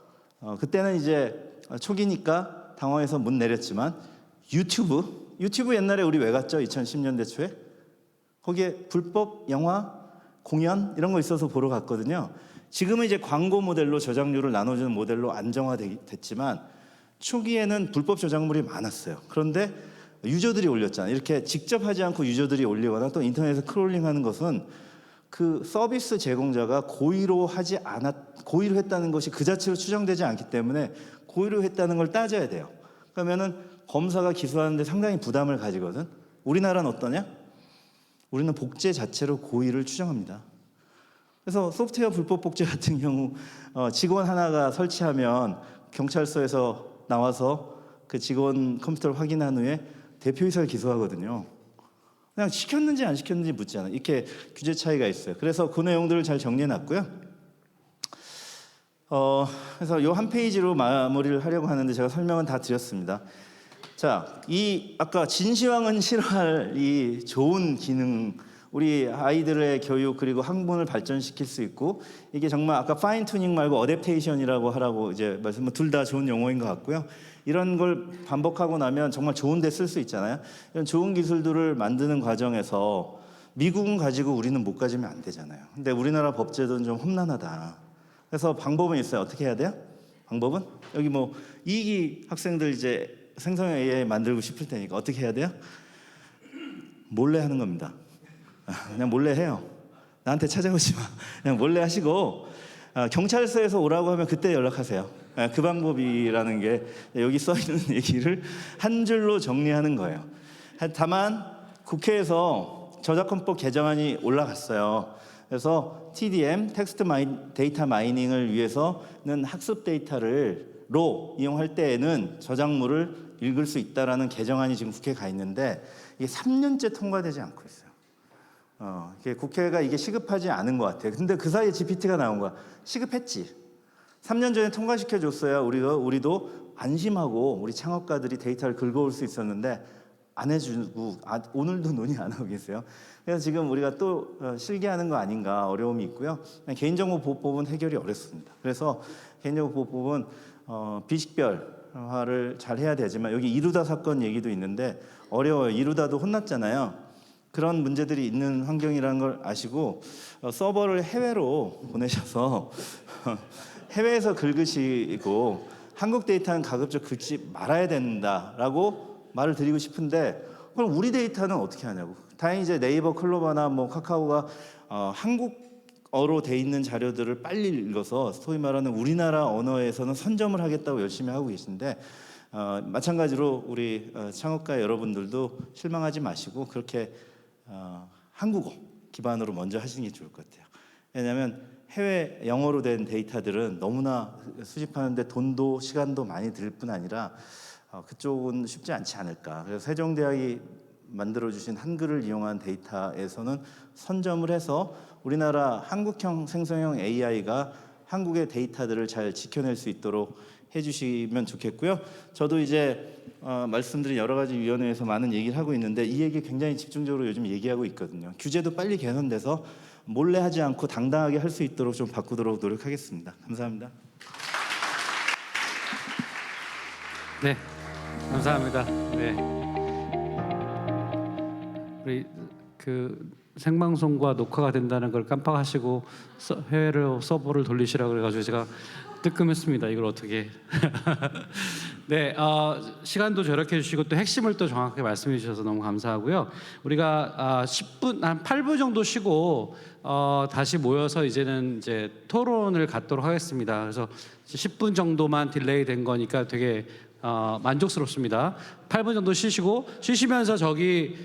그때는 이제 초기니까 당황해서 문 내렸지만 유튜브 옛날에 우리 왜 갔죠? 2010년대 초에? 거기에 불법 영화, 공연 이런 거 있어서 보러 갔거든요. 지금은 이제 광고 모델로 저작료를 나눠주는 모델로 안정화됐지만 초기에는 불법 저작물이 많았어요. 그런데 유저들이 올렸잖아요. 이렇게 직접 하지 않고 유저들이 올리거나 또 인터넷에서 크롤링하는 것은 그 서비스 제공자가 고의로 했다는 것이 그 자체로 추정되지 않기 때문에 고의로 했다는 걸 따져야 돼요. 그러면은 검사가 기소하는데 상당히 부담을 가지거든. 우리나라는 어떠냐? 우리는 복제 자체로 고의를 추정합니다. 그래서 소프트웨어 불법 복제 같은 경우 직원 하나가 설치하면 경찰서에서 나와서 그 직원 컴퓨터를 확인한 후에 대표이사를 기소하거든요. 그냥 시켰는지 안 시켰는지 묻지 않아요. 이렇게 규제 차이가 있어요. 그래서 그 내용들을 잘 정리해놨고요. 그래서 이 한 페이지로 마무리를 하려고 하는데 제가 설명은 다 드렸습니다. 자, 이 아까 진시황은 싫어할 이 좋은 기능, 우리 아이들의 교육 그리고 학문을 발전시킬 수 있고 이게 정말 아까 파인 튜닝 말고 어댑테이션이라고 하라고 이제 말씀은 둘 다 좋은 용어인 것 같고요. 이런 걸 반복하고 나면 정말 좋은 데 쓸 수 있잖아요. 이런 좋은 기술들을 만드는 과정에서 미국은 가지고 우리는 못 가지면 안 되잖아요. 근데 우리나라 법제도는 좀 험난하다. 그래서 방법은 있어요. 어떻게 해야 돼요? 방법은? 여기 뭐 이기 학생들 이제 생성형 AI 만들고 싶을 테니까 어떻게 해야 돼요? 몰래 하는 겁니다. 그냥 몰래 해요. 나한테 찾아오지 마. 그냥 몰래 하시고 경찰서에서 오라고 하면 그때 연락하세요. 그 방법이라는 게 여기 써 있는 얘기를 한 줄로 정리하는 거예요. 다만 국회에서 저작권법 개정안이 올라갔어요. 그래서 TDM, 데이터 마이닝을 위해서는 학습 데이터로 이용할 때에는 저작물을 읽을 수 있다라는 개정안이 지금 국회에 가 있는데 이게 3년째 통과되지 않고 있어요. 이게 국회가 이게 시급하지 않은 것 같아요. 근데 그 사이에 GPT가 나온 거야. 시급했지. 3년 전에 통과시켜 줬어야 우리도 안심하고 우리 창업가들이 데이터를 긁어올 수 있었는데 안 해주고 오늘도 논의 안 하고 계세요. 그래서 지금 우리가 또 실기하는 거 아닌가 어려움이 있고요. 개인정보보호법은 해결이 어렵습니다. 그래서 개인정보보호법은 비식별화를 잘 해야 되지만 여기 이루다 사건 얘기도 있는데 어려워요. 이루다도 혼났잖아요. 그런 문제들이 있는 환경이라는 걸 아시고 서버를 해외로 보내셔서 해외에서 긁으시고 한국 데이터는 가급적 긁지 말아야 된다라고 말을 드리고 싶은데 그럼 우리 데이터는 어떻게 하냐고. 다행히 이제 네이버, 클로바나 뭐 카카오가 한국어로 돼 있는 자료들을 빨리 읽어서 소위 말하는 우리나라 언어에서는 선점을 하겠다고 열심히 하고 계신데 마찬가지로 우리 창업가 여러분들도 실망하지 마시고 그렇게 한국어 기반으로 먼저 하시는 게 좋을 것 같아요. 왜냐하면 해외 영어로 된 데이터들은 너무나 수집하는데 돈도 시간도 많이 들 뿐 아니라 그쪽은 쉽지 않지 않을까. 그래서 세종대학이 만들어주신 한글을 이용한 데이터에서는 선점을 해서 우리나라 한국형 생성형 AI가 한국의 데이터들을 잘 지켜낼 수 있도록 해주시면 좋겠고요. 저도 이제 말씀드린 여러 가지 위원회에서 많은 얘기를 하고 있는데 이 얘기 굉장히 집중적으로 요즘 얘기하고 있거든요. 규제도 빨리 개선돼서 몰래 하지 않고 당당하게 할 수 있도록 좀 바꾸도록 노력하겠습니다. 감사합니다. 네, 감사합니다. 네, 우리 그 생방송과 녹화가 된다는 걸 깜빡하시고 해외로 서버를 돌리시라고 그래가지고 제가 뜨끔했습니다. 이걸 어떻게? 네, 시간도 절약해 주시고 또 핵심을 또 정확하게 말씀해 주셔서 너무 감사하고요. 우리가 10분 한 8분 정도 쉬고 다시 모여서 이제는 이제 토론을 갖도록 하겠습니다. 그래서 10분 정도만 딜레이 된 거니까 되게 만족스럽습니다. 8분 정도 쉬시면서 저기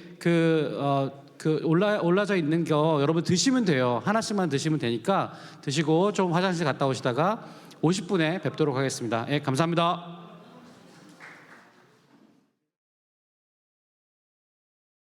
올라져 있는 거 여러분 드시면 돼요. 하나씩만 드시면 되니까 드시고 좀 화장실 갔다 오시다가 50분에 뵙도록 하겠습니다. 예, 감사합니다.